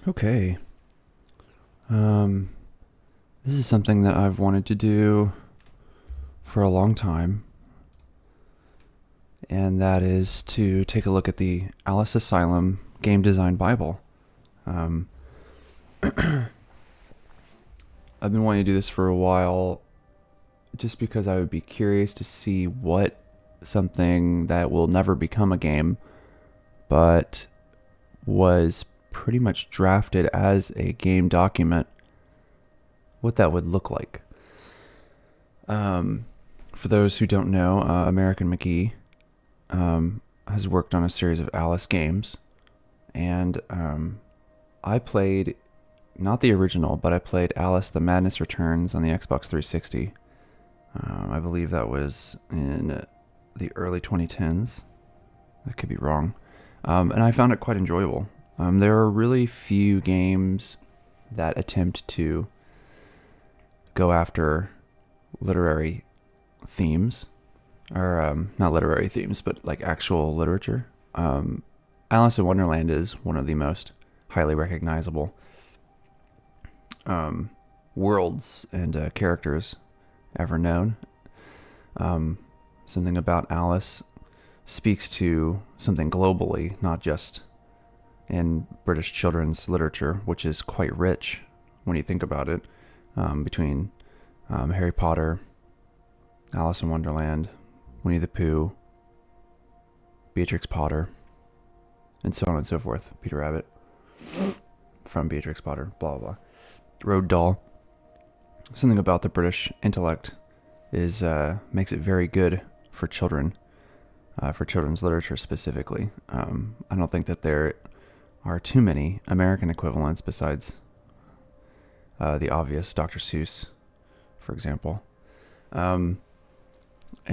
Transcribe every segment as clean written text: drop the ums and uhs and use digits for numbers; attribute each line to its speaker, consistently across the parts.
Speaker 1: Okay. Um, this is something that I've wanted to do for a long time, and that is to take a look at the Alice Asylum Game Design Bible. Um, I've been wanting to do this for a while just because I would be curious to see what something that will never become a game, but was pretty much drafted as a game document, what that would look like. For those who don't know, American McGee has worked on a series of Alice games, and I played not the original, but I played Alice: The Madness Returns on the Xbox 360. I believe that was in the early 2010s. I could be wrong, and I found it quite enjoyable. There are really few games that attempt to go after literary themes, or not literary themes, but like actual literature. Alice in Wonderland is one of the most highly recognizable worlds and characters ever known. Something about Alice speaks to something globally, not just in British children's literature, which is quite rich when you think about it, between Harry Potter, Alice in Wonderland, Winnie the Pooh, Beatrix Potter, and so on and so forth. Peter Rabbit from Beatrix Potter, blah, blah, blah. Road Doll. Something about the British intellect is makes it very good for children, for children's literature specifically. I don't think that there are too many American equivalents besides the obvious Dr. Seuss, for example. And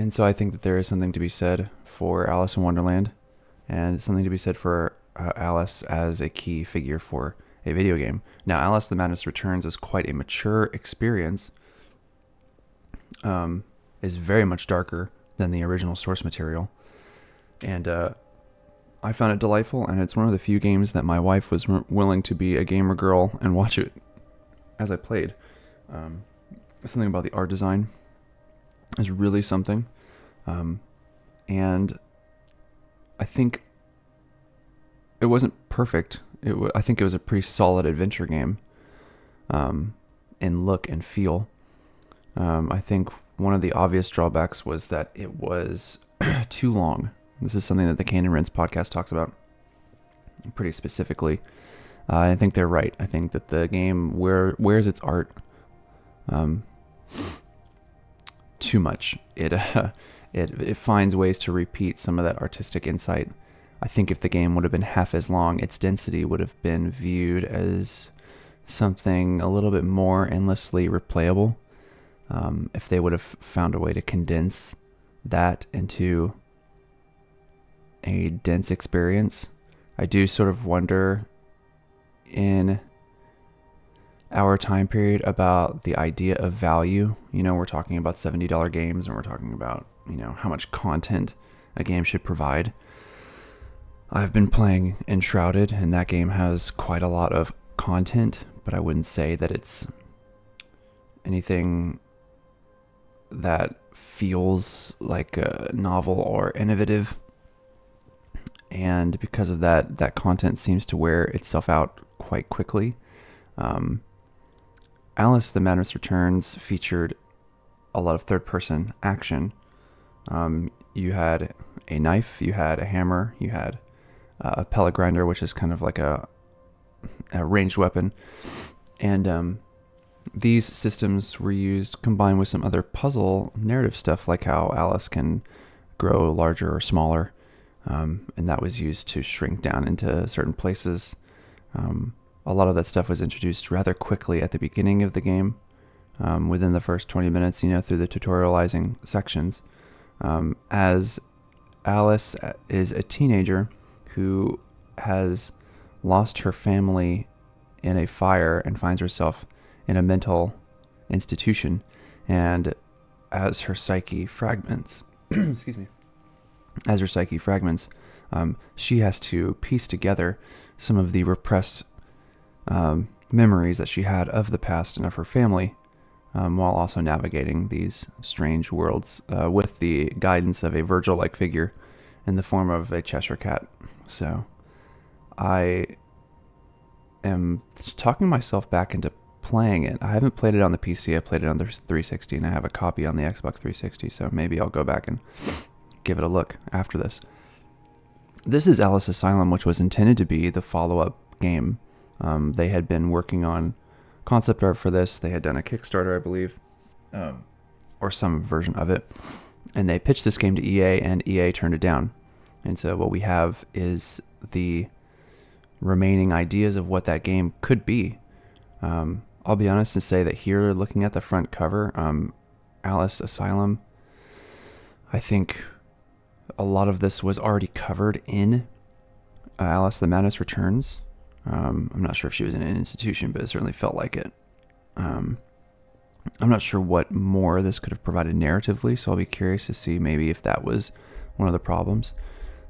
Speaker 1: so I think that there is something to be said for Alice in Wonderland, and something to be said for Alice as a key figure for a video game. Now, Alice: The Madness Returns is quite a mature experience. Is very much darker than the original source material, and I found it delightful. And it's one of the few games that my wife was willing to be a gamer girl and watch it as I played. Something about the art design is really something, and I think it wasn't perfect. I think it was a pretty solid adventure game, in look and feel. I think one of the obvious drawbacks was that it was too long. This is something that the Cane and Rinse podcast talks about pretty specifically. I think they're right. I think that the game wears its art too much. It finds ways to repeat some of that artistic insight. I think if the game would have been half as long, its density would have been viewed as something a little bit more endlessly replayable. If they would have found a way to condense that into a dense experience. I do sort of wonder in our time period about the idea of value. We're talking about $70 games, and we're talking about, how much content a game should provide. I've been playing Enshrouded, and that game has quite a lot of content, but I wouldn't say that it's anything that feels like a novel or innovative. And because of that, that content seems to wear itself out quite quickly. Alice: The Madness Returns featured a lot of third-person action. You had a knife, you had a hammer, you had a pellet grinder, which is kind of like a ranged weapon. And these systems were used combined with some other puzzle narrative stuff, like how Alice can grow larger or smaller. And that was used to shrink down into certain places. A lot of that stuff was introduced rather quickly at the beginning of the game, within the first 20 minutes, through the tutorializing sections. As Alice is a teenager who has lost her family in a fire and finds herself in a mental institution, and as her psyche fragments, excuse me, as her psyche fragments, she has to piece together some of the repressed memories that she had of the past and of her family, while also navigating these strange worlds with the guidance of a Virgil-like figure in the form of a Cheshire cat. So I am talking myself back into playing it. I haven't played it on the PC. I played it on the 360, and I have a copy on the Xbox 360, so maybe I'll go back and give it a look after this. This is Alice Asylum, which was intended to be the follow-up game. They had been working on concept art for this. They had done a Kickstarter, I believe, or some version of it, and they pitched this game to EA, and EA turned it down. And so what we have is the remaining ideas of what that game could be. I'll be honest and say that here, looking at the front cover, Alice Asylum, I think a lot of this was already covered in Alice the Madness Returns. I'm not sure if she was in an institution, but it certainly felt like it. I'm not sure what more this could have provided narratively, so I'll be curious to see maybe if that was one of the problems.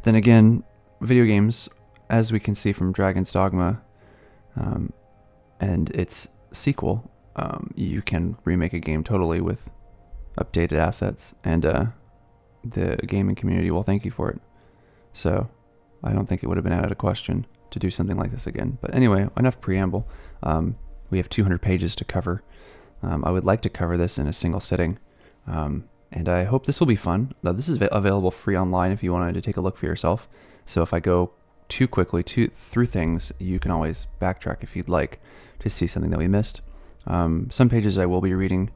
Speaker 1: Then again, video games, as we can see from Dragon's Dogma and its sequel, you can remake a game totally with updated assets, and the gaming community will thank you for it. So I don't think it would have been out of question to do something like this again. But anyway, enough preamble. We have 200 pages to cover. I would like to cover this in a single sitting, and I hope this will be fun. This is available free online if you wanted to take a look for yourself. So if I go too quickly through things, you can always backtrack if you'd like to see something that we missed. Some pages I will be reading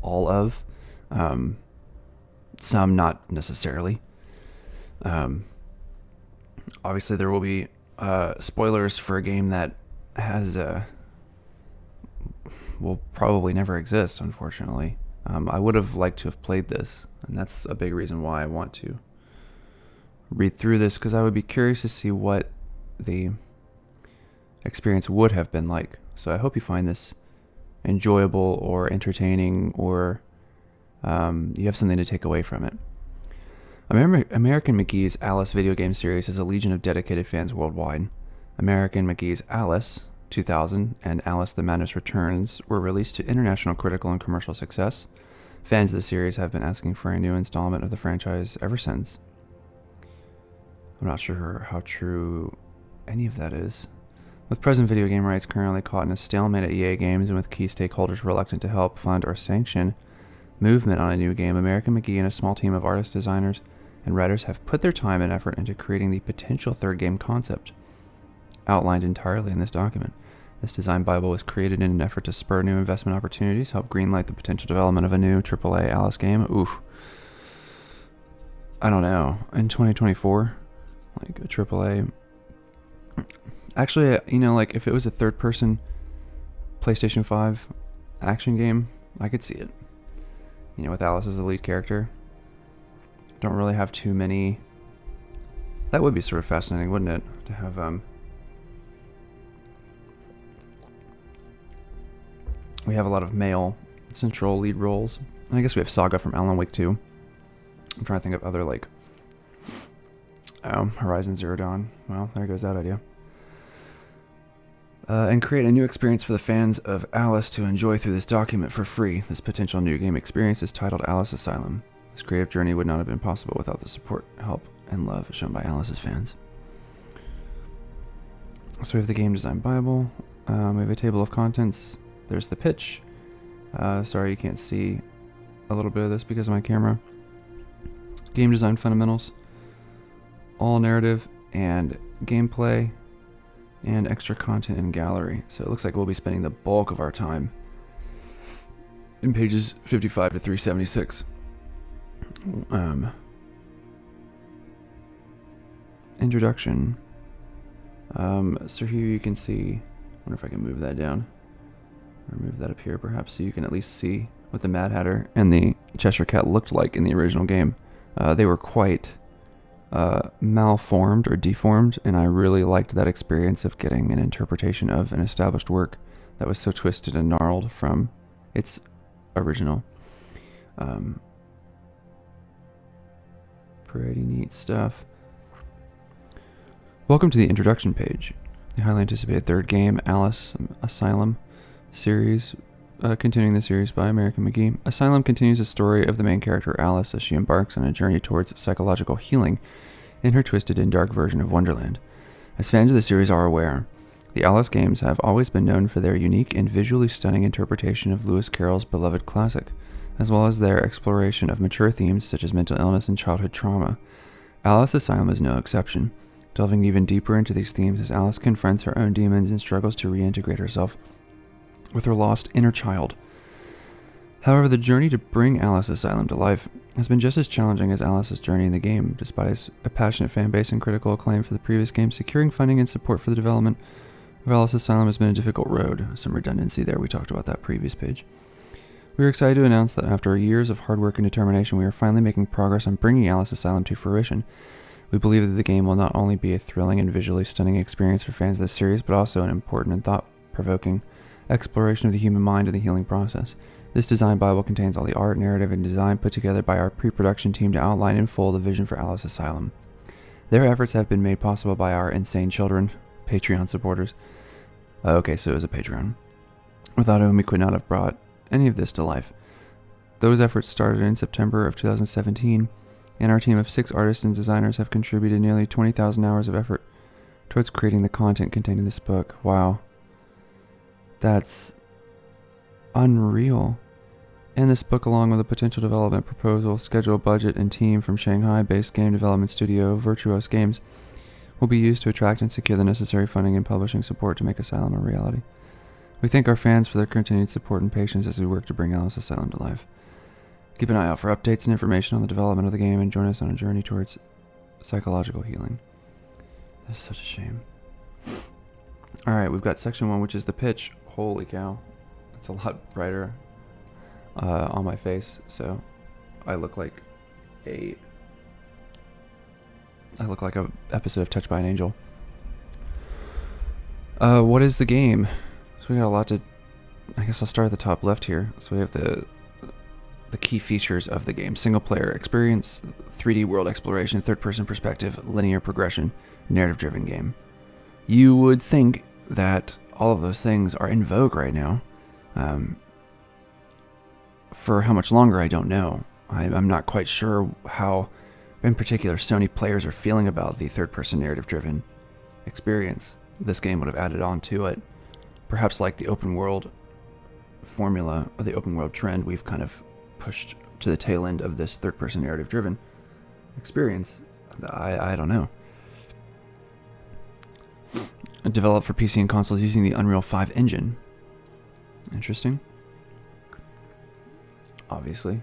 Speaker 1: all of, some not necessarily. Obviously there will be spoilers for a game that has will probably never exist, unfortunately. I would have liked to have played this, and that's a big reason why I want to read through this, because I would be curious to see what the experience would have been like. So I hope you find this enjoyable or entertaining, or you have something to take away from it. American McGee's Alice video game series has a legion of dedicated fans worldwide. American McGee's Alice 2000 and Alice the Madness Returns were released to international critical and commercial success. Fans of the series have been asking for a new installment of the franchise ever since. I'm not sure how true any of that is. With present video game rights currently caught in a stalemate at EA Games, and with key stakeholders reluctant to help fund or sanction movement on a new game, American McGee and a small team of artists, designers, and writers have put their time and effort into creating the potential third game concept, outlined entirely in this document. This design Bible was created in an effort to spur new investment opportunities, help greenlight the potential development of a new AAA Alice game. Oof. I don't know. In 2024, like a AAA. Actually, like if it was a third-person PlayStation 5 action game, I could see it. With Alice as the lead character. Don't really have too many. That would be sort of fascinating, wouldn't it? To have we have a lot of male central lead roles. I guess we have Saga from Alan Wake 2. I'm trying to think of other, like, Horizon Zero Dawn. Well, there goes that idea. And create a new experience for the fans of Alice to enjoy through this document for free. This potential new game experience is titled Alice Asylum. This creative journey would not have been possible without the support, help, and love shown by Alice's fans. So we have the game design Bible. We have a table of contents. There's the pitch. Sorry you can't see a little bit of this because of my camera. Game design fundamentals. All narrative and gameplay and extra content in gallery. So it looks like we'll be spending the bulk of our time in pages 55 to 376. Introduction. So here you can see, I wonder if I can move that down, or move that up here perhaps, so you can at least see what the Mad Hatter and the Cheshire Cat looked like in the original game. They were quite malformed or deformed, and I really liked that experience of getting an interpretation of an established work that was so twisted and gnarled from its original. Pretty neat stuff. Welcome to the introduction page. The highly anticipated third game, Alice Asylum series, continuing the series by American McGee. Asylum continues the story of the main character Alice as she embarks on a journey towards psychological healing in her twisted and dark version of Wonderland. As fans of the series are aware, the Alice games have always been known for their unique and visually stunning interpretation of Lewis Carroll's beloved classic, as well as their exploration of mature themes such as mental illness and childhood trauma. Alice Asylum is no exception, delving even deeper into these themes as Alice confronts her own demons and struggles to reintegrate herself with her lost inner child. However, the journey to bring Alice Asylum to life has been just as challenging as Alice's journey in the game. Despite a passionate fan base and critical acclaim for the previous game, securing funding and support for the development of Alice Asylum has been a difficult road. Some redundancy there, we talked about that previous page. We are excited to announce that after years of hard work and determination, we are finally making progress on bringing Alice Asylum to fruition. We believe that the game will not only be a thrilling and visually stunning experience for fans of this series, but also an important and thought-provoking exploration of the human mind and the healing process. This design Bible contains all the art, narrative, and design put together by our pre-production team to outline in full the vision for Alice Asylum. Their efforts have been made possible by our Insane Children Patreon supporters. Okay, so it was a Patreon, without whom we could not have brought any of this to life. Those efforts started in September of 2017, and our team of 6 artists and designers have contributed nearly 20,000 hours of effort towards creating the content contained in this book. Wow. That's unreal. And this book, along with a potential development proposal, schedule, budget, and team from Shanghai-based game development studio Virtuos Games, will be used to attract and secure the necessary funding and publishing support to make Asylum a reality. We thank our fans for their continued support and patience as we work to bring Alice Asylum to life. Keep an eye out for updates and information on the development of the game and join us on a journey towards psychological healing. That's such a shame. Alright, we've got section 1, which is the pitch. Holy cow. It's a lot brighter on my face, so I look like a episode of Touched by an Angel. What is the game? So we got a lot to... I guess I'll start at the top left here. So we have the key features of the game. Single player experience, 3D world exploration, third person perspective, linear progression, narrative driven game. You would think that all of those things are in vogue right now. For how much longer, I don't know. I'm not quite sure how, in particular, Sony players are feeling about the third person narrative driven experience this game would have added on to it. Perhaps like the open world formula, or the open world trend we've kind of pushed to the tail end of this third-person narrative-driven experience. I don't know. Developed for PC and consoles using the Unreal 5 engine. Interesting. Obviously.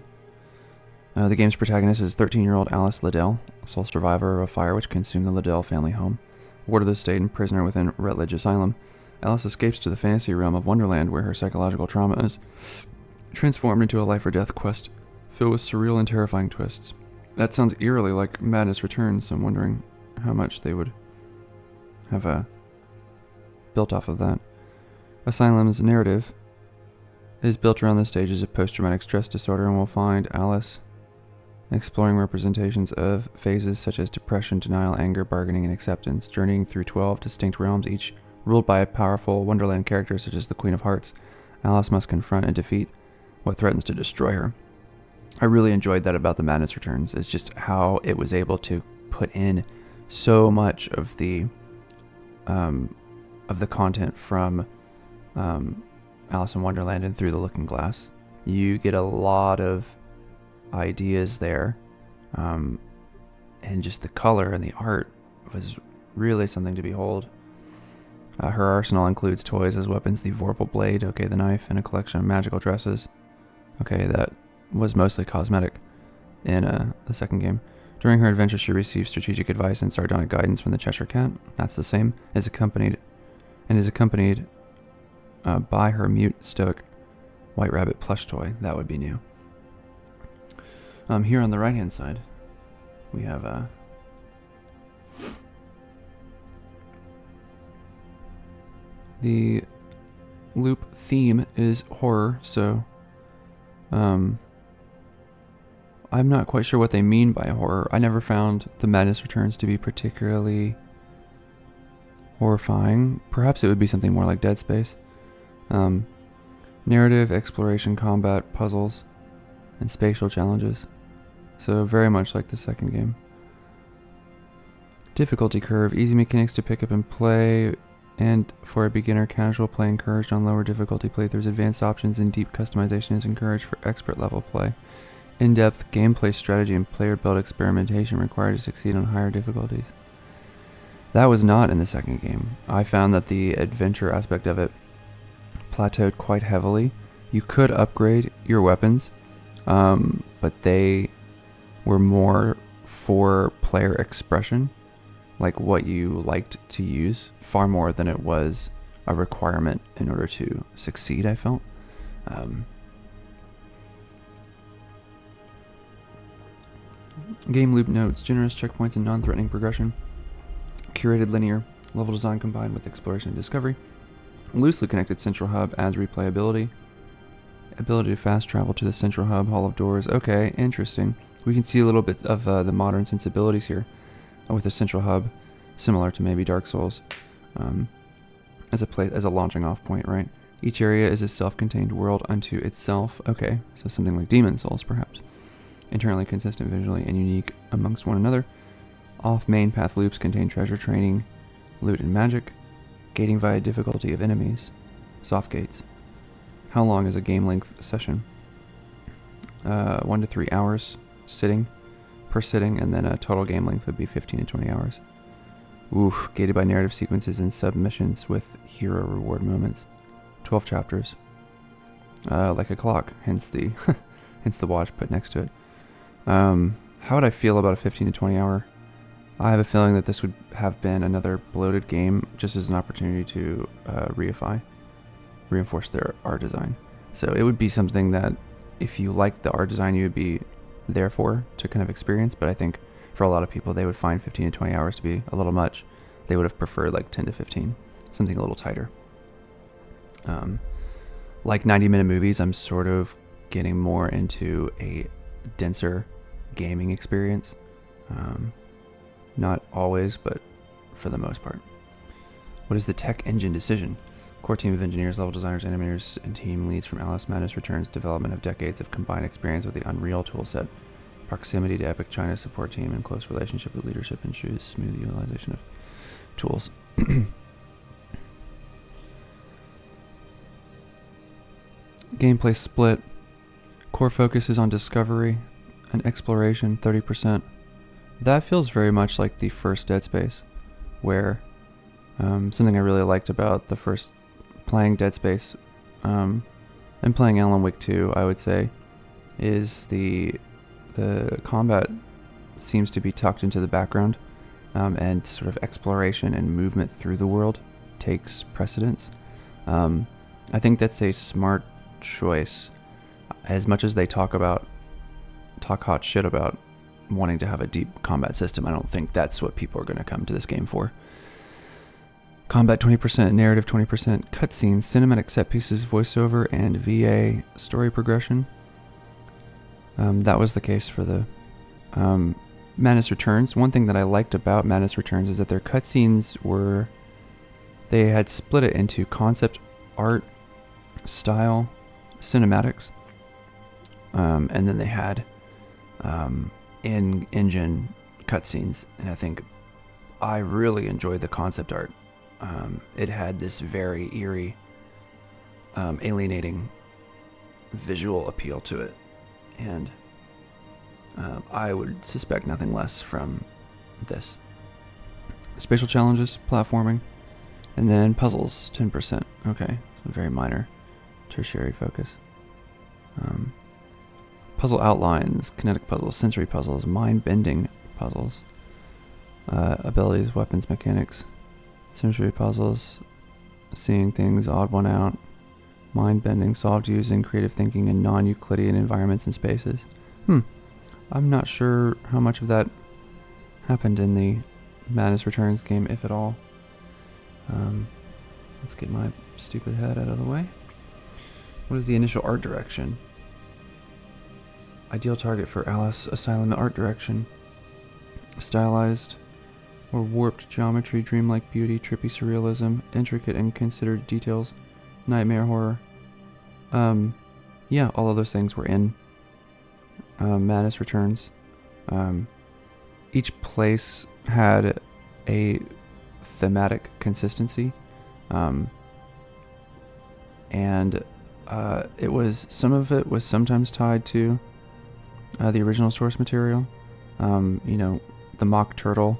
Speaker 1: The game's protagonist is 13-year-old Alice Liddell, a sole survivor of a fire which consumed the Liddell family home. Ward of the state and prisoner within Rutledge Asylum, Alice escapes to the fantasy realm of Wonderland, where her psychological trauma is transformed into a life-or-death quest filled with surreal and terrifying twists. That sounds eerily like Madness Returns, so I'm wondering how much they would have built off of that. Asylum's narrative is built around the stages of post-traumatic stress disorder, and we'll find Alice exploring representations of phases such as depression, denial, anger, bargaining, and acceptance, journeying through 12 distinct realms, each ruled by a powerful Wonderland character such as the Queen of Hearts. Alice must confront and defeat what threatens to destroy her. I really enjoyed that about the Madness Returns, is just how it was able to put in so much of the content from Alice in Wonderland and Through the Looking Glass. You get a lot of ideas there, and just the color and the art was really something to behold. Her arsenal includes toys as weapons, the Vorpal Blade, okay, the knife, and a collection of magical dresses. Okay, that was mostly cosmetic in the second game. During her adventure, she receives strategic advice and sardonic guidance from the Cheshire Cat. That's the same. Is accompanied by her mute, stoic White Rabbit plush toy. That would be new. Here on the right-hand side, we have the loop theme is horror, so I'm not quite sure what they mean by horror. I never found the Madness Returns to be particularly Horrifying. Perhaps it would be something more like Dead Space. Narrative, exploration, combat, puzzles, and spatial challenges. So very much like the second game. Difficulty curve. Easy mechanics to pick up and play, and for a beginner, casual play encouraged on lower difficulty playthroughs. Advanced options and deep customization is encouraged for expert level play. In-depth gameplay strategy and player-built experimentation required to succeed on higher difficulties. That was not in the second game. I found that the adventure aspect of it plateaued quite heavily. You could upgrade your weapons, but they were more for player expression, like what you liked to use, far more than it was a requirement in order to succeed, I felt. Game loop notes, generous checkpoints and non-threatening progression. Curated linear level design combined with exploration and discovery. Loosely connected central hub adds replayability. Ability to fast travel to the central hub, Hall of Doors. Okay, interesting. We can see a little bit of the modern sensibilities here with the central hub, similar to maybe Dark Souls, as a launching off point, right? Each area is a self-contained world unto itself. Okay, so something like Demon Souls, perhaps. Internally consistent visually and unique amongst one another. Off main path loops contain treasure, training, loot, and magic. Gating via difficulty of enemies. Soft gates. How long is a game length session? 1 to 3 hours per sitting, and then a total game length would be 15 to 20 hours. Oof, gated by narrative sequences and submissions with hero reward moments. 12 chapters. Like a clock, hence the watch put next to it. How would I feel about a 15 to 20 hour? I have a feeling that this would have been another bloated game, just as an opportunity to reinforce their art design. So it would be something that if you liked the art design, you would be there for to kind of experience. But I think for a lot of people, they would find 15 to 20 hours to be a little much. They would have preferred like 10 to 15, something a little tighter. Like 90-minute movies, I'm sort of getting more into a denser gaming experience. Not always, but for the most part. What is the tech engine decision? Core team of engineers, level designers, animators, and team leads from Alice Madness Returns development have decades of combined experience with the Unreal toolset. Proximity to Epic China's support team and close relationship with leadership ensures smooth utilization of tools. Gameplay split. Core focus is on discovery and exploration, 30%. That feels very much like the first Dead Space, where something I really liked about the first playing Dead Space and playing Alan Wake 2, I would say, is the combat seems to be tucked into the background, and sort of exploration and movement through the world takes precedence. I think that's a smart choice. As much as they talk hot shit about wanting to have a deep combat system, I don't think that's what people are going to come to this game for. Combat 20%, narrative 20%, cutscenes, cinematic set pieces, voiceover, and VA story progression. That was the case for the Madness Returns. One thing that I liked about Madness Returns is that their cutscenes they had split it into concept art, style, cinematics, and then they had in-engine cutscenes, and I think I really enjoyed the concept art. It had this very eerie, alienating visual appeal to it, and I would suspect nothing less from this. Spatial challenges, platforming, and then puzzles, 10%. Okay, so very minor tertiary focus. Puzzle outlines, kinetic puzzles, sensory puzzles, mind-bending puzzles, abilities, weapons, mechanics, sensory puzzles, seeing things, odd one out, mind-bending, solved using creative thinking in non-Euclidean environments and spaces. I'm not sure how much of that happened in the Madness Returns game, if at all. Let's get my stupid head out of the way. What is the initial art direction? Ideal target for Alice Asylum art direction. Stylized, or warped geometry, dreamlike beauty, trippy surrealism, intricate and considered details, nightmare horror. Yeah, all of those things were in Madness Returns. Each place had a thematic consistency, and some of it was sometimes tied to the original source material. The mock turtle.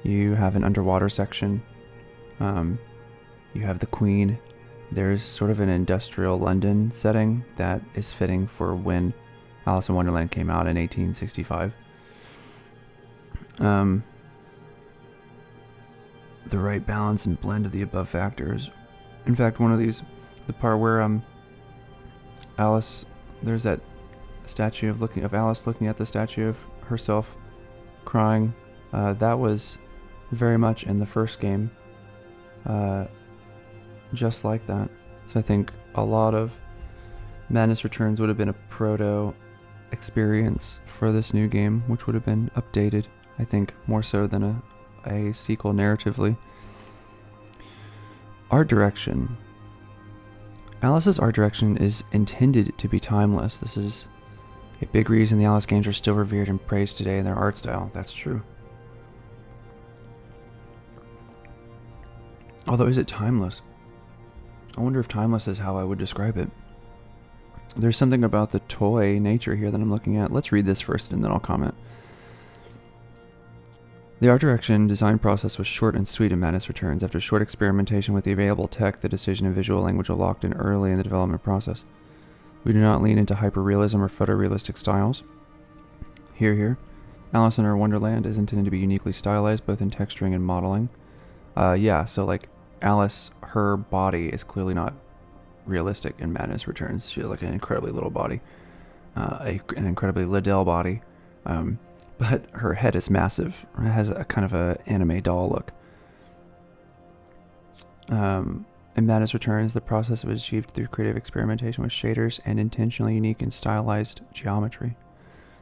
Speaker 1: You have an underwater section. You have the Queen. There's sort of an industrial London setting that is fitting for when Alice in Wonderland came out in 1865. The right balance and blend of the above factors. In fact, one of these, the part where Alice, there's that statue of Alice looking at the statue of herself crying. That was very much in the first game, just like that. So I think a lot of Madness Returns would have been a proto experience for this new game, which would have been updated, I think, more so than a sequel narratively. Art direction. Alice's art direction is intended to be timeless. This is a big reason the Alice games are still revered and praised today in their art style. That's true. Although, is it timeless? I wonder if timeless is how I would describe it. There's something about the toy nature here that I'm looking at. Let's read this first and then I'll comment. The art direction design process was short and sweet in Madness Returns. After short experimentation with the available tech, the decision and visual language were locked in early in the development process. We do not lean into hyperrealism or photorealistic styles. Here. Alice in Wonderland is intended to be uniquely stylized, both in texturing and modeling. So like Alice, her body is clearly not realistic in Madness Returns. She has like an incredibly little body, an incredibly Liddell body, but her head is massive. It has a kind of a anime doll look. In Madness Returns, the process was achieved through creative experimentation with shaders and intentionally unique and stylized geometry.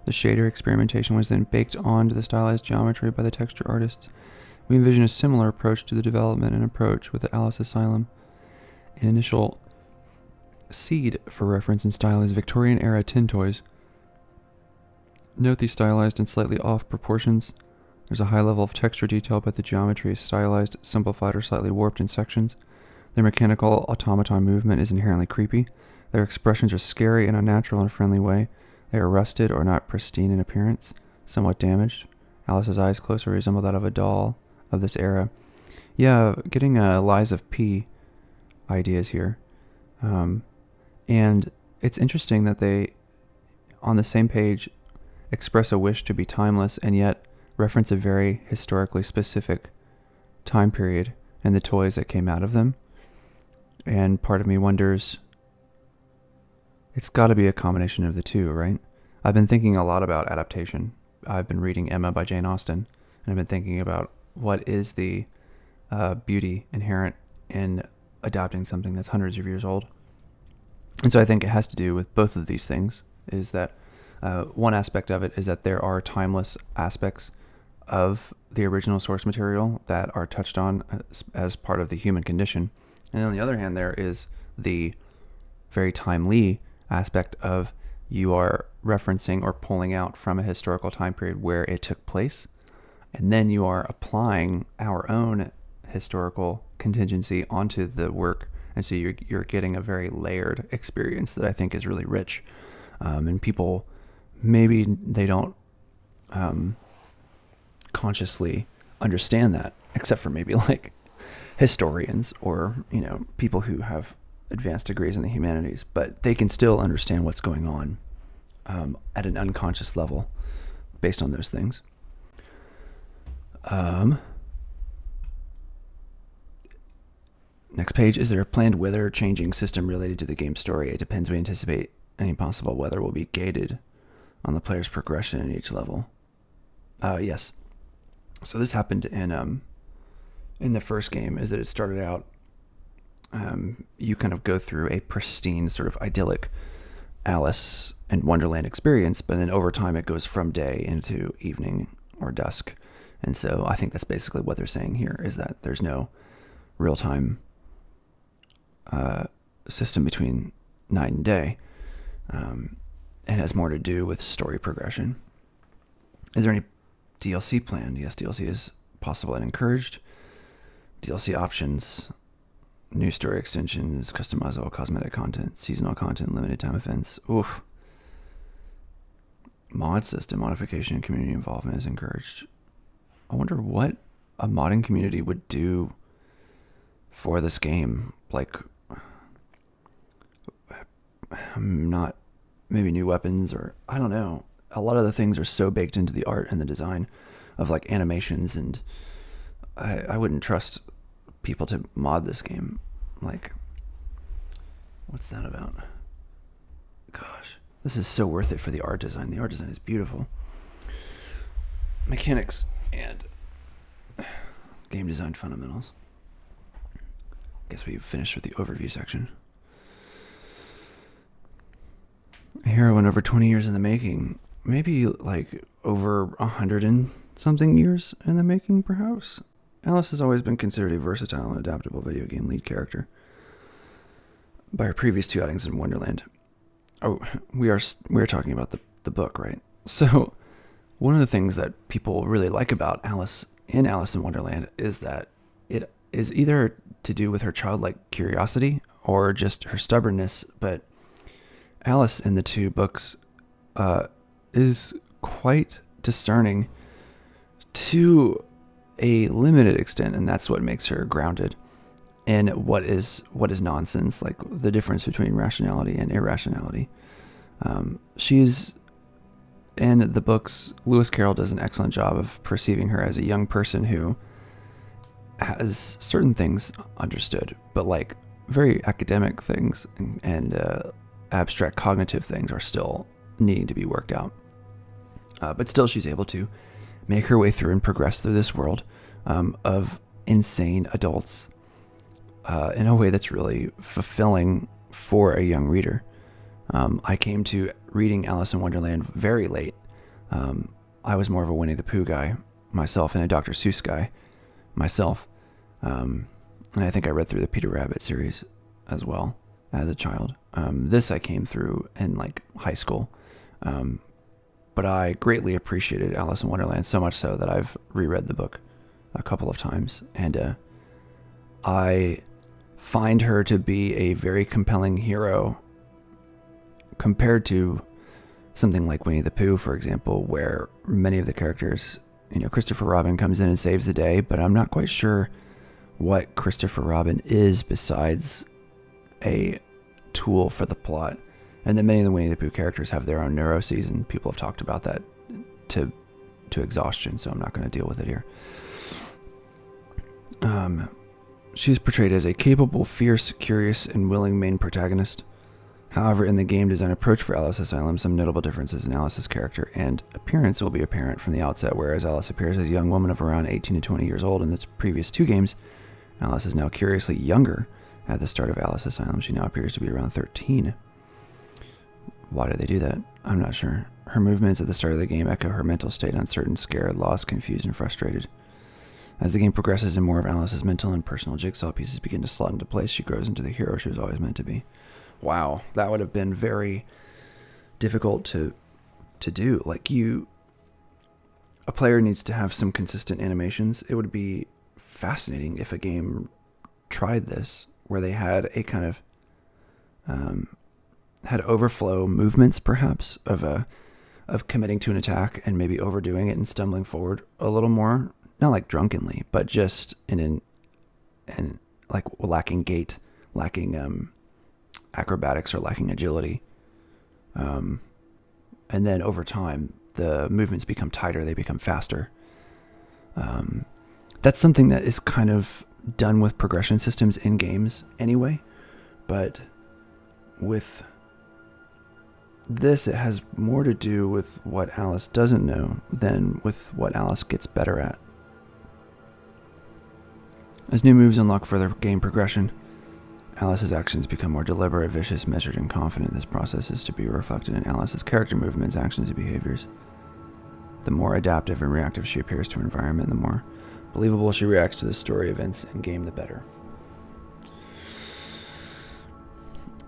Speaker 1: The shader experimentation was then baked onto the stylized geometry by the texture artists. We envision a similar approach to the development and approach with the Alice Asylum. An initial seed for reference in style is Victorian-era tin toys. Note these stylized and slightly off proportions. There's a high level of texture detail, but the geometry is stylized, simplified, or slightly warped in sections. Their mechanical automaton movement is inherently creepy. Their expressions are scary in a natural and friendly way. They are rusted or not pristine in appearance, somewhat damaged. Alice's eyes closely resemble that of a doll of this era. Yeah, getting Lies of P ideas here. And it's interesting that they, on the same page, express a wish to be timeless and yet reference a very historically specific time period and the toys that came out of them. And part of me wonders, it's got to be a combination of the two, right? I've been thinking a lot about adaptation. I've been reading Emma by Jane Austen, and I've been thinking about what is the beauty inherent in adapting something that's hundreds of years old. And so I think it has to do with both of these things, is that one aspect of it is that there are timeless aspects of the original source material that are touched on as part of the human condition. And on the other hand, there is the very timely aspect of you are referencing or pulling out from a historical time period where it took place, and then you are applying our own historical contingency onto the work, and so you're getting a very layered experience that I think is really rich. And people, maybe they don't consciously understand that, except for maybe like historians or, people who have advanced degrees in the humanities, but they can still understand what's going on at an unconscious level based on those things. Next page, is there a planned weather changing system related to the game's story? It depends. We anticipate any possible weather will be gated on the player's progression in each level. Yes. So this happened in the first game, is that it started out, you kind of go through a pristine sort of idyllic Alice in Wonderland experience, but then over time it goes from day into evening or dusk. And so I think that's basically what they're saying here, is that there's no real-time system between night and day. It has more to do with story progression. Is there any DLC planned? Yes, DLC is possible and encouraged. DLC options, new story extensions, customizable cosmetic content, seasonal content, limited time events. Oof. Mod system modification and community involvement is encouraged. I wonder what a modding community would do for this game. Like, not maybe new weapons, or I don't know. A lot of the things are so baked into the art and the design of like animations, and I wouldn't trust people to mod this game. Like, what's that about? Gosh, this is so worth it for the art design. The art design is beautiful. Mechanics and game design fundamentals. Guess we finished with the overview section. A heroine over 20 years in the making. Maybe like over 100 and something years in the making, perhaps. Alice has always been considered a versatile and adaptable video game lead character by her previous 2 outings in Wonderland. Oh, we're talking about the book, right? So one of the things that people really like about Alice in Alice in Wonderland is that it is either to do with her childlike curiosity or just her stubbornness, but Alice in the 2 books is quite discerning to a limited extent, and that's what makes her grounded in what is nonsense, like the difference between rationality and irrationality. She's in the books, Lewis Carroll does an excellent job of perceiving her as a young person who has certain things understood, but like very academic things and abstract cognitive things are still needing to be worked out. But still, she's able to make her way through and progress through this world of insane adults in a way that's really fulfilling for a young reader. I came to reading Alice in Wonderland very late. I was more of a Winnie the Pooh guy myself and a Dr. Seuss guy myself. And I think I read through the Peter Rabbit series as well as a child. This I came through in like high school. But I greatly appreciated Alice in Wonderland, so much so that I've reread the book a couple of times. And I find her to be a very compelling hero compared to something like Winnie the Pooh, for example, where many of the characters, Christopher Robin comes in and saves the day, but I'm not quite sure what Christopher Robin is besides a tool for the plot. And then many of the Winnie the Pooh characters have their own neuroses, and people have talked about that to exhaustion, so I'm not going to deal with it here. She's portrayed as a capable, fierce, curious, and willing main protagonist. However, in the game design approach for Alice Asylum, some notable differences in Alice's character and appearance will be apparent from the outset. Whereas Alice appears as a young woman of around 18 to 20 years old in the previous 2 games, Alice is now curiously younger. At the start of Alice Asylum, she now appears to be around 13. Why did they do that? I'm not sure. Her movements at the start of the game echo her mental state: uncertain, scared, lost, confused, and frustrated. As the game progresses and more of Alice's mental and personal jigsaw pieces begin to slot into place, she grows into the hero she was always meant to be. Wow, that would have been very difficult to do. Like, a player needs to have some consistent animations. It would be fascinating if a game tried this, where they had a kind of had overflow movements, perhaps, of committing to an attack and maybe overdoing it and stumbling forward a little more, not like drunkenly, but just in like lacking gait, lacking acrobatics, or lacking agility. And then over time, the movements become tighter, they become faster. That's something that is kind of done with progression systems in games anyway, but with this, it has more to do with what Alice doesn't know than with what Alice gets better at. As new moves unlock further game progression, Alice's actions become more deliberate, vicious, measured, and confident. This process is to be reflected in Alice's character movements, actions, and behaviors. The more adaptive and reactive she appears to her environment, the more believable she reacts to the story events in game, the better.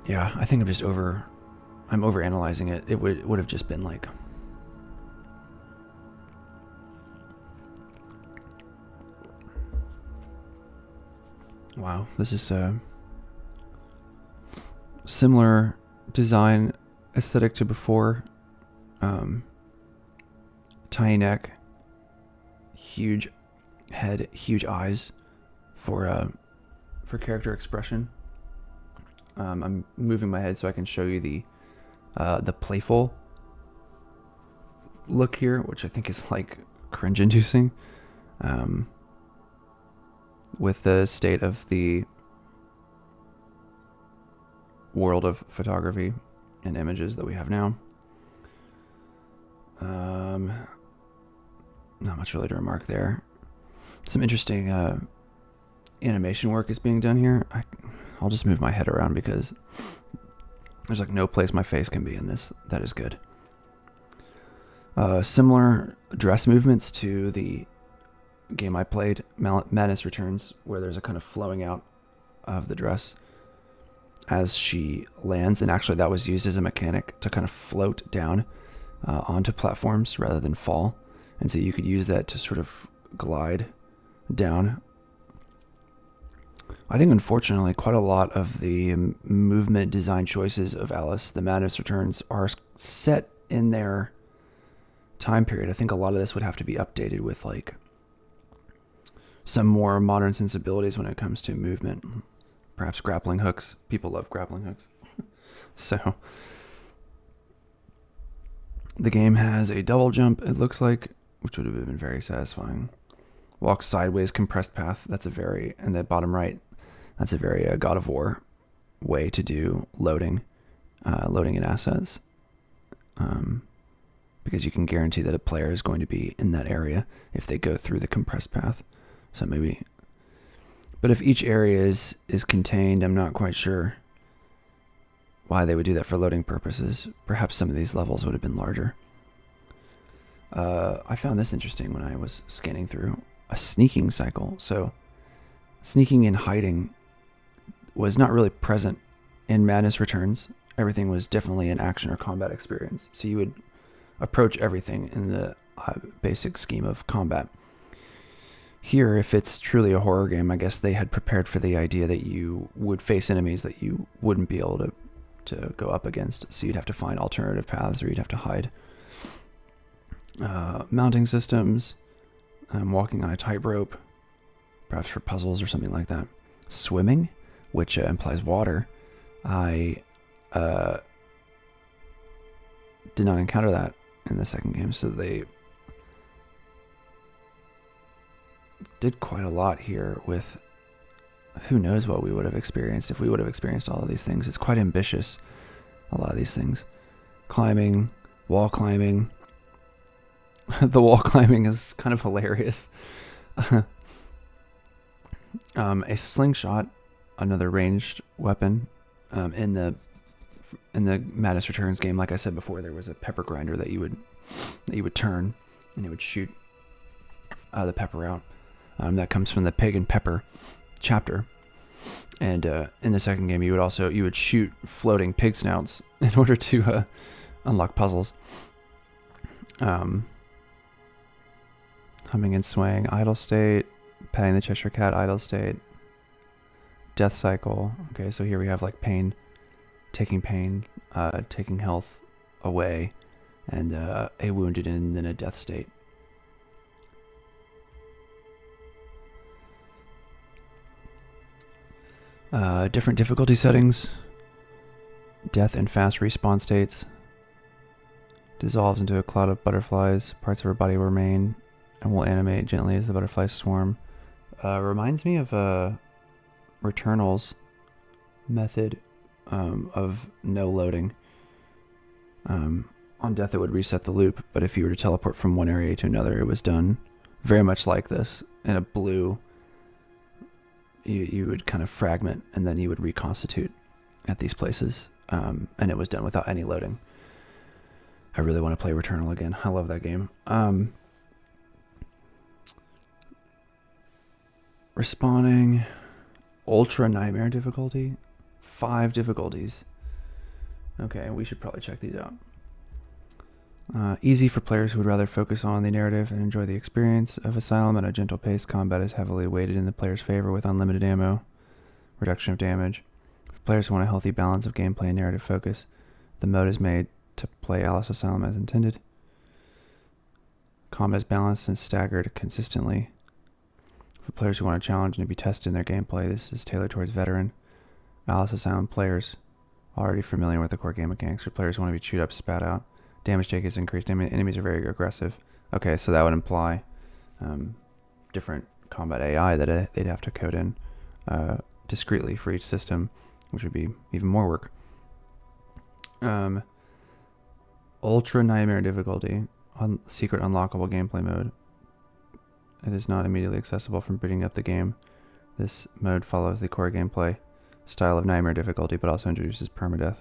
Speaker 1: Yeah, I think I'm overanalyzing it. It would have just been like, wow, this is a similar design aesthetic to before. Tiny neck, huge head, huge eyes for character expression. I'm moving my head so I can show you the playful look here, which I think is like cringe-inducing, with the state of the world of photography and images that we have now. Not much really to remark there. Some interesting animation work is being done here. I'll just move my head around because there's like no place my face can be in this. That is good. Similar dress movements to the game I played, Madness Returns, where there's a kind of flowing out of the dress as she lands, and actually that was used as a mechanic to kind of float down onto platforms rather than fall, and so you could use that to sort of glide down. I think unfortunately quite a lot of the movement design choices of Alice, the Madness Returns, are set in their time period. I think a lot of this would have to be updated with like some more modern sensibilities when it comes to movement. Perhaps grappling hooks. People love grappling hooks. So the game has a double jump, it looks like, which would have been very satisfying. Walk sideways, compressed path. That's and the bottom right, that's a very God of War way to do loading in assets. Because you can guarantee that a player is going to be in that area if they go through the compressed path. So maybe, but if each area is contained, I'm not quite sure why they would do that for loading purposes. Perhaps some of these levels would have been larger. I found this interesting when I was scanning through a sneaking cycle. So sneaking and hiding was not really present in Madness Returns. Everything was definitely an action or combat experience. So you would approach everything in the basic scheme of combat. Here, if it's truly a horror game, I guess they had prepared for the idea that you would face enemies that you wouldn't be able to go up against. So you'd have to find alternative paths, or you'd have to hide. Mounting systems, walking on a tightrope, perhaps for puzzles or something like that. Swimming, which implies water. I did not encounter that in the second game, so they did quite a lot here with who knows what we would have experienced if we would have experienced all of these things. It's quite ambitious, a lot of these things. Climbing, wall climbing. The wall climbing is kind of hilarious. A slingshot, another ranged weapon. In the Madness Returns game, like I said before, there was a pepper grinder that you would turn, and it would shoot the pepper out. That comes from the Pig and Pepper chapter. And in the second game, you would shoot floating pig snouts in order to unlock puzzles. Humming and swaying, idle state, petting the Cheshire Cat, idle state, death cycle. Okay, so here we have like taking health away, and a wounded and then a death state. Different difficulty settings, death and fast respawn states, dissolves into a cloud of butterflies, parts of her body remain and will animate gently as the butterflies swarm. Reminds me of Returnal's method of no loading. On death it would reset the loop, but if you were to teleport from one area to another, it was done very much like this. In a blue, you would kind of fragment and then you would reconstitute at these places, and it was done without any loading. I really want to play Returnal again. I love that game. Respawning, Ultra Nightmare difficulty, 5 difficulties. Okay, we should probably check these out. Easy for players who would rather focus on the narrative and enjoy the experience of Asylum at a gentle pace. Combat is heavily weighted in the player's favor with unlimited ammo, reduction of damage. For players who want a healthy balance of gameplay and narrative focus, the mode is made to play Alice Asylum as intended. Combat is balanced and staggered consistently. For players who want a challenge and to be tested in their gameplay, this is tailored towards veteran Alice Asylum players already familiar with the core game mechanics. For players who want to be chewed up, spat out, damage take is increased. Enemies are very aggressive. Okay, so that would imply different combat AI that they'd have to code in discreetly for each system, which would be even more work. Ultra Nightmare difficulty, secret unlockable gameplay mode. It is not immediately accessible from booting up the game. This mode follows the core gameplay style of Nightmare difficulty, but also introduces permadeath.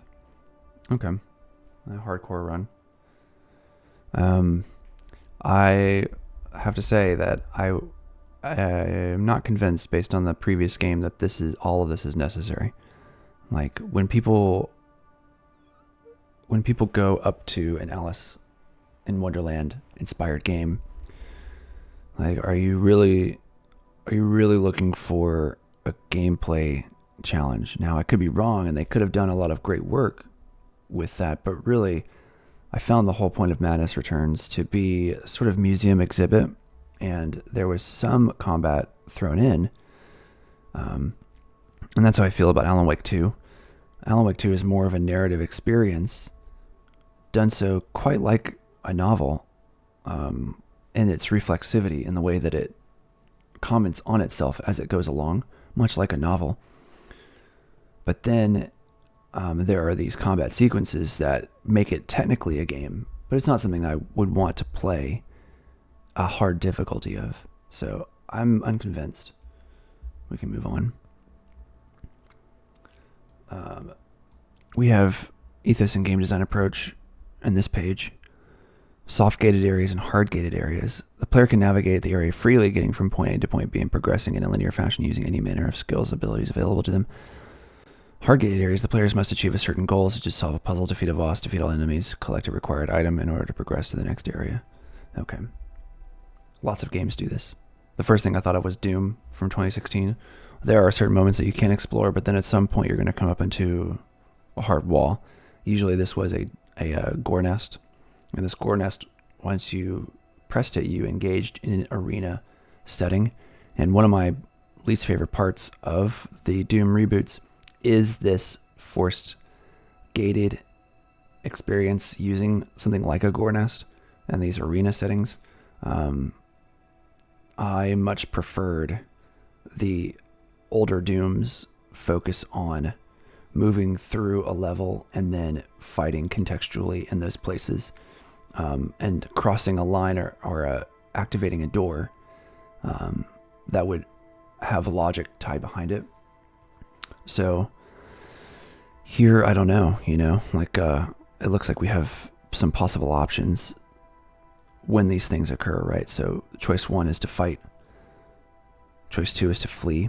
Speaker 1: Okay, a hardcore run. I have to say that I am not convinced, based on the previous game, that all of this is necessary. Like when people go up to an Alice in Wonderland inspired game, like are you really looking for a gameplay challenge? Now I could be wrong, and they could have done a lot of great work with that, but really I found the whole point of Madness Returns to be a sort of museum exhibit, and there was some combat thrown in, and that's how I feel about Alan Wake 2. Alan Wake 2 is more of a narrative experience, done so quite like a novel, in its reflexivity, in the way that it comments on itself as it goes along, much like a novel. But then there are these combat sequences that make it technically a game, but it's not something I would want to play a hard difficulty of. So I'm unconvinced. We can move on. We have ethos and game design approach in this page. Soft gated areas and hard gated areas. The player can navigate the area freely, getting from point A to point B and progressing in a linear fashion using any manner of skills, abilities available to them. Hard gated areas, the players must achieve a certain goal, such as solve a puzzle, defeat a boss, defeat all enemies, collect a required item in order to progress to the next area. Okay. Lots of games do this. The first thing I thought of was Doom from 2016. There are certain moments that you can explore, but then at some point you're going to come up into a hard wall. Usually this was a gore nest. And this gore nest, once you pressed it, you engaged in an arena setting. And one of my least favorite parts of the Doom reboots is this forced gated experience using something like a gore nest and these arena settings. I much preferred the older Dooms focus on moving through a level and then fighting contextually in those places, and crossing a line or activating a door that would have logic tied behind it. So here, I don't know, like it looks like we have some possible options when these things occur, right? So choice 1 is to fight. Choice 2 is to flee.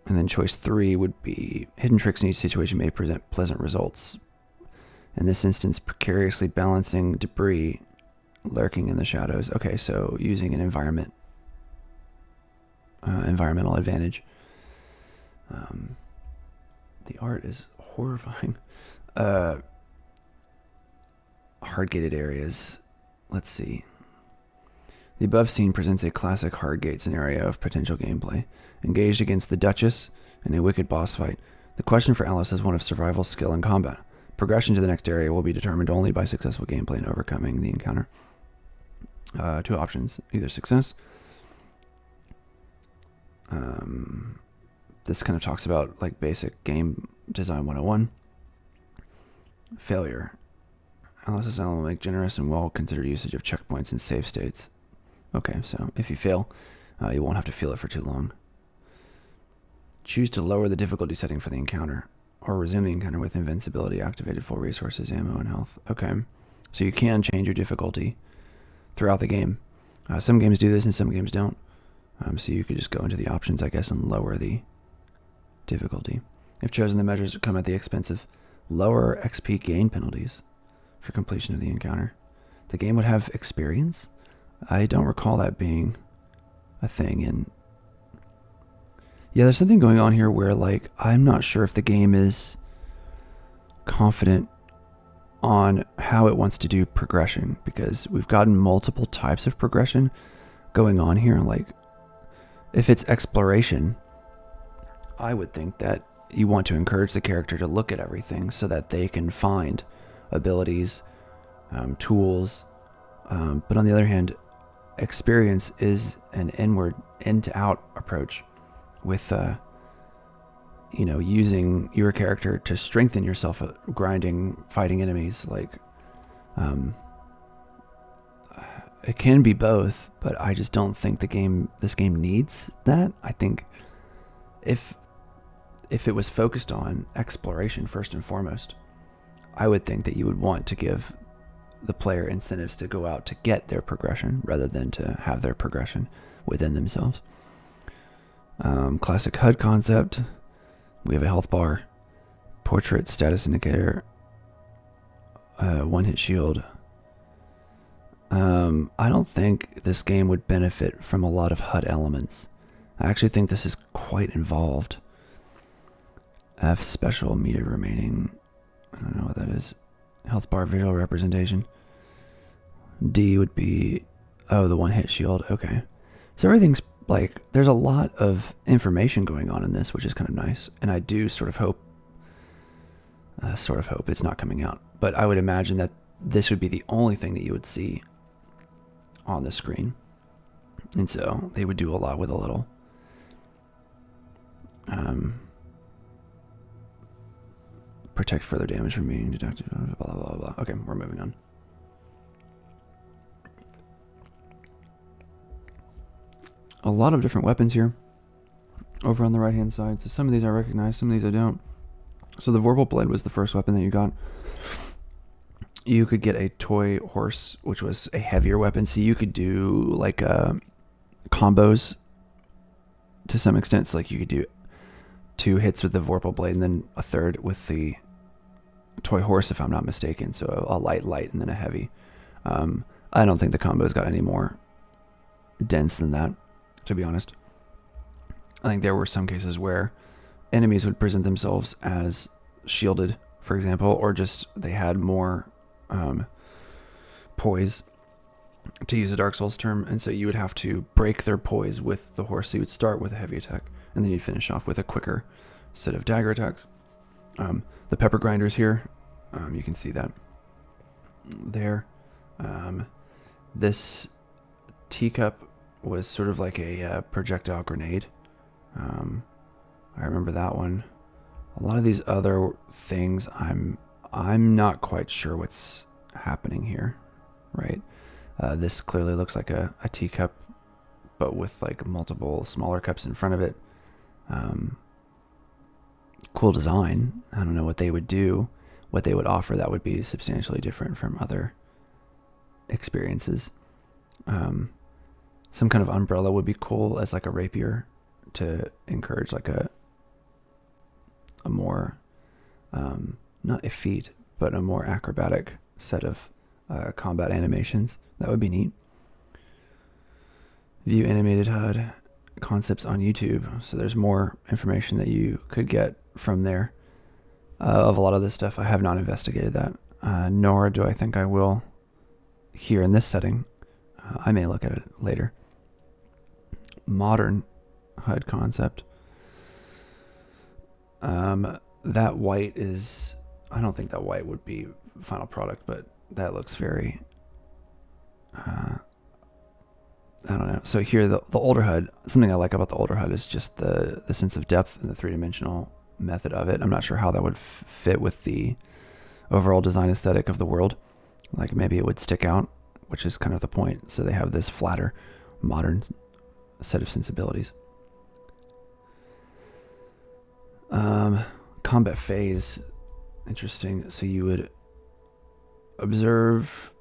Speaker 1: And then choice 3 would be hidden tricks in each situation may present pleasant results. In this instance, precariously balancing debris lurking in the shadows. Okay, so using an environmental advantage. The art is horrifying. Hard-gated areas. Let's see. The above scene presents a classic hard-gate scenario of potential gameplay. Engaged against the Duchess in a wicked boss fight. The question for Alice is one of survival, skill, and combat. Progression to the next area will be determined only by successful gameplay and overcoming the encounter. 2 options. Either success. This kind of talks about like basic game design 101. Failure. Alice Asylum will make generous and well-considered usage of checkpoints and save states. Okay, so if you fail, you won't have to feel it for too long. Choose to lower the difficulty setting for the encounter, or resume the encounter with invincibility activated, full resources, ammo, and health. Okay, So you can change your difficulty throughout the game. Some games do this and some games don't. So you could just go into the options, I guess, and lower the difficulty. If chosen, the measures come at the expense of lower XP gain penalties for completion of the encounter. The game would have experience. I don't recall that being a thing. And yeah, there's something going on here where, like, I'm not sure if the game is confident on how it wants to do progression, because we've gotten multiple types of progression going on here. Like, if it's exploration, I would think that you want to encourage the character to look at everything so that they can find abilities, tools. But on the other hand, experience is an inward, in-to-out approach with, using your character to strengthen yourself, grinding, fighting enemies. Like, it can be both, but I just don't think this game needs that. I think if it was focused on exploration first and foremost, I would think that you would want to give the player incentives to go out to get their progression rather than to have their progression within themselves. Classic HUD concept. We have a health bar, portrait status indicator, one hit shield. I don't think this game would benefit from a lot of HUD elements. I actually think this is quite involved. F special meter remaining. I don't know what that is. Health bar visual representation. D would be, the one hit shield. Okay. So everything's like, there's a lot of information going on in this, which is kind of nice. And I do sort of hope it's not coming out. But I would imagine that this would be the only thing that you would see on the screen. And so they would do a lot with a little. Protect further damage from being deducted, blah, blah, blah, blah. Okay, we're moving on. A lot of different weapons here over on the right hand side. So some of these I recognize, some of these I don't. So the Vorpal Blade was the first weapon that you got. You could get a toy horse, which was a heavier weapon. So you could do like combos to some extent. So like you could do 2 hits with the Vorpal Blade and then a third with the toy horse, if I'm not mistaken. So a light, and then a heavy. I don't think the combos got any more dense than that, to be honest. I think there were some cases where enemies would present themselves as shielded, for example, or just they had more poise, to use a Dark Souls term, and so you would have to break their poise with the horse. So you would start with a heavy attack, and then you'd finish off with a quicker set of dagger attacks. The pepper grinders here, you can see that there. This teacup was sort of like a projectile grenade. I remember that one. A lot of these other things, I'm not quite sure what's happening here, right? This clearly looks like a teacup, but with like multiple smaller cups in front of it. Cool design. I don't know what they would do, what they would offer that would be substantially different from other experiences. Some kind of umbrella would be cool as like a rapier to encourage like a more, not effete, but a more acrobatic set of combat animations. That would be neat. View animated HUD concepts on YouTube. So there's more information that you could get from there of a lot of this stuff. I have not investigated that, nor do I think I will here in this setting. I may look at it later. Modern HUD concept. That white is, I don't think that white would be final product, but that looks very, I don't know. So here, the older HUD, something I like about the older HUD is just the sense of depth and the three-dimensional method of it. I'm not sure how that would fit with the overall design aesthetic of the world. Like maybe it would stick out, which is kind of the point. So they have this flatter, modern set of sensibilities. Combat phase, interesting. So you would observe.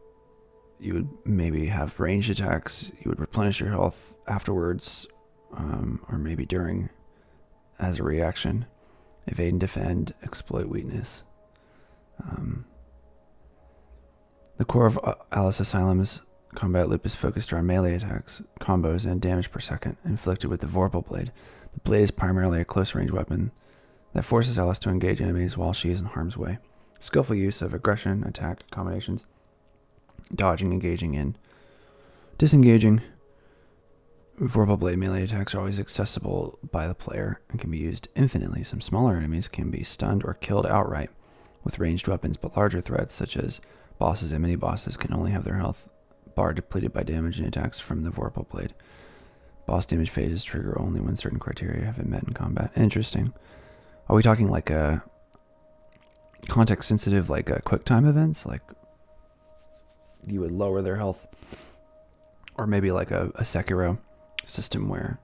Speaker 1: You would maybe have ranged attacks. You would replenish your health afterwards, or maybe during, as a reaction. Evade and defend, exploit weakness. The core of Alice Asylum's combat loop is focused around melee attacks, combos, and damage per second inflicted with the Vorpal Blade. The blade is primarily a close-range weapon that forces Alice to engage enemies while she is in harm's way. Skillful use of aggression, attack combinations, dodging, engaging, and disengaging. Vorpal Blade melee attacks are always accessible by the player and can be used infinitely. Some smaller enemies can be stunned or killed outright with ranged weapons, but larger threats such as bosses and mini-bosses can only have their health bar depleted by damage and attacks from the Vorpal Blade. Boss damage phases trigger only when certain criteria have been met in combat. Interesting. Are we talking like a context sensitive, like a quick time events? Like you would lower their health? Or maybe like a Sekiro system where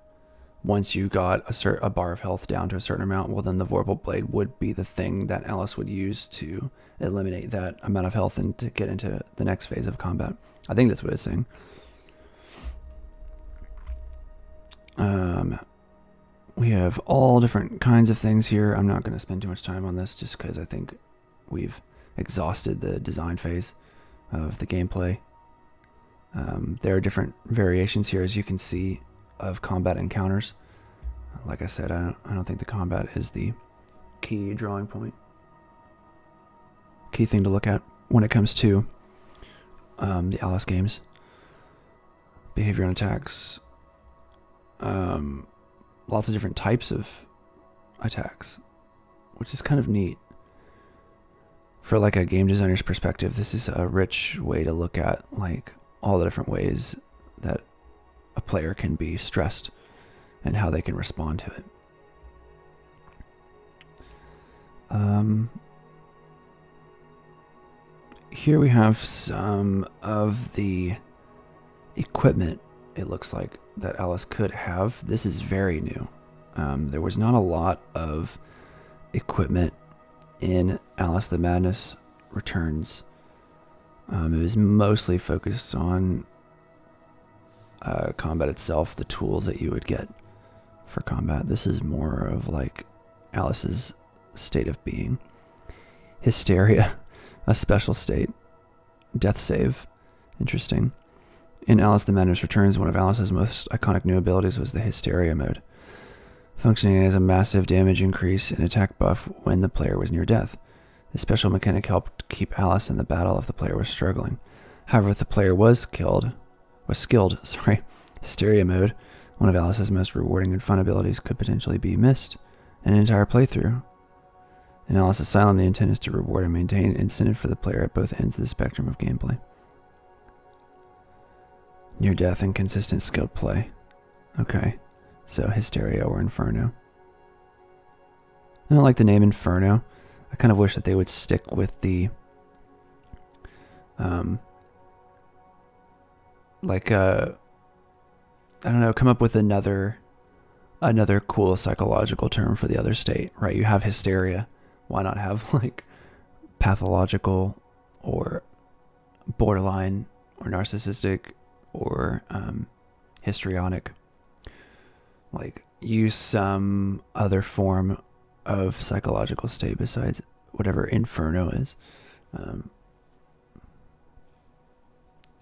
Speaker 1: once you got a bar of health down to a certain amount, well then the Vorpal Blade would be the thing that Alice would use to eliminate that amount of health and to get into the next phase of combat. I think that's what it's saying. We have all different kinds of things here. I'm not going to spend too much time on this just because I think we've exhausted the design phase of the gameplay. There are different variations here, as you can see, of combat encounters. Like I said, I don't think the combat is the key drawing point. Key thing to look at when it comes to the Alice games. Behavior and attacks. Lots of different types of attacks, which is kind of neat. For like a game designer's perspective, this is a rich way to look at like all the different ways that a player can be stressed and how they can respond to it. Here we have some of the equipment, it looks like, that Alice could have. This is very new. There was not a lot of equipment in Alice the Madness Returns. It was mostly focused on combat itself, the tools that you would get for combat. This is more of like Alice's state of being. Hysteria, a special state. Death save, interesting. In Alice the Madness Returns, one of Alice's most iconic new abilities was the Hysteria mode, functioning as a massive damage increase and attack buff when the player was near death. This special mechanic helped keep Alice in the battle if the player was struggling. However, if the player was skilled, Hysteria mode, one of Alice's most rewarding and fun abilities, could potentially be missed an entire playthrough. In Alice Asylum, the intent is to reward and maintain incentive for the player at both ends of the spectrum of gameplay. Near death and consistent skilled play. Okay, so Hysteria or Inferno. I don't like the name Inferno. I kind of wish that they would stick with the I don't know, come up with another cool psychological term for the other state, right? You have hysteria. Why not have like pathological or borderline or narcissistic or histrionic? Like use some other form of psychological state besides whatever Inferno is,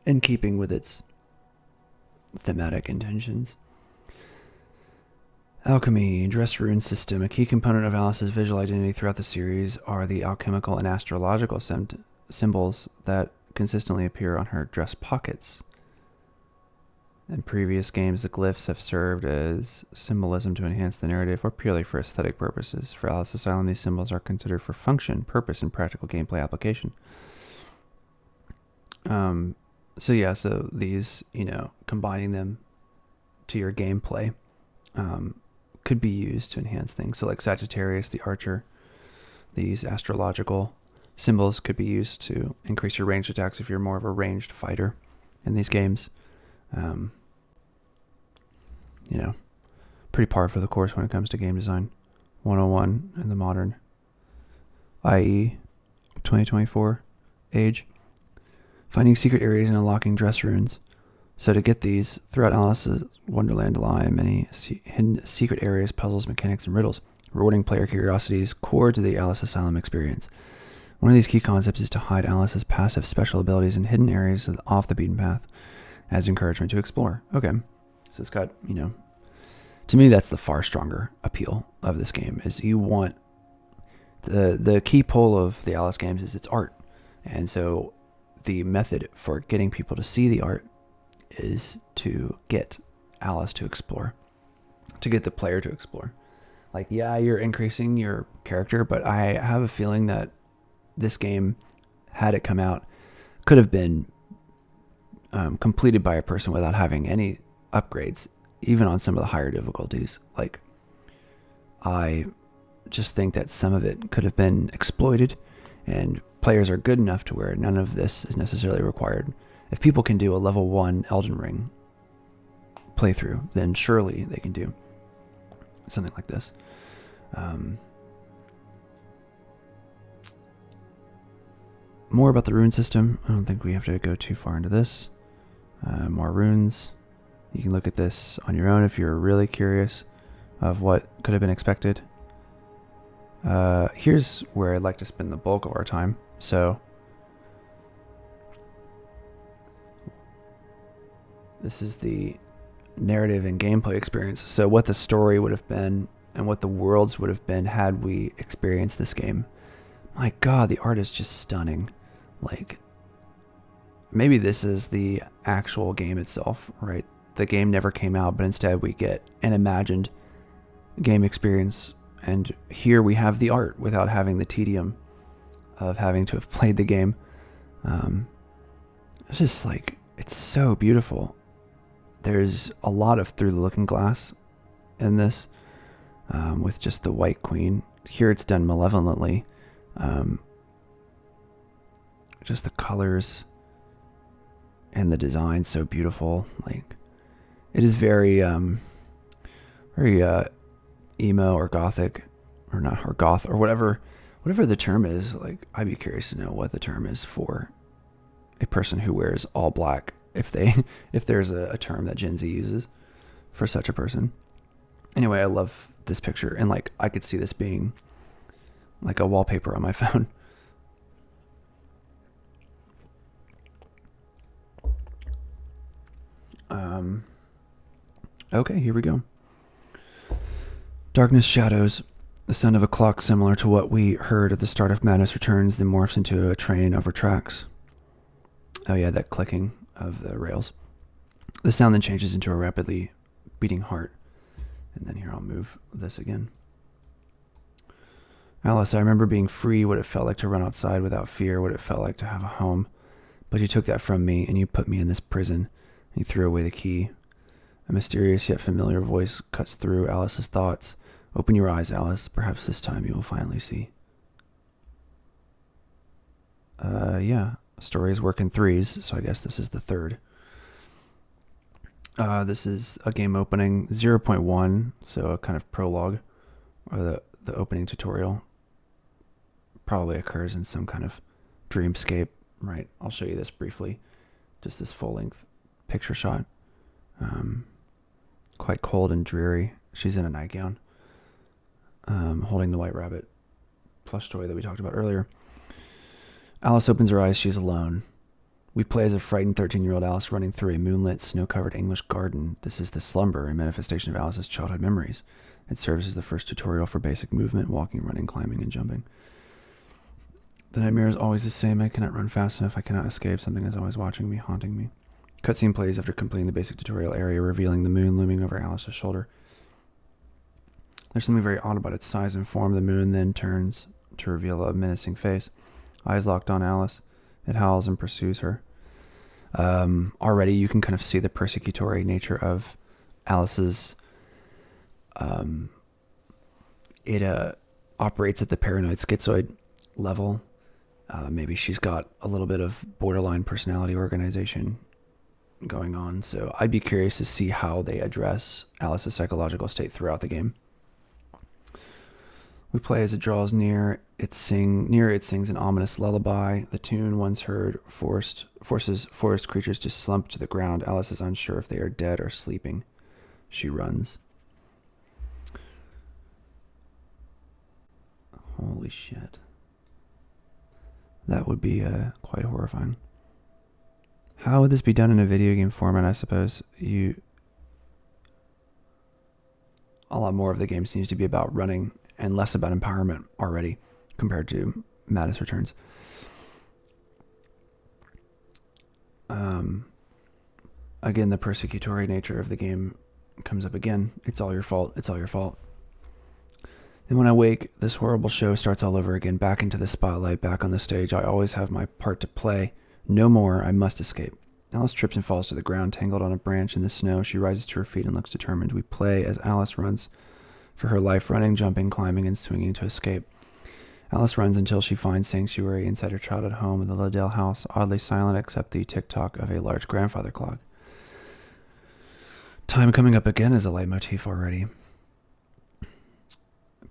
Speaker 1: in keeping with its thematic intentions. Alchemy, dress rune system. A key component of Alice's visual identity throughout the series are the alchemical and astrological symbols that consistently appear on her dress pockets. In previous games, the glyphs have served as symbolism to enhance the narrative or purely for aesthetic purposes. For Alice Asylum, these symbols are considered for function, purpose, and practical gameplay application. So these, combining them to your gameplay could be used to enhance things. So like Sagittarius, the archer, these astrological symbols could be used to increase your ranged attacks if you're more of a ranged fighter in these games. Pretty par for the course when it comes to game design 101 in the modern, i.e. 2024 age. Finding secret areas and unlocking dress runes. So to get these, throughout Alice's Wonderland lie many hidden secret areas, puzzles, mechanics, and riddles, rewarding player curiosities core to the Alice Asylum experience. One of these key concepts is to hide Alice's passive special abilities in hidden areas off the beaten path as encouragement to explore. Okay, so it's got, to me that's the far stronger appeal of this game, is you want the key pull of the Alice games is its art. And so the method for getting people to see the art is to get Alice to explore, to get the player to explore. Like, yeah, you're increasing your character, but I have a feeling that this game, had it come out, could have been completed by a person without having any upgrades, even on some of the higher difficulties. Like, I just think that some of it could have been exploited, and players are good enough to where none of this is necessarily required. If people can do a level 1 Elden Ring playthrough, then surely they can do something like this. More about the rune system. I don't think we have to go too far into this. More runes. You can look at this on your own if you're really curious of what could have been expected. Here's where I'd like to spend the bulk of our time. So this is the narrative and gameplay experience. So what the story would have been and what the worlds would have been had we experienced this game. My God, the art is just stunning. Like, maybe this is the actual game itself, right? The game never came out, but instead we get an imagined game experience. And here we have the art without having the tedium of having to have played the game. It's just like, it's so beautiful. There's a lot of through the looking glass in this, with just the white queen. Here it's done malevolently. Just the colors and the design so beautiful. Like, it is very emo or gothic, or not, or goth, or whatever the term is. Like, I'd be curious to know what the term is for a person who wears all black, if there's a term that Gen Z uses for such a person. Anyway, I love this picture, and like, I could see this being like a wallpaper on my phone. Okay, here we go. Darkness, shadows. The sound of a clock similar to what we heard at the start of Madness Returns, then morphs into a train over tracks. Oh yeah, that clicking of the rails. The sound then changes into a rapidly beating heart. And then here, I'll move this again. Alice, I remember being free, what it felt like to run outside without fear, what it felt like to have a home. But you took that from me, and you put me in this prison. And you threw away the key. A mysterious yet familiar voice cuts through Alice's thoughts. Open your eyes, Alice. Perhaps this time you will finally see. Yeah. Stories work in threes, so I guess this is the third. This is a game opening 0.1, so a kind of prologue, or the opening tutorial. Probably occurs in some kind of dreamscape, right? I'll show you this briefly. Just this full-length picture shot. Quite cold and dreary. She's in a nightgown, holding the white rabbit plush toy that we talked about earlier. Alice opens her eyes. She's alone. We play as a frightened 13-year-old Alice running through a moonlit, snow-covered English garden. This is the slumber and manifestation of Alice's childhood memories. It serves as the first tutorial for basic movement, walking, running, climbing, and jumping. The nightmare is always the same. I cannot run fast enough. I cannot escape. Something is always watching me, haunting me. Cutscene plays after completing the basic tutorial area, revealing the moon looming over Alice's shoulder. There's something very odd about its size and form. The moon then turns to reveal a menacing face. Eyes locked on Alice. It howls and pursues her. Already you can kind of see the persecutory nature of Alice's... It operates at the paranoid schizoid level. Maybe she's got a little bit of borderline personality organization going on. So I'd be curious to see how they address Alice's psychological state throughout the game. We play as it draws near. It sings an ominous lullaby. The tune, once heard, forces forest creatures to slump to the ground. Alice is unsure if they are dead or sleeping. She runs. Holy shit. That would be quite horrifying. How would this be done in a video game format, I suppose? A lot more of the game seems to be about running and less about empowerment already compared to Madness Returns. Again, the persecutory nature of the game comes up again. It's all your fault. It's all your fault. And when I wake, this horrible show starts all over again, back into the spotlight, back on the stage. I always have my part to play. No more. I must escape. Alice trips and falls to the ground, tangled on a branch in the snow. She rises to her feet and looks determined. We play as Alice runs for her life, running, jumping, climbing, and swinging to escape. Alice runs until she finds sanctuary inside her childhood home in the Liddell house, oddly silent except the tick-tock of a large grandfather clock. Time coming up again is a leitmotif already.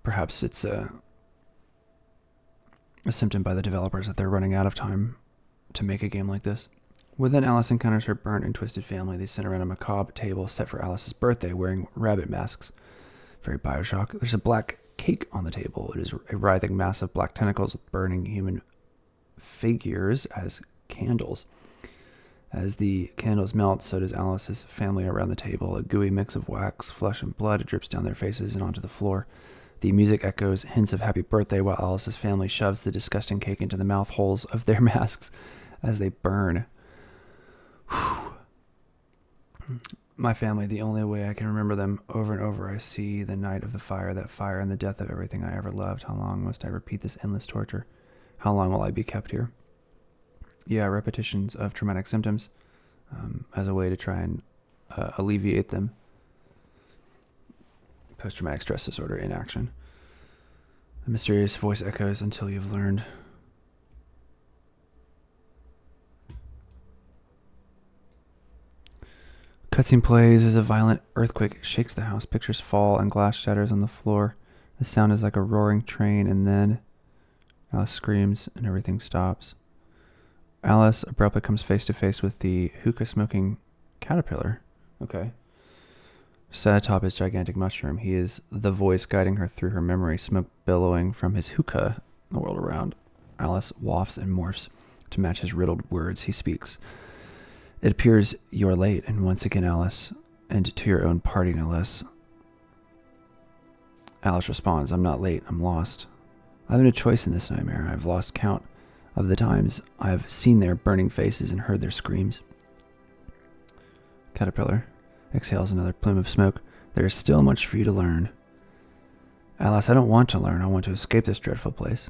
Speaker 1: Perhaps it's a symptom by the developers that they're running out of time to make a game like this. Within, Alice encounters her burnt and twisted family. They sit around a macabre table set for Alice's birthday, wearing rabbit masks. Very Bioshock. There's a black cake on the table. It is a writhing mass of black tentacles with burning human figures as candles. As the candles melt, so does Alice's family around the table. A gooey mix of wax, flesh, and blood drips down their faces and onto the floor. The music echoes hints of happy birthday while Alice's family shoves the disgusting cake into the mouth holes of their masks as they burn. Whew. My family, the only way I can remember them over and over. I see the night of the fire, that fire and the death of everything I ever loved. How long must I repeat this endless torture? How long will I be kept here? Yeah, repetitions of traumatic symptoms as a way to try and alleviate them. Post-traumatic stress disorder in action. A mysterious voice echoes until you've learned. Cutscene plays as a violent earthquake shakes the house. Pictures fall and glass shatters on the floor. The sound is like a roaring train, and then Alice screams and everything stops. Alice abruptly comes face to face with the hookah-smoking caterpillar. Okay. Sat atop his gigantic mushroom, he is the voice guiding her through her memory, smoke billowing from his hookah in the world around. Alice wafts and morphs to match his riddled words he speaks. It appears you're late, and once again, Alice, and to your own party, no less. Alice responds, I'm not late, I'm lost. I have no choice in this nightmare. I've lost count of the times I've seen their burning faces and heard their screams. Caterpillar exhales another plume of smoke. There is still much for you to learn. Alice, I don't want to learn. I want to escape this dreadful place.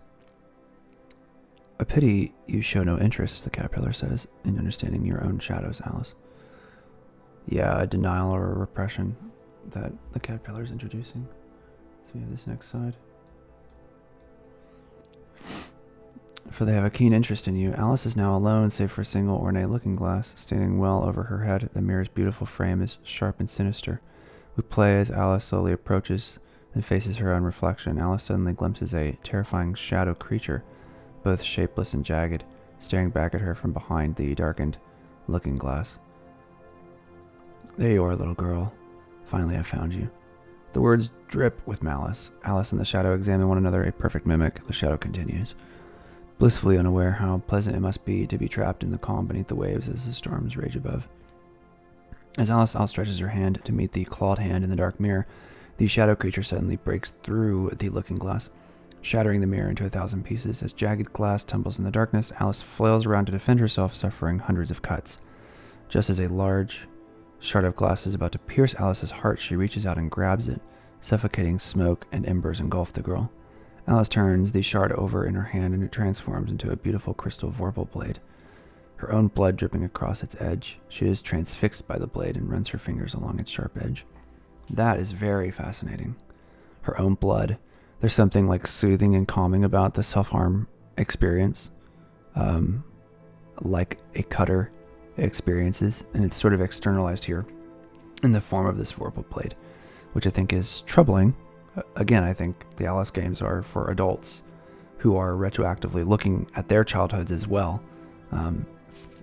Speaker 1: A pity you show no interest, the caterpillar says, in understanding your own shadows, Alice. Yeah, a denial or a repression that the caterpillar is introducing. So we have this next side. For they have a keen interest in you. Alice is now alone, save for a single ornate looking glass, standing well over her head. The mirror's beautiful frame is sharp and sinister. We play as Alice slowly approaches and faces her own reflection. Alice suddenly glimpses a terrifying shadow creature, both shapeless and jagged, staring back at her from behind the darkened looking glass. There you are, little girl. Finally, I found you. The words drip with malice. Alice and the shadow examine one another, a perfect mimic. The shadow continues. Blissfully unaware how pleasant it must be to be trapped in the calm beneath the waves as the storms rage above. As Alice outstretches her hand to meet the clawed hand in the dark mirror, the shadow creature suddenly breaks through the looking glass, shattering the mirror into 1,000 pieces. As jagged glass tumbles in the darkness, Alice flails around to defend herself, suffering hundreds of cuts. Just as a large shard of glass is about to pierce Alice's heart, she reaches out and grabs it. Suffocating smoke and embers engulf the girl. Alice turns the shard over in her hand, and it transforms into a beautiful crystal vorpal blade, her own blood dripping across its edge. She is transfixed by the blade and runs her fingers along its sharp edge. That is very fascinating. Her own blood. There's something like soothing and calming about the self-harm experience, like a cutter experiences, and it's sort of externalized here in the form of this vorpal blade, which I think is troubling Again, I think the Alice games are for adults who are retroactively looking at their childhoods as well, um,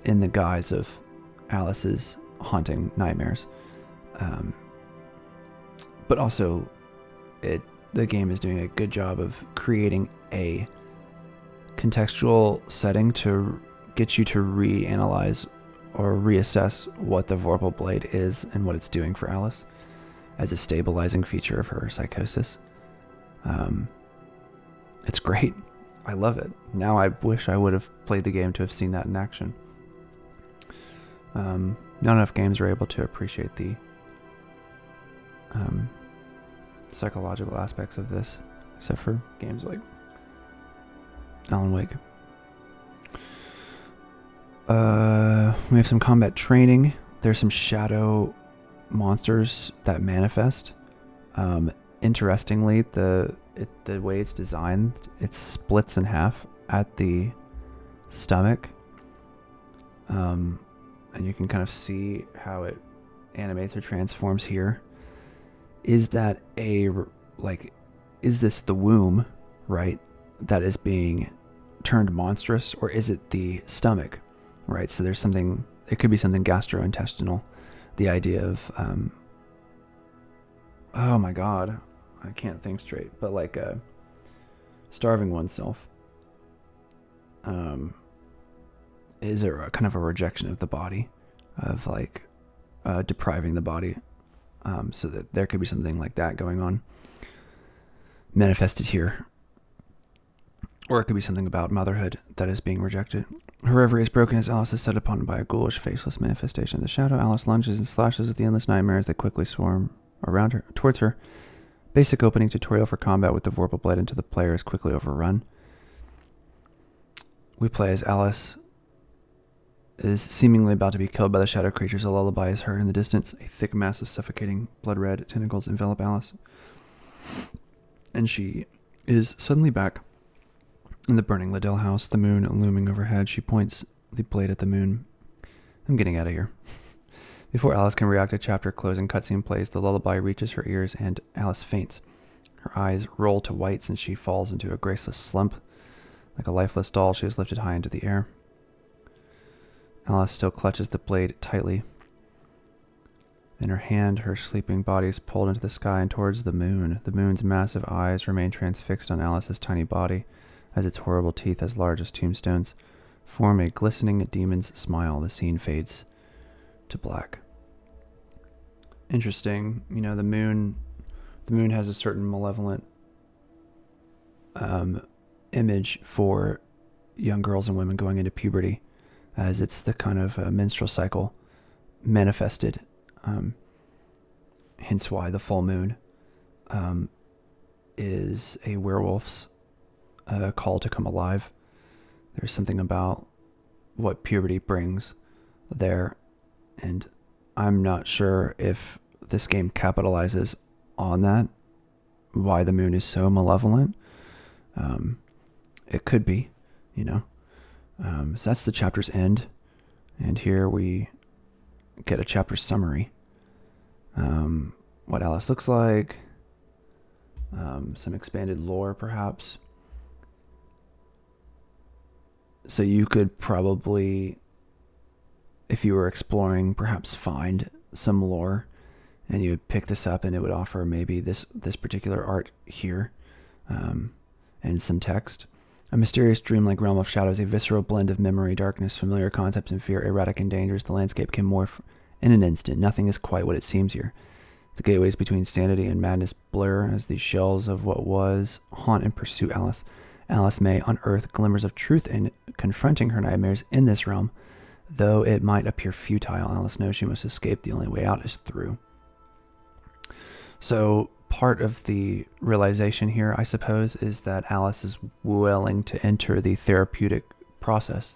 Speaker 1: in the guise of Alice's haunting nightmares. But also, the game is doing a good job of creating a contextual setting to get you to reanalyze or reassess what the Vorpal Blade is and what it's doing for Alice as a stabilizing feature of her psychosis. It's great. I love it. Now I wish I would have played the game to have seen that in action. Not enough games are able to appreciate the psychological aspects of this, except for games like Alan Wake. We have some combat training. There's some shadow monsters that manifest. Interestingly, the way it's designed, it splits in half at the stomach, and you can kind of see how it animates or transforms here. Is that is this the womb, right, that is being turned monstrous, or is it the stomach, right? So there's something, it could be something gastrointestinal. The idea of, oh my God, I can't think straight, but like starving oneself is a kind of a rejection of the body, of like depriving the body, so that there could be something like that going on, manifested here. Or it could be something about motherhood that is being rejected. Her reverie is broken as Alice is set upon by a ghoulish, faceless manifestation of the shadow. Alice lunges and slashes at the endless nightmares that quickly swarm around her, towards her. Basic opening tutorial for combat with the Vorpal Blade into the player is quickly overrun. We play as Alice is seemingly about to be killed by the shadow creatures. A lullaby is heard in the distance. A thick mass of suffocating, blood-red tentacles envelop Alice, and she is suddenly back in the burning Liddell house, the moon looming overhead. She points the blade at the moon. I'm getting out of here. Before Alice can react, a chapter closing cutscene plays. The lullaby reaches her ears and Alice faints. Her eyes roll to whites and she falls into a graceless slump. Like a lifeless doll, she is lifted high into the air. Alice still clutches the blade tightly. In her hand, her sleeping body is pulled into the sky and towards the moon. The moon's massive eyes remain transfixed on Alice's tiny body, as its horrible teeth, as large as tombstones, form a glistening demon's smile. The scene fades to black. Interesting. You know, the moon has a certain malevolent image for young girls and women going into puberty, as it's the kind of menstrual cycle manifested. Hence why the full moon is a werewolf's call to come alive. There's something about what puberty brings there, and I'm not sure if this game capitalizes on that, why the moon is so malevolent. It could be, you know. So that's the chapter's end, and here we get a chapter summary. What Alice looks like, some expanded lore perhaps. So you could probably, if you were exploring, perhaps find some lore, and you would pick this up and it would offer maybe this particular art here, and some text. A mysterious dreamlike realm of shadows, a visceral blend of memory, darkness, familiar concepts, and fear, erratic and dangerous. The landscape can morph in an instant. Nothing is quite what it seems here. The gateways between sanity and madness blur as the shells of what was haunt and pursue Alice. Alice may unearth glimmers of truth in confronting her nightmares in this realm. Though it might appear futile, Alice knows she must escape. The only way out is through. So part of the realization here, I suppose, is that Alice is willing to enter the therapeutic process,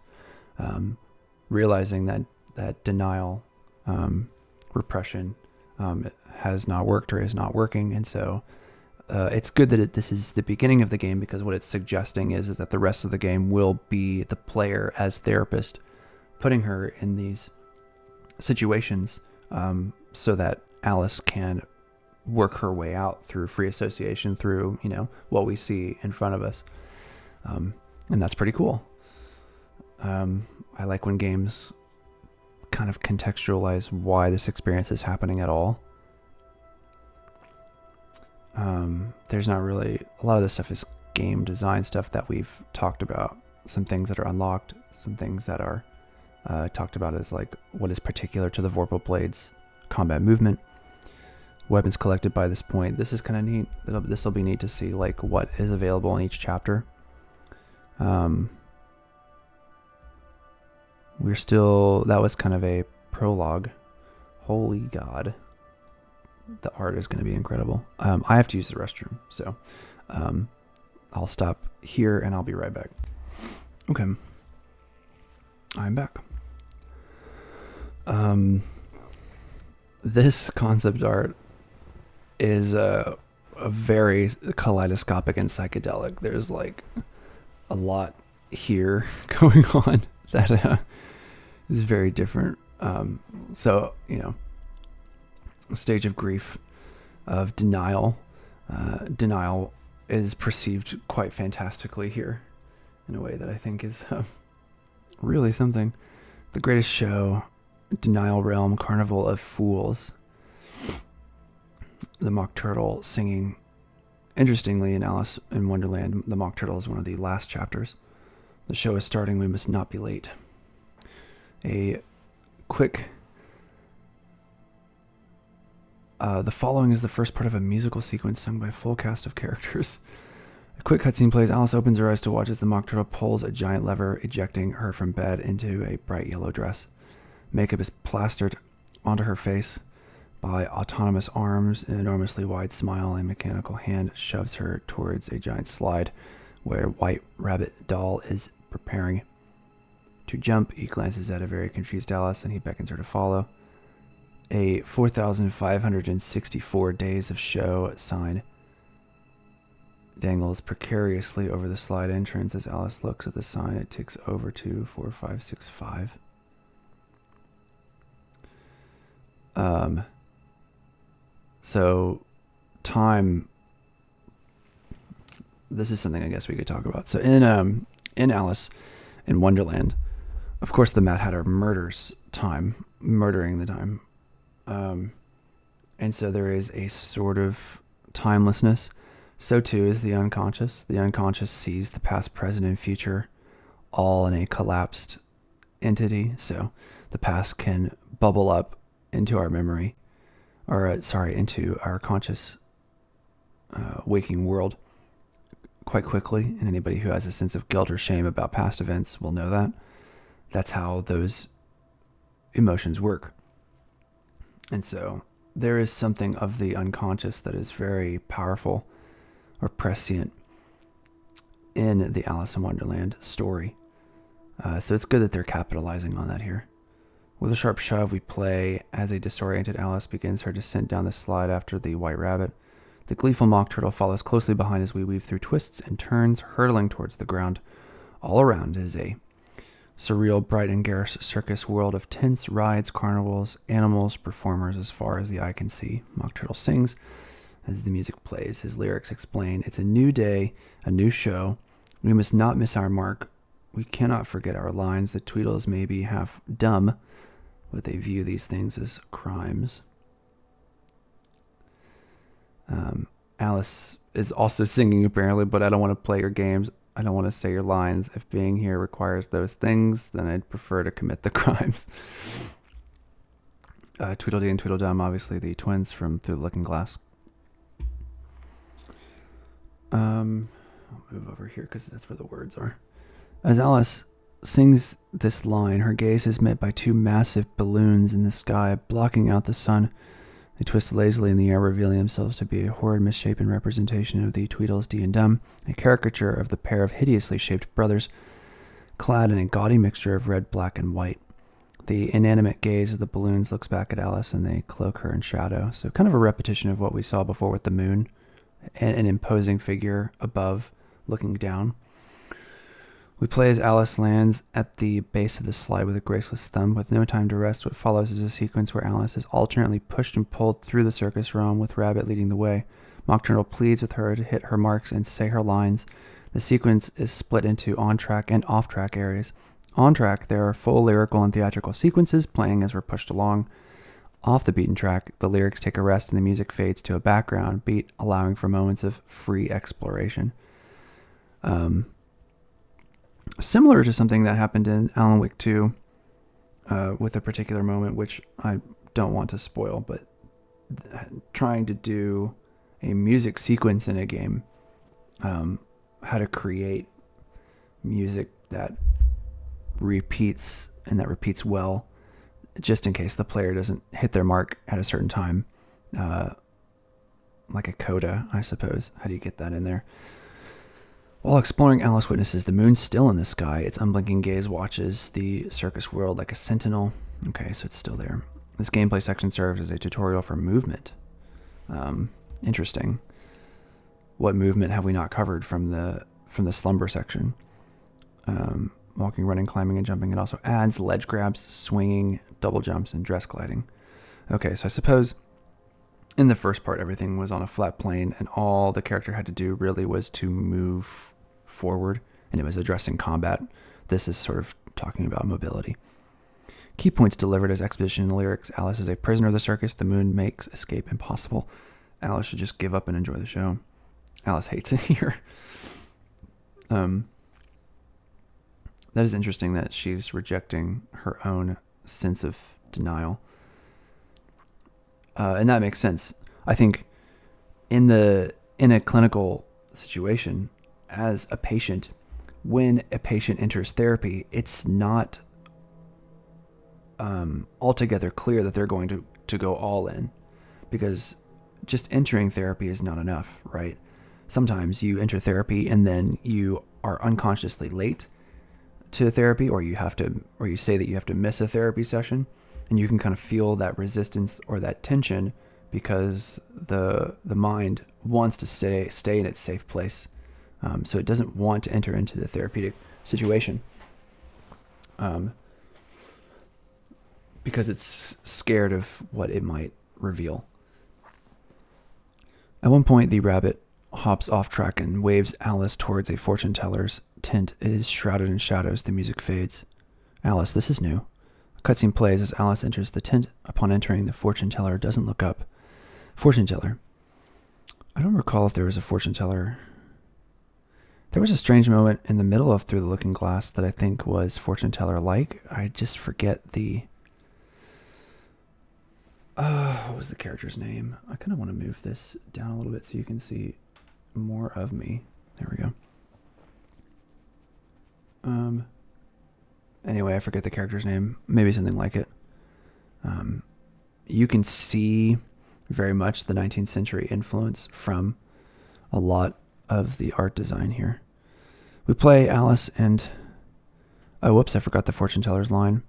Speaker 1: realizing that denial, repression, has not worked or is not working. And so it's good that this is the beginning of the game, because what it's suggesting is that the rest of the game will be the player as therapist, putting her in these situations so that Alice can work her way out through free association, through, what we see in front of us. And that's pretty cool. I like when games kind of contextualize why this experience is happening at all. There's not really, a lot of this stuff is game design stuff that we've talked about. Some things that are unlocked, some things that are talked about as like what is particular to the Vorpal Blades combat movement. Weapons collected by this point. This is kind of neat. This will be neat to see like what is available in each chapter. That was kind of a prologue. Holy God. The art is going to be incredible. I have to use the restroom, so I'll stop here and I'll be right back. Okay. I'm back. This concept art is a very kaleidoscopic and psychedelic. There's like a lot here going on that is very different. So, a stage of grief, of denial. Denial is perceived quite fantastically here in a way that I think is really something. The greatest show, Denial Realm, Carnival of Fools. The Mock Turtle singing. Interestingly, in Alice in Wonderland, the Mock Turtle is one of the last chapters. The show is starting, we must not be late. A quick... the following is the first part of a musical sequence sung by a full cast of characters. A quick cutscene plays. Alice opens her eyes to watch as the Mock Turtle pulls a giant lever, ejecting her from bed into a bright yellow dress. Makeup is plastered onto her face by autonomous arms. An enormously wide smile, a mechanical hand shoves her towards a giant slide where White Rabbit Doll is preparing to jump. He glances at a very confused Alice and he beckons her to follow. A 4,564 days of show sign dangles precariously over the slide entrance. As Alice looks at the sign, it ticks over to 4565. So time, this is something I guess we could talk about. So in Alice in Wonderland, of course the Mad Hatter murdering the time. And so there is a sort of timelessness. So too is the unconscious. The unconscious sees the past, present, and future all in a collapsed entity. So the past can bubble up into our memory, into our conscious waking world quite quickly. And anybody who has a sense of guilt or shame about past events will know that. That's how those emotions work. And so there is something of the unconscious that is very powerful or prescient in the Alice in Wonderland story. So it's good that they're capitalizing on that here. With a sharp shove, we play as a disoriented Alice begins her descent down the slide after the White Rabbit. The gleeful Mock Turtle follows closely behind as we weave through twists and turns, hurtling towards the ground. All around is a surreal, bright and garish circus world of tents, rides, carnivals, animals, performers as far as the eye can see. Mock Turtle sings as the music plays. His lyrics explain, it's a new day, a new show. We must not miss our mark. We cannot forget our lines. The Tweedles may be half dumb, but they view these things as crimes. Alice is also singing apparently, but I don't want to play your games. I don't want to say your lines. If being here requires those things, then I'd prefer to commit the crimes. Tweedledee and Tweedledum, obviously the twins from Through the Looking Glass. I'll move over here because that's where the words are. As Alice sings this line, her gaze is met by two massive balloons in the sky, blocking out the sun. They twist lazily in the air, revealing themselves to be a horrid, misshapen representation of the Tweedles, Dee and Dum, a caricature of the pair of hideously shaped brothers, clad in a gaudy mixture of red, black, and white. The inanimate gaze of the balloons looks back at Alice, and they cloak her in shadow. So kind of a repetition of what we saw before with the moon, an imposing figure above, looking down. We play as Alice lands at the base of the slide with a graceless thumb. With no time to rest, what follows is a sequence where Alice is alternately pushed and pulled through the circus realm, with Rabbit leading the way. Mock Turtle pleads with her to hit her marks and say her lines. The sequence is split into on-track and off-track areas. On track, there are full lyrical and theatrical sequences playing as we're pushed along. Off the beaten track, the lyrics take a rest and the music fades to a background beat, allowing for moments of free exploration. Similar to something that happened in Alan Wake 2, with a particular moment, which I don't want to spoil, but trying to do a music sequence in a game, how to create music that repeats and that repeats well, just in case the player doesn't hit their mark at a certain time, like a coda, I suppose. How do you get that in there? While exploring, Alice witnesses the moon still in the sky. Its unblinking gaze watches the circus world like a sentinel. Okay, so it's still there. This gameplay section serves as a tutorial for movement. Interesting. What movement have we not covered from the slumber section? Walking, running, climbing, and jumping. It also adds ledge grabs, swinging, double jumps, and dress gliding. Okay, so I suppose in the first part, everything was on a flat plane, and all the character had to do really was to move forward, and it was addressing combat. This is sort of talking about mobility. Key points delivered as exposition in the lyrics. Alice is a prisoner of the circus. The moon makes escape impossible. Alice should just give up and enjoy the show. Alice hates it here. That is interesting that she's rejecting her own sense of denial. And that makes sense. I think in a clinical situation, as a patient, when a patient enters therapy, it's not altogether clear that they're going to go all in, because just entering therapy is not enough, right? Sometimes you enter therapy and then you are unconsciously late to therapy, or you say that you have to miss a therapy session, and you can kind of feel that resistance or that tension because the mind wants to stay in its safe place. So it doesn't want to enter into the therapeutic situation because it's scared of what it might reveal. At one point, the rabbit hops off track and waves Alice towards a fortune teller's tent. It is shrouded in shadows. The music fades. Alice, this is new. A cutscene plays as Alice enters the tent. Upon entering, the fortune teller doesn't look up. Fortune teller. I don't recall if there was a fortune teller. There was a strange moment in the middle of Through the Looking Glass that I think was fortune teller-like. I just forget the... what was the character's name? I kind of want to move this down a little bit so you can see more of me. There we go. Anyway, I forget the character's name. Maybe something like it. You can see very much the 19th century influence from a lot of the art design here. We play Alice and... Oh, whoops, I forgot the fortune teller's line.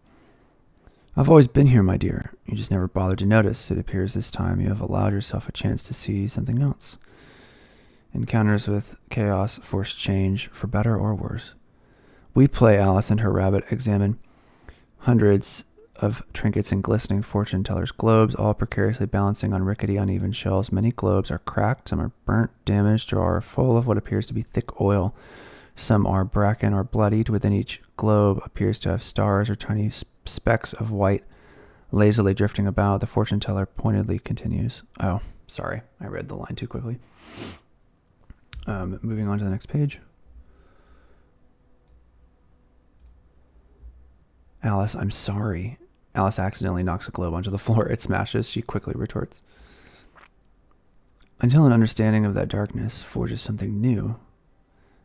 Speaker 1: I've always been here, my dear. You just never bothered to notice. It appears this time you have allowed yourself a chance to see something else. Encounters with chaos force change, for better or worse. We play Alice and her rabbit examine hundreds of trinkets and glistening fortune tellers' globes, all precariously balancing on rickety, uneven shelves. Many globes are cracked, some are burnt, damaged, or are full of what appears to be thick oil. Some are bracken or bloodied. Within each globe appears to have stars or tiny specks of white lazily drifting about. The fortune teller pointedly continues. Oh, sorry. I read the line too quickly. Moving on to the next page. Alice, I'm sorry. Alice accidentally knocks a globe onto the floor. It smashes. She quickly retorts. Until an understanding of that darkness forges something new.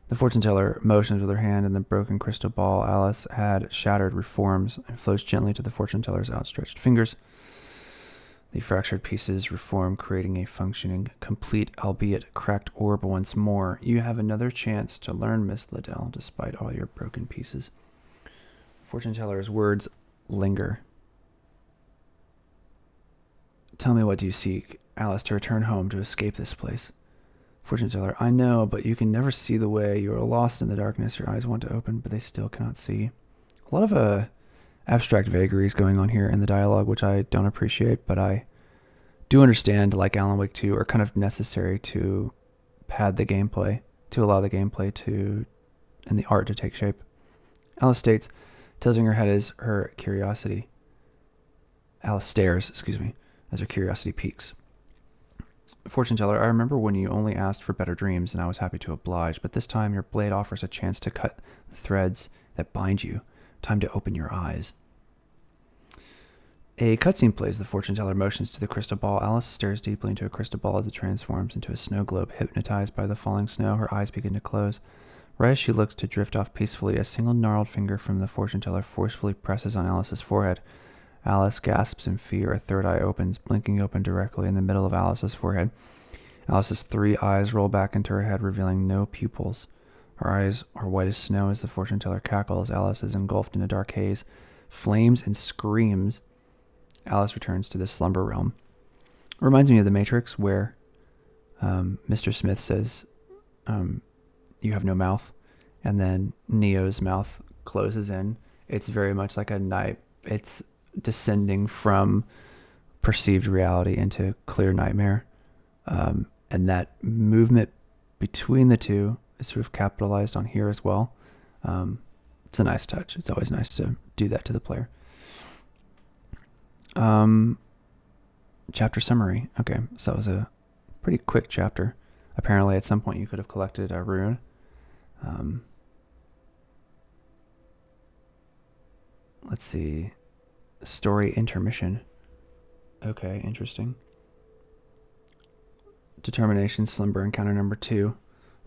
Speaker 1: The fortune teller motions with her hand, and the broken crystal ball Alice had shattered reforms and floats gently to the fortune teller's outstretched fingers. The fractured pieces reform, creating a functioning, complete, albeit cracked orb once more. You have another chance to learn, Miss Liddell, despite all your broken pieces. Fortune teller's words linger. Tell me, what do you seek? Alice, to return home, to escape this place. Fortune teller, I know, but you can never see the way. You are lost in the darkness. Your eyes want to open, but they still cannot see. A lot of abstract vagaries going on here in the dialogue, which I don't appreciate, but I do understand, like Alan Wake 2, are kind of necessary to pad the gameplay, to allow the gameplay to, and the art to take shape. Alice states, tilting her head as her curiosity. Alice stares, as her curiosity peaks. Fortune teller, I remember when you only asked for better dreams, and I was happy to oblige, but this time your blade offers a chance to cut the threads that bind you. Time to open your eyes. A cutscene plays. The fortune teller motions to the crystal ball. Alice stares deeply into a crystal ball as it transforms into a snow globe. Hypnotized by the falling snow, her eyes begin to close. Right as she looks to drift off peacefully, a single gnarled finger from the fortune teller forcefully presses on Alice's forehead. Alice gasps in fear. A third eye opens, blinking open directly in the middle of Alice's forehead. Alice's 3 eyes roll back into her head, revealing no pupils. Her eyes are white as snow as the fortune teller cackles. Alice is engulfed in a dark haze, flames and screams. Alice returns to the slumber realm. It reminds me of The Matrix, where Mr. Smith says, you have no mouth, and then Neo's mouth closes in. It's very much like a night. It's descending from perceived reality into clear nightmare. And that movement between the two is sort of capitalized on here as well. It's a nice touch. It's always nice to do that to the player. Chapter summary. Okay, so that was a pretty quick chapter. Apparently at some point you could have collected a rune. Let's see. Story intermission. Okay, interesting. Determination, slumber, encounter number 2.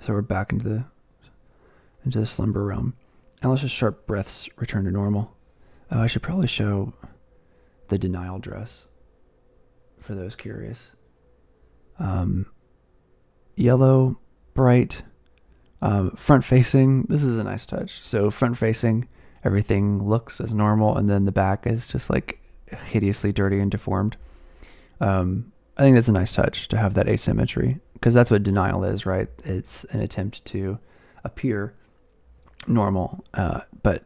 Speaker 1: So we're back into the slumber realm. Alice's sharp breaths return to normal. Oh, I should probably show the denial dress for those curious. Yellow, bright, front facing. This is a nice touch. So front facing, everything looks as normal, and then the back is just like hideously dirty and deformed. I think that's a nice touch to have that asymmetry, because that's what denial is, right? It's an attempt to appear normal, but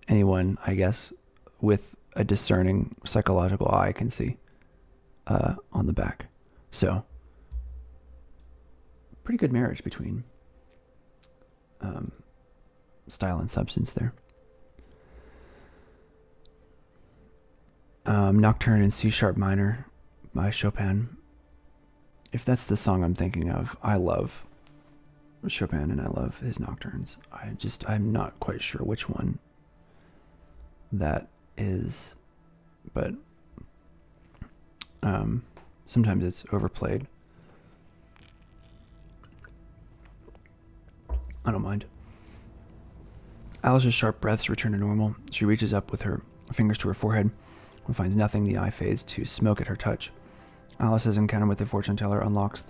Speaker 1: anyone, I guess, with a discerning psychological eye can see on the back. So, pretty good marriage between style and substance there. Nocturne in C sharp minor by Chopin. If that's the song I'm thinking of, I love Chopin and I love his nocturnes. I'm not quite sure which one that is, but sometimes it's overplayed. I don't mind. Alice's sharp breaths return to normal. She reaches up with her fingers to her forehead and finds nothing. The eye fades to smoke at her touch. Alice's encounter with the fortune teller unlocks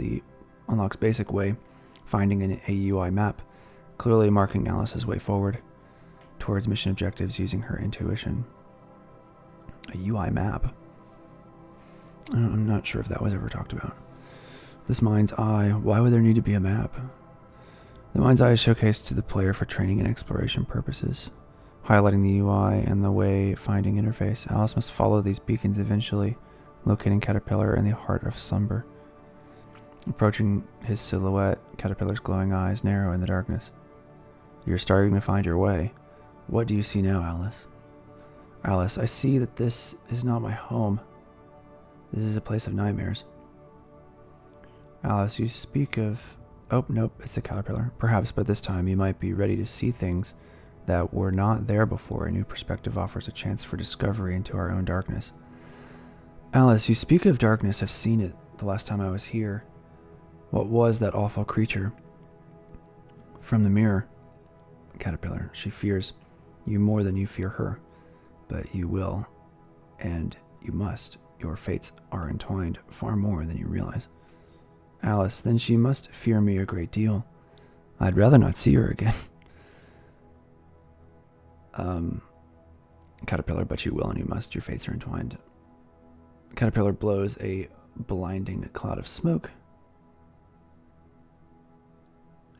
Speaker 1: basic way, finding an AUI map, clearly marking Alice's way forward towards mission objectives using her intuition. A UI map? I'm not sure if that was ever talked about. This mind's eye, why would there need to be a map? The mind's eye is showcased to the player for training and exploration purposes, highlighting the UI and the way-finding interface. Alice must follow these beacons, eventually locating Caterpillar in the heart of slumber. Approaching his silhouette, Caterpillar's glowing eyes narrow in the darkness. You're starting to find your way. What do you see now, Alice? Alice, I see that this is not my home. This is a place of nightmares. Alice, you speak of... Oh, nope, it's the Caterpillar. Perhaps by this time you might be ready to see things that were not there before. A new perspective offers a chance for discovery into our own darkness. Alice, you speak of darkness. I've seen it the last time I was here. What was that awful creature? From the mirror. Caterpillar, she fears you more than you fear her. But you will, and you must. Your fates are entwined far more than you realize. Alice, then she must fear me a great deal. I'd rather not see her again. Caterpillar, but you will and you must. Your fates are entwined. Caterpillar blows a blinding cloud of smoke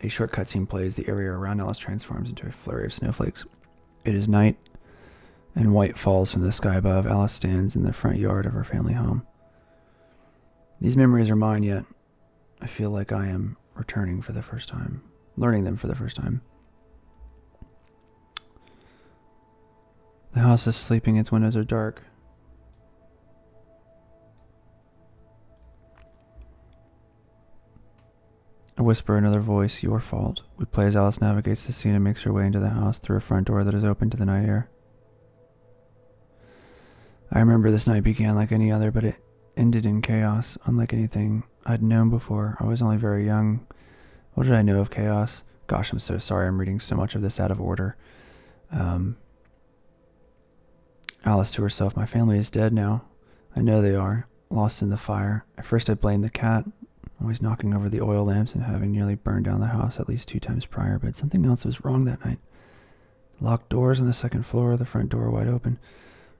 Speaker 1: A short cutscene plays. The area around Alice transforms into a flurry of snowflakes. It is night, and white falls from the sky above. Alice stands in the front yard of her family home. These memories are mine, yet I feel like I am returning for the first time, learning them for the first time. The house is sleeping, its windows are dark. A whisper, another voice, your fault. We play as Alice navigates the scene and makes her way into the house through a front door that is open to the night air. I remember this night began like any other, but it ended in chaos, unlike anything I'd known before. I was only very young. What did I know of chaos? Gosh, I'm so sorry I'm reading so much of this out of order. Alice to herself, my family is dead now. I know they are, lost in the fire. At first I blamed the cat, always knocking over the oil lamps and having nearly burned down the house at least 2 times prior, but something else was wrong that night. Locked doors on the second floor, the front door wide open,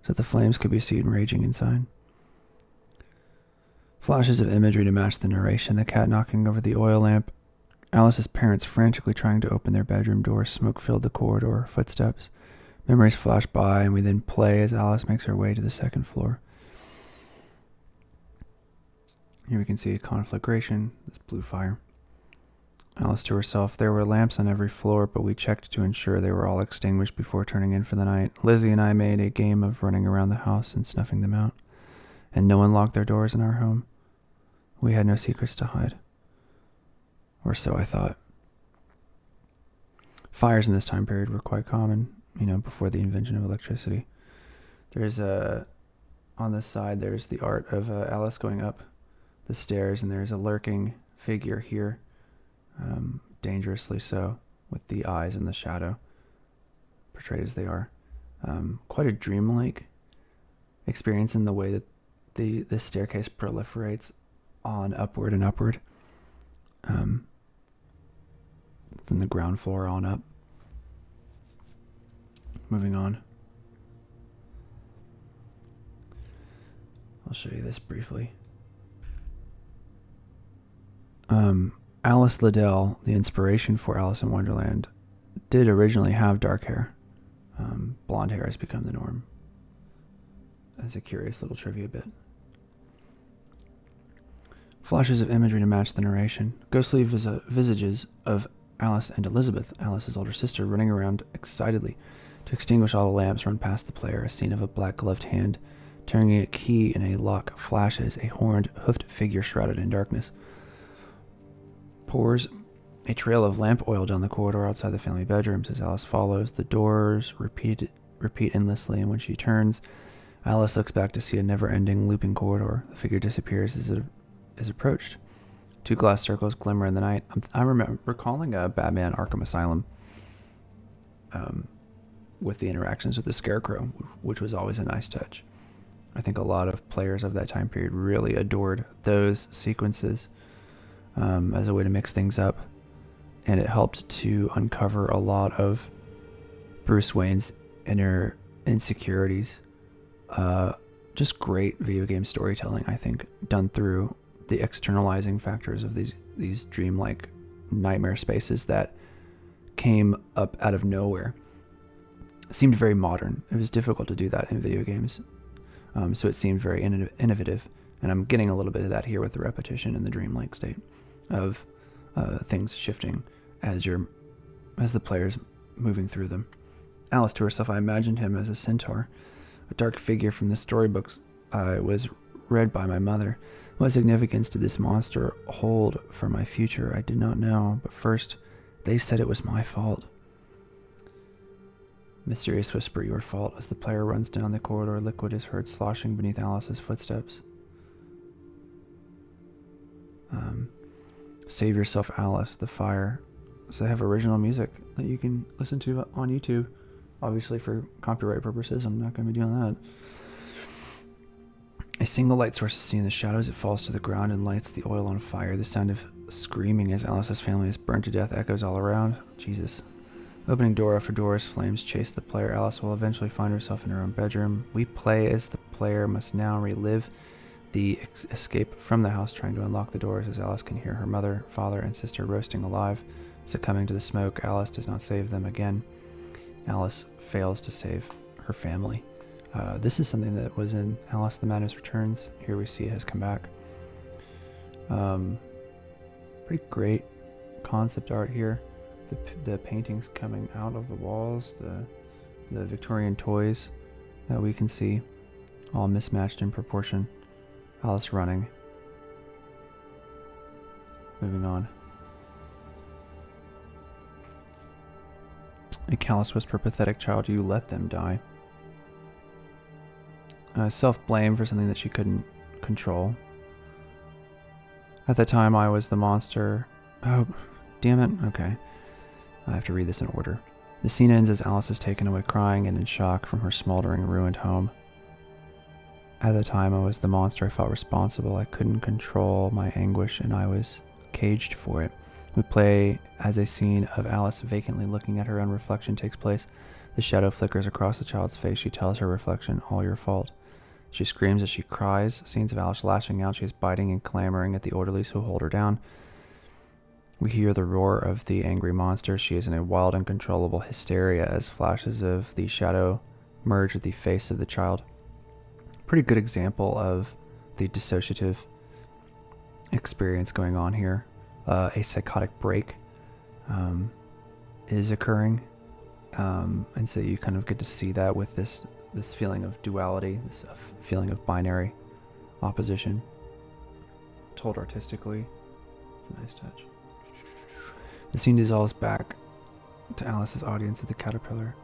Speaker 1: so that the flames could be seen raging inside. Flashes of imagery to match the narration, the cat knocking over the oil lamp, Alice's parents frantically trying to open their bedroom door, smoke filled the corridor, footsteps. Memories flash by, and we then play as Alice makes her way to the second floor. Here we can see a conflagration, this blue fire. Alice to herself, there were lamps on every floor, but we checked to ensure they were all extinguished before turning in for the night. Lizzie and I made a game of running around the house and snuffing them out, and no one locked their doors in our home. We had no secrets to hide. Or so I thought. Fires in this time period were quite common, before the invention of electricity. There's on this side, there's the art of Alice going up the stairs, and there's a lurking figure here, dangerously so, with the eyes in the shadow, portrayed as they are. Quite a dreamlike experience in the way that the staircase proliferates on upward and upward, from the ground floor on up. Moving on. I'll show you this briefly. Alice Liddell, the inspiration for Alice in Wonderland, did originally have dark hair. Blonde hair has become the norm. As a curious little trivia bit. Flashes of imagery to match the narration. Ghostly visages of Alice and Elizabeth, Alice's older sister, running around excitedly to extinguish all the lamps, run past the player. A scene of a black-gloved hand turning a key in a lock flashes, a horned, hoofed figure shrouded in darkness pours a trail of lamp oil down the corridor outside the family bedrooms. As Alice follows, the doors repeat endlessly, and when she turns, Alice looks back to see a never-ending looping corridor. The figure disappears as it is approached. 2 glass circles glimmer in the night. I remember recalling a Batman Arkham Asylum with the interactions with the Scarecrow, which was always a nice touch. I think a lot of players of that time period really adored those sequences as a way to mix things up, and it helped to uncover a lot of Bruce Wayne's inner insecurities. Just great video game storytelling, I think, done through the externalizing factors of these dreamlike nightmare spaces that came up out of nowhere. It seemed very modern. It was difficult to do that in video games, so it seemed very innovative, and I'm getting a little bit of that here with the repetition and the dreamlike state of things shifting as the player's moving through them. Alice to herself, I imagined him as a centaur, a dark figure from the storybooks I was read by my mother. What significance did this monster hold for my future? I did not know, but first, they said it was my fault. Mysterious whisper, your fault, as the player runs down the corridor. Liquid is heard sloshing beneath Alice's footsteps. Save yourself, Alice, the fire. So they have original music that you can listen to on YouTube. Obviously for copyright purposes, I'm not going to be doing that. A single light source is seen in the shadows. It falls to the ground and lights the oil on fire. The sound of screaming as Alice's family is burned to death echoes all around. Jesus. Opening door after door as flames chase the player, Alice will eventually find herself in her own bedroom. We play as the player must now relive the escape from the house, trying to unlock the doors as Alice can hear her mother, father, and sister roasting alive Succumbing to the smoke, Alice does not save them again. Alice fails to save her family. This is something that was in Alice the Madness Returns. Here we see it has come back. Pretty great concept art here. The paintings coming out of the walls, the Victorian toys that we can see, all mismatched in proportion. Alice running. Moving on. A callous whisper, pathetic child, you let them die. Self-blame for something that she couldn't control. At the time, I was the monster. Oh, damn it. Okay. I have to read this in order. The scene ends as Alice is taken away crying and in shock from her smoldering, ruined home. At the time, I was the monster. I felt responsible. I couldn't control my anguish, and I was caged for it. We play as a scene of Alice vacantly looking at her own reflection takes place. The shadow flickers across the child's face. She tells her reflection, all your fault. She screams as she cries. Scenes of Alice lashing out. She is biting and clamoring at the orderlies who hold her down. We hear the roar of the angry monster. She is in a wild, uncontrollable hysteria as flashes of the shadow merge with the face of the child. Pretty good example of the dissociative experience going on here. A psychotic break is occurring, and so you kind of get to see that with this feeling of duality, this feeling of binary opposition, told artistically. It's a nice touch. The scene dissolves back to Alice's audience at the caterpillar.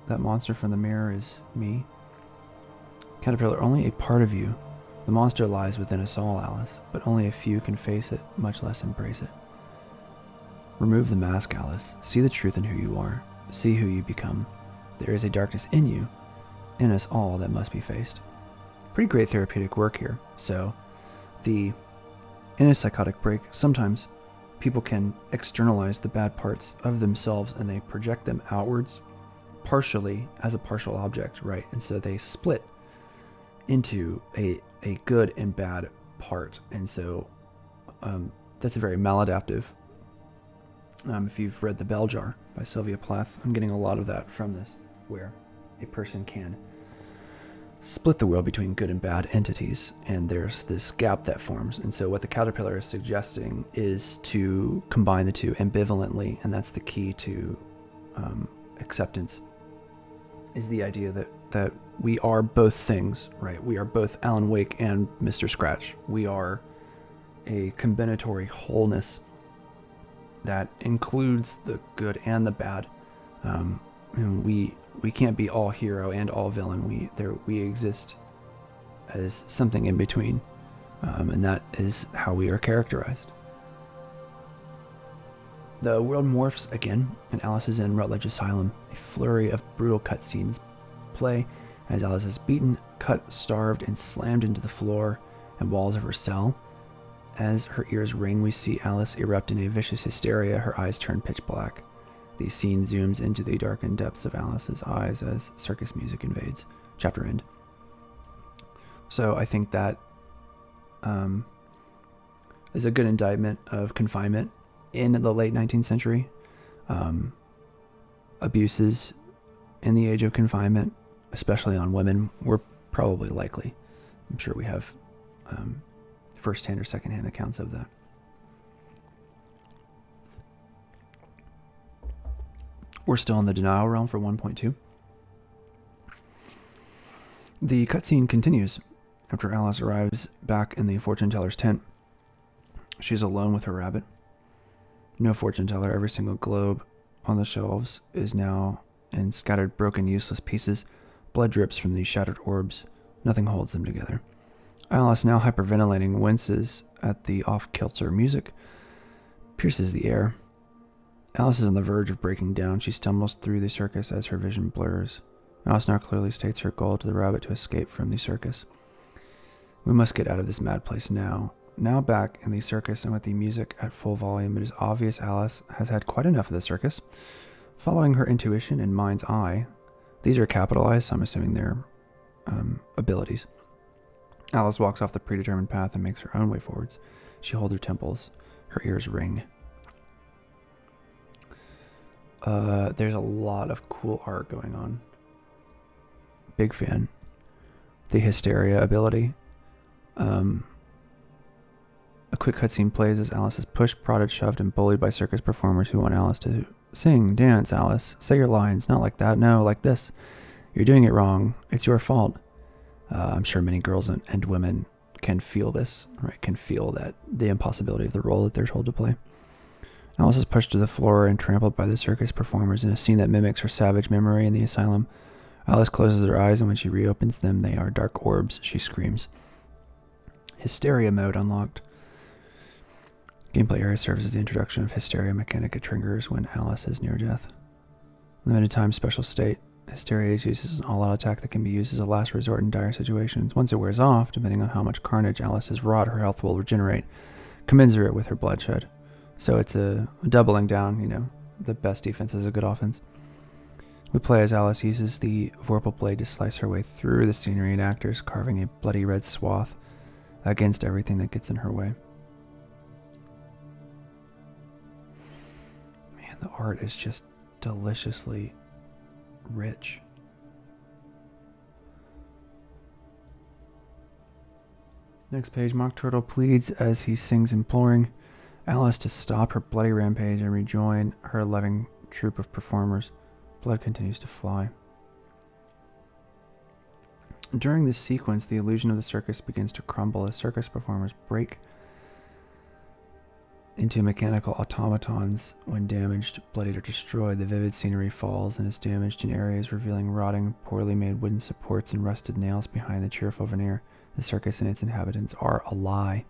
Speaker 1: That monster from the mirror is me. Caterpillar, only a part of you. The monster lies within us all, Alice, but only a few can face it, much less embrace it. Remove the mask, Alice. See the truth in who you are. See who you become. There is a darkness in you, in us all, that must be faced. Pretty great therapeutic work here. So, in a psychotic break, sometimes people can externalize the bad parts of themselves and they project them outwards, partially as a partial object, right? And so they split into a good and bad part. And so that's a very maladaptive. If you've read The Bell Jar by Sylvia Plath, I'm getting a lot of that from this, where a person can split the world between good and bad entities, and there's this gap that forms. And so what the caterpillar is suggesting is to combine the two ambivalently, and that's the key to acceptance, is the idea that we are both things, right? We are both Alan Wake and Mr. Scratch. We are a combinatory wholeness that includes the good and the bad. And we can't be all hero and all villain. We exist as something in between, and that is how we are characterized. The world morphs again, and Alice is in Rutledge Asylum. A flurry of brutal cutscenes play as Alice is beaten, cut, starved, and slammed into the floor and walls of her cell. As her ears ring, we see Alice erupt in a vicious hysteria, her eyes turn pitch black. The scene zooms into the darkened depths of Alice's eyes as circus music invades. Chapter end. So I think that is a good indictment of confinement in the late 19th century. Abuses in the age of confinement, especially on women, were probably likely. I'm sure we have first-hand or second-hand accounts of that. We're still in the denial realm for 1.2. The cutscene continues after Alice arrives back in the fortune teller's tent. She's alone with her rabbit. No fortune teller. Every single globe on the shelves is now in scattered, broken, useless pieces. Blood drips from these shattered orbs. Nothing holds them together. Alice, now hyperventilating, winces at the off-kilter music, pierces the air. Alice is on the verge of breaking down. She stumbles through the circus as her vision blurs. Alice now clearly states her goal to the rabbit to escape from the circus. We must get out of this mad place now. Now back in the circus and with the music at full volume, it is obvious Alice has had quite enough of the circus. Following her intuition and mind's eye, these are capitalized, so I'm assuming they're abilities. Alice walks off the predetermined path and makes her own way forwards. She holds her temples. Her ears ring. There's a lot of cool art going on. Big fan. The hysteria ability. A quick cutscene plays as Alice is pushed, prodded, shoved, and bullied by circus performers who want Alice to sing, dance, Alice. Say your lines. Not like that. No, like this. You're doing it wrong. It's your fault. I'm sure many girls and women can feel this, right? Can feel that the impossibility of the role that they're told to play. Alice is pushed to the floor and trampled by the circus performers in a scene that mimics her savage memory in the asylum. Alice closes her eyes, and when she reopens them, they are dark orbs. She screams. Hysteria mode unlocked. Gameplay area serves as the introduction of hysteria mechanic. It triggers when Alice is near death. Limited time special state. Hysteria is used as an all-out attack that can be used as a last resort in dire situations. Once it wears off, depending on how much carnage Alice has wrought, her health will regenerate, commensurate with her bloodshed. So it's a doubling down, the best defense is a good offense. We play as Alice uses the vorpal blade to slice her way through the scenery and actors, carving a bloody red swath against everything that gets in her way. Man, the art is just deliciously rich. Next page, Mock Turtle pleads as he sings, imploring Alice to stop her bloody rampage and rejoin her loving troop of performers. Blood continues to fly. During this sequence, the illusion of the circus begins to crumble as circus performers break into mechanical automatons. When damaged, bloodied, or destroyed, the vivid scenery falls and is damaged in areas, revealing rotting, poorly made wooden supports and rusted nails behind the cheerful veneer. The circus and its inhabitants are a lie.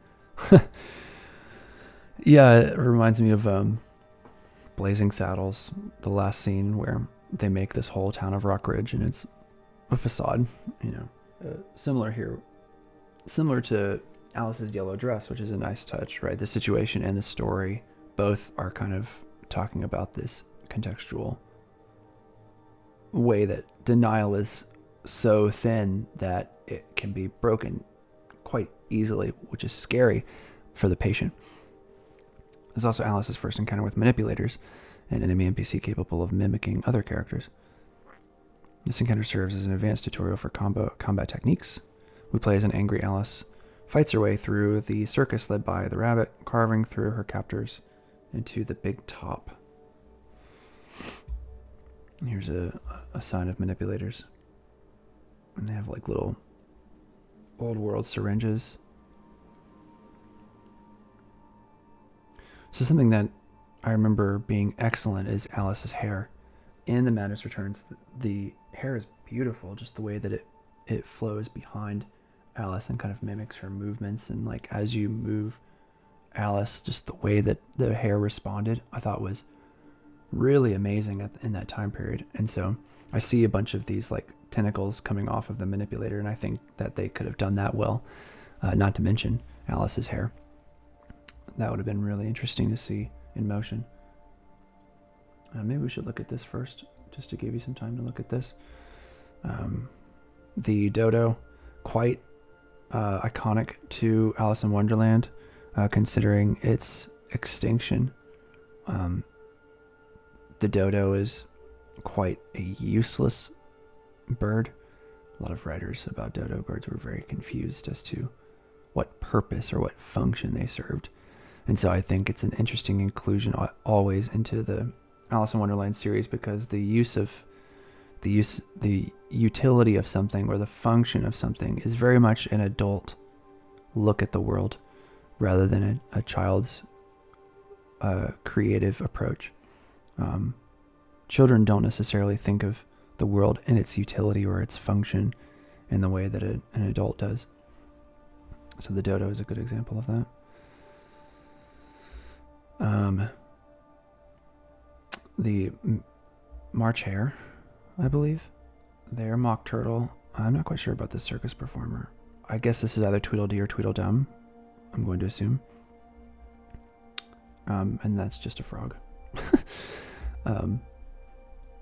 Speaker 1: Yeah, it reminds me of Blazing Saddles, the last scene where they make this whole town of Rockridge, and it's a facade, similar here. Similar to Alice's yellow dress, which is a nice touch, right? The situation and the story both are kind of talking about this contextual way that denial is so thin that it can be broken quite easily, which is scary for the patient. There's also Alice's first encounter with manipulators, an enemy NPC capable of mimicking other characters. This encounter serves as an advanced tutorial for combat techniques. We play as an angry Alice fights her way through the circus led by the rabbit, carving through her captors into the big top. And here's a sign of manipulators. And they have like little old world syringes. So something that I remember being excellent is Alice's hair. In The Madness Returns, the hair is beautiful, just the way that it flows behind Alice and kind of mimics her movements, and like as you move Alice, just the way that the hair responded, I thought was really amazing in that time period. And so I see a bunch of these like tentacles coming off of the manipulator, and I think that they could have done that well, not to mention Alice's hair. That would have been really interesting to see in motion. Maybe we should look at this first, just to give you some time to look at this. The dodo, quite iconic to Alice in Wonderland, considering its extinction. The dodo is quite a useless bird. A lot of writers about dodo birds were very confused as to what purpose or what function they served. And so I think it's an interesting inclusion always into the Alice in Wonderland series, because the utility of something or the function of something is very much an adult look at the world rather than a child's creative approach. Children don't necessarily think of the world in its utility or its function in the way that an adult does. So the dodo is a good example of that. The March Hare, I believe. They're Mock Turtle. I'm not quite sure about the circus performer. I guess this is either Tweedledee or Tweedledum, I'm going to assume. And that's just a frog.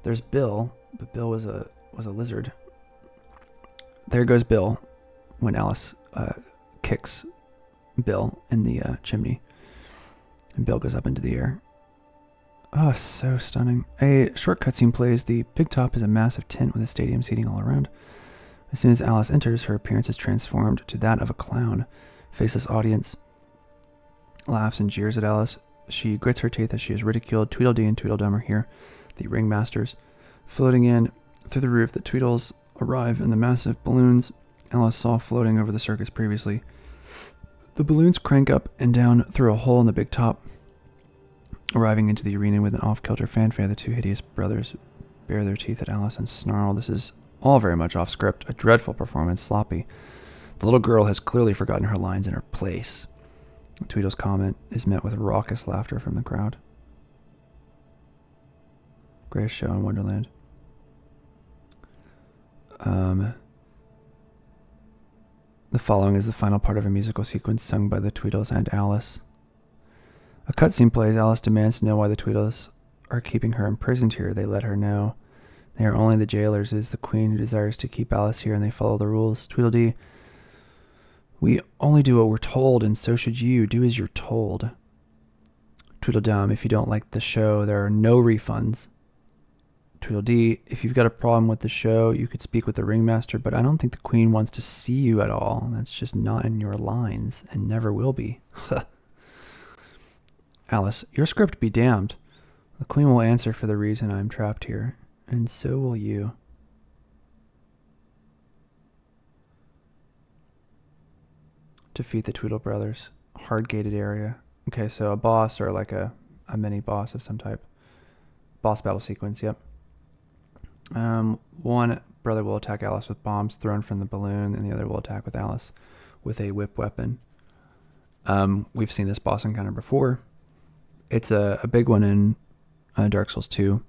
Speaker 1: There's Bill, but Bill was a lizard. There goes Bill when Alice kicks Bill in the chimney. And Bill goes up into the air. Oh, so stunning. A short cutscene plays. The big top is a massive tent with a stadium seating all around. As soon as Alice enters, her appearance is transformed to that of a clown. Faceless audience laughs and jeers at Alice. She grits her teeth as she is ridiculed. Tweedledee and Tweedledum are here, the ringmasters. Floating in through the roof, the Tweedles arrive in the massive balloons Alice saw floating over the circus previously. The balloons crank up and down through a hole in the big top. Arriving into the arena with an off-kilter fanfare, the two hideous brothers bare their teeth at Alice and snarl. This is all very much off script, a dreadful performance, sloppy. The little girl has clearly forgotten her lines and her place. Tweedle's comment is met with raucous laughter from the crowd. Greatest show in Wonderland. The following is the final part of a musical sequence sung by the Tweedles and Alice. A cutscene plays. Alice demands to know why the Tweedles are keeping her imprisoned here. They let her know. They are only the jailers. It is the Queen who desires to keep Alice here, and they follow the rules. Tweedledee, we only do what we're told, and so should you. Do as you're told. Tweedledum, if you don't like the show, there are no refunds. Tweedledee, if you've got a problem with the show, you could speak with the ringmaster, but I don't think the Queen wants to see you at all. That's just not in your lines, and never will be. Alice, your script be damned. The Queen will answer for the reason I'm trapped here, and so will you. Defeat the Tweedle brothers. Hard-gated area. Okay, so a boss or like a mini boss of some type. Boss battle sequence, yep. One brother will attack Alice with bombs thrown from the balloon, and the other will attack with Alice with a whip weapon. We've seen this boss encounter before. It's a big one in Dark Souls 2.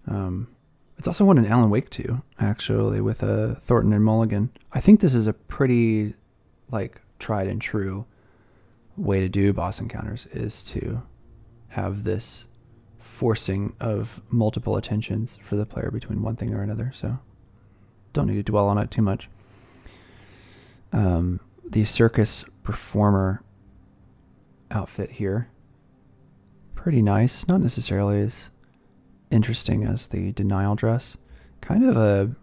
Speaker 1: It's also one in Alan Wake 2, actually, with Thornton and Mulligan. I think this is a pretty, tried and true way to do boss encounters, is to have this forcing of multiple attentions for the player between one thing or another, so don't need to dwell on it too much. The circus performer outfit here, pretty nice, not necessarily as interesting as the denial dress. Kind of a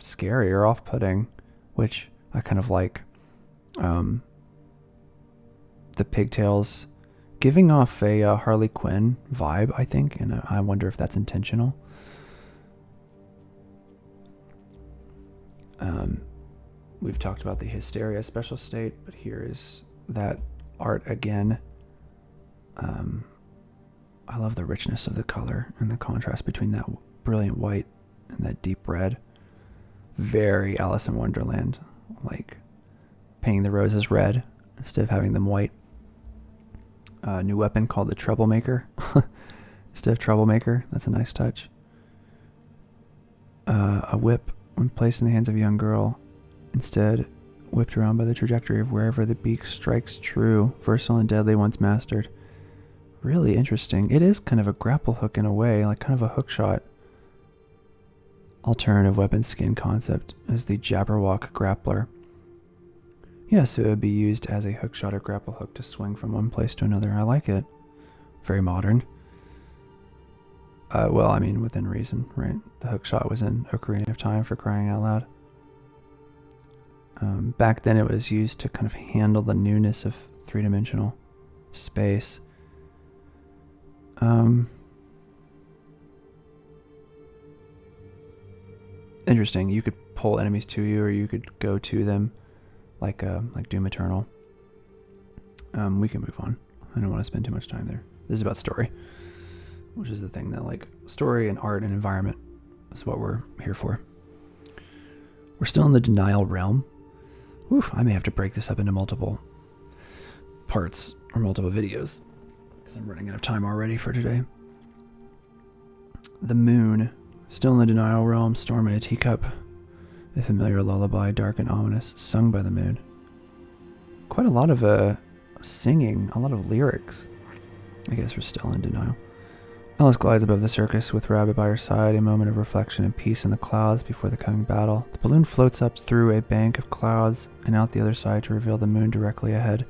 Speaker 1: scary or off-putting, which I kind of like. The pigtails giving off a Harley Quinn vibe, I think, and I wonder if that's intentional. We've talked about the Hysteria special state, but here is that art again. I love the richness of the color and the contrast between that brilliant white and that deep red. Very Alice in Wonderland, like painting the roses red instead of having them white. New weapon called the Troublemaker instead of Troublemaker. That's a nice touch. A whip, when placed in the hands of a young girl, instead whipped around by the trajectory of wherever the beak strikes true. Versatile and deadly once mastered. Really interesting. It is kind of a grapple hook in a way, like kind of a hook shot. Alternative weapon skin concept is the Jabberwock Grappler. Yeah, so it would be used as a hook shot or grapple hook to swing from one place to another. I like it. Very modern. Well, I mean, within reason, right? The hook shot was in Ocarina of Time, for crying out loud. Back then it was used to kind of handle the newness of three-dimensional space. Interesting. You could pull enemies to you, or you could go to them, like Doom Eternal. We can move on. I don't want to spend too much time there. This is about story, which is the thing that, story and art and environment is what we're here for. We're still in the denial realm. Oof, I may have to break this up into multiple parts or multiple videos, because I'm running out of time already for today. The moon, still in the denial realm, storm in a teacup. A familiar lullaby, dark and ominous, sung by the moon. Quite a lot of singing, a lot of lyrics. I guess we're still in denial. Alice glides above the circus with Rabbit by her side, a moment of reflection and peace in the clouds before the coming battle. The balloon floats up through a bank of clouds and out the other side to reveal the moon directly ahead.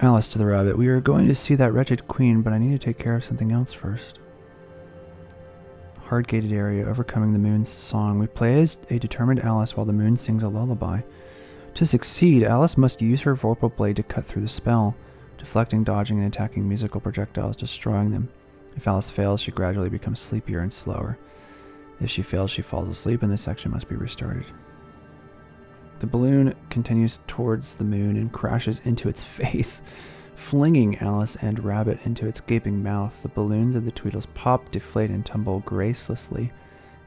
Speaker 1: Alice to the rabbit. We are going to see that wretched queen, but I need to take care of something else first. Hard-gated area, overcoming the moon's song. We play as a determined Alice while the moon sings a lullaby. To succeed, Alice must use her vorpal blade to cut through the spell, deflecting, dodging, and attacking musical projectiles, destroying them. If Alice fails, she gradually becomes sleepier and slower. If she fails, she falls asleep, and this section must be restarted. The balloon continues towards the moon and crashes into its face, flinging Alice and Rabbit into its gaping mouth. The balloons of the Tweedles pop, deflate, and tumble gracelessly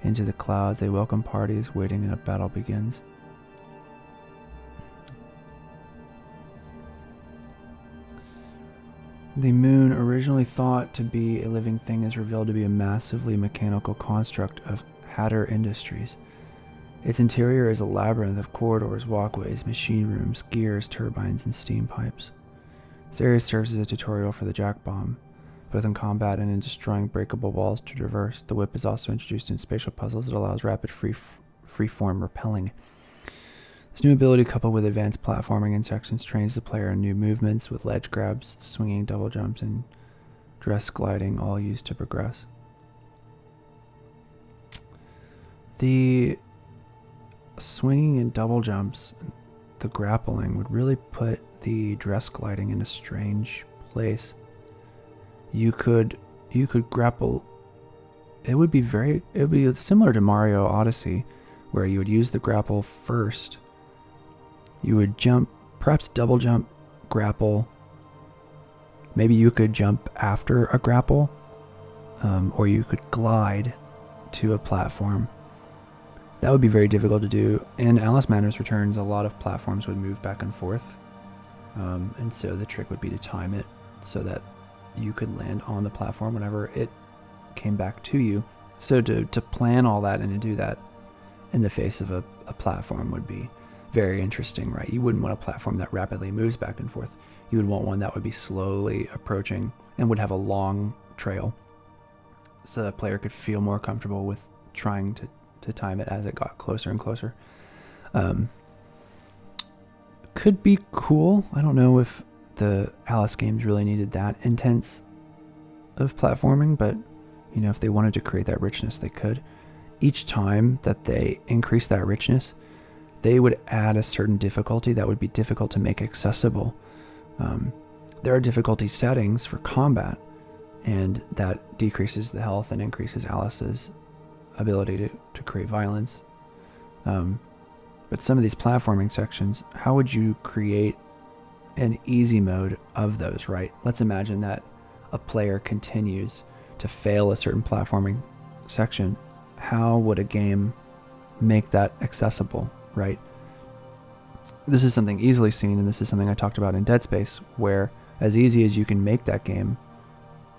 Speaker 1: into the clouds. They welcome parties waiting, and a battle begins. The moon, originally thought to be a living thing, is revealed to be a massively mechanical construct of Hatter Industries. Its interior is a labyrinth of corridors, walkways, machine rooms, gears, turbines, and steam pipes. This area serves as a tutorial for the jack bomb, both in combat and in destroying breakable walls to traverse. The whip is also introduced in spatial puzzles that allows rapid free-form rappelling. This new ability, coupled with advanced platforming in sections, trains the player in new movements with ledge grabs, swinging double jumps, and dress gliding, all used to progress. The swinging and double jumps, the grappling, would really put the dress gliding in a strange place. You could grapple. It would be similar to Mario Odyssey, where you would use the grapple first. You would jump, perhaps double jump, grapple. Maybe you could jump after a grapple, or you could glide to a platform. That would be very difficult to do. In Alice Madness Returns, a lot of platforms would move back and forth. And so the trick would be to time it so that you could land on the platform whenever it came back to you. So to plan all that and to do that in the face of a platform would be very interesting, right? You wouldn't want a platform that rapidly moves back and forth. You would want one that would be slowly approaching and would have a long trail, so the player could feel more comfortable with trying to time it as it got closer and closer. Could be cool. I don't know if the Alice games really needed that intense of platforming, but if they wanted to create that richness, they could. Each time that they increase that richness, they would add a certain difficulty that would be difficult to make accessible. There are difficulty settings for combat, and that decreases the health and increases Alice's ability to create violence. But some of these platforming sections, how would you create an easy mode of those, right? Let's imagine that a player continues to fail a certain platforming section. How would a game make that accessible, right? This is something easily seen, and this is something I talked about in Dead Space, where as easy as you can make that game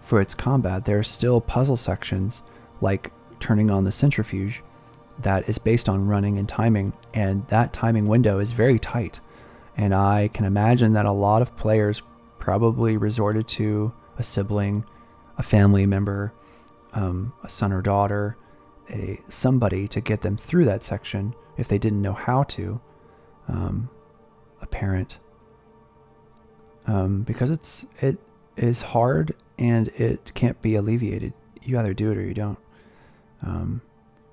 Speaker 1: for its combat, there are still puzzle sections like turning on the centrifuge that is based on running and timing, and that timing window is very tight. And I can imagine that a lot of players probably resorted to a sibling, a family member, a son or daughter, somebody to get them through that section if they didn't know how to, a parent, because it is hard and it can't be alleviated. You either do it or you don't.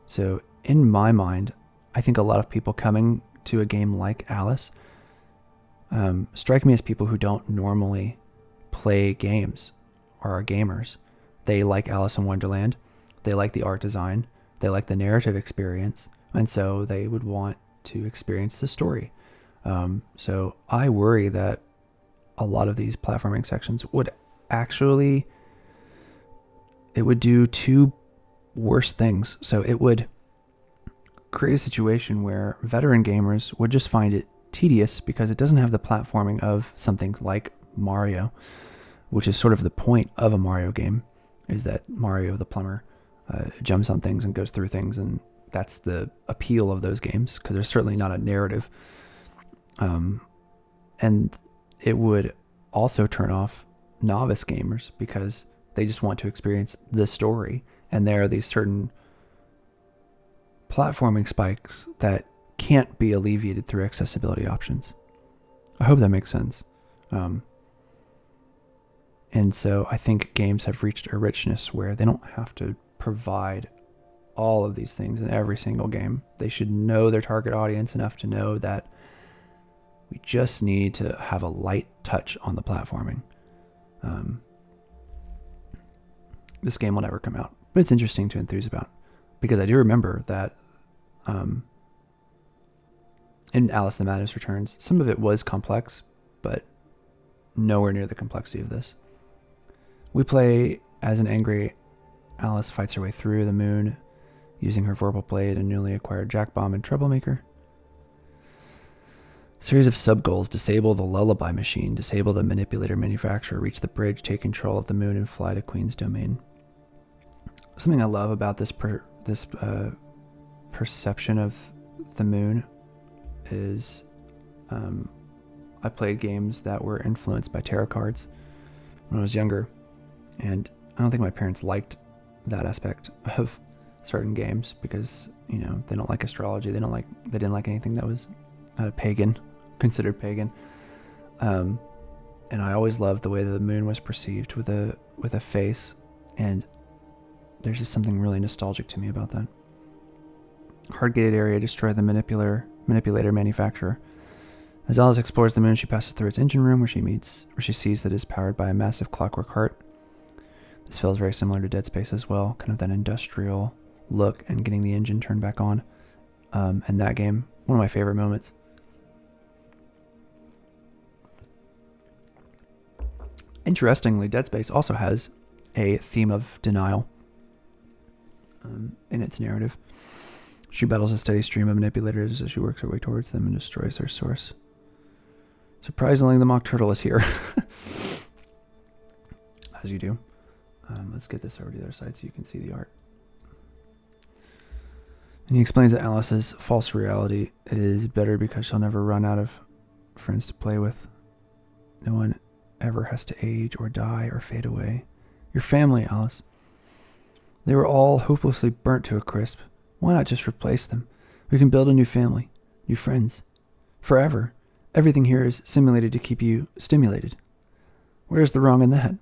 Speaker 1: So in my mind, I think a lot of people coming to a game like Alice strike me as people who don't normally play games or are gamers. They like Alice in Wonderland. They like the art design. They like the narrative experience. And so they would want to experience the story. So I worry that a lot of these platforming sections would actually, it would do two worse things. So it would create a situation where veteran gamers would just find it tedious because it doesn't have the platforming of something like Mario, which is sort of the point of a Mario game, is that Mario the plumber jumps on things and goes through things, and that's the appeal of those games, because there's certainly not a narrative. And it would also turn off novice gamers because they just want to experience the story, and there are these certain platforming spikes that can't be alleviated through accessibility options. I hope that makes sense. And so I think games have reached a richness where they don't have to provide all of these things in every single game. They should know their target audience enough to know that we just need to have a light touch on the platforming. This game will never come out, but it's interesting to enthuse about, because I do remember that in Alice the Madness Returns, some of it was complex, but nowhere near the complexity of this. We play as an angry Alice fights her way through the moon using her vorpal blade and newly acquired jack bomb and troublemaker. Series of sub-goals: disable the lullaby machine, disable the manipulator manufacturer, reach the bridge, take control of the moon, and fly to Queen's domain. Something I love about this perception of the moon is I played games that were influenced by tarot cards when I was younger, and I don't think my parents liked that aspect of certain games because, you know, they don't like astrology, they didn't like anything that was pagan, considered pagan. And I always loved the way that the moon was perceived with a face, and there's just something really nostalgic to me about that. Hard gated area: destroy the manipulator manufacturer. As Alice explores the moon, she passes through its engine room where she sees that it is powered by a massive clockwork heart. This feels very similar to Dead Space as well, kind of that industrial look and getting the engine turned back on. And that game, one of my favorite moments. Interestingly, Dead Space also has a theme of denial in its narrative. She battles a steady stream of manipulators as she works her way towards them and destroys their source. Surprisingly, the Mock Turtle is here. As you do. Let's get this over to the other side so you can see the art. And he explains that Alice's false reality is better because she'll never run out of friends to play with. No one ever has to age or die or fade away. Your family, Alice. They were all hopelessly burnt to a crisp. Why not just replace them? We can build a new family, new friends. Forever. Everything here is simulated to keep you stimulated. Where's the wrong in that?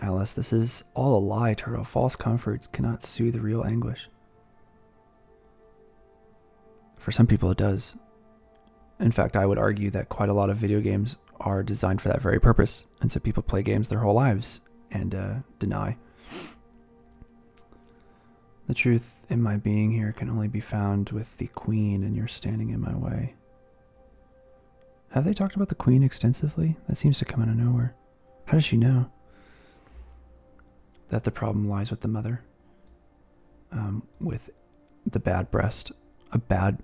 Speaker 1: Alice, this is all a lie, Turtle. False comforts cannot soothe real anguish. For some people it does. In fact, I would argue that quite a lot of video games are designed for that very purpose, and so people play games their whole lives and deny. The truth in my being here can only be found with the Queen, and you're standing in my way. Have they talked about the Queen extensively? That seems to come out of nowhere. How does she know that the problem lies with the mother? With the bad breast, a bad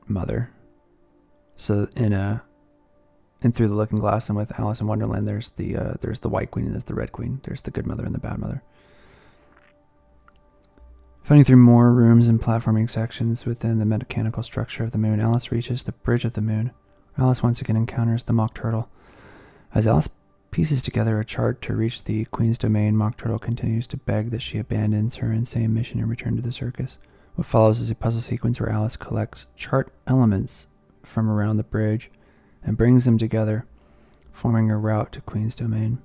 Speaker 1: mother. So in Through the Looking Glass and with Alice in Wonderland, there's the White Queen and there's the Red Queen. There's the good mother and the bad mother. Finding through more rooms and platforming sections within the mechanical structure of the moon, Alice reaches the bridge of the moon. Alice once again encounters the Mock Turtle. As Alice pieces together a chart to reach the Queen's domain, Mock Turtle continues to beg that she abandons her insane mission and return to the circus. What follows is a puzzle sequence where Alice collects chart elements from around the bridge and brings them together, forming a route to Queen's domain.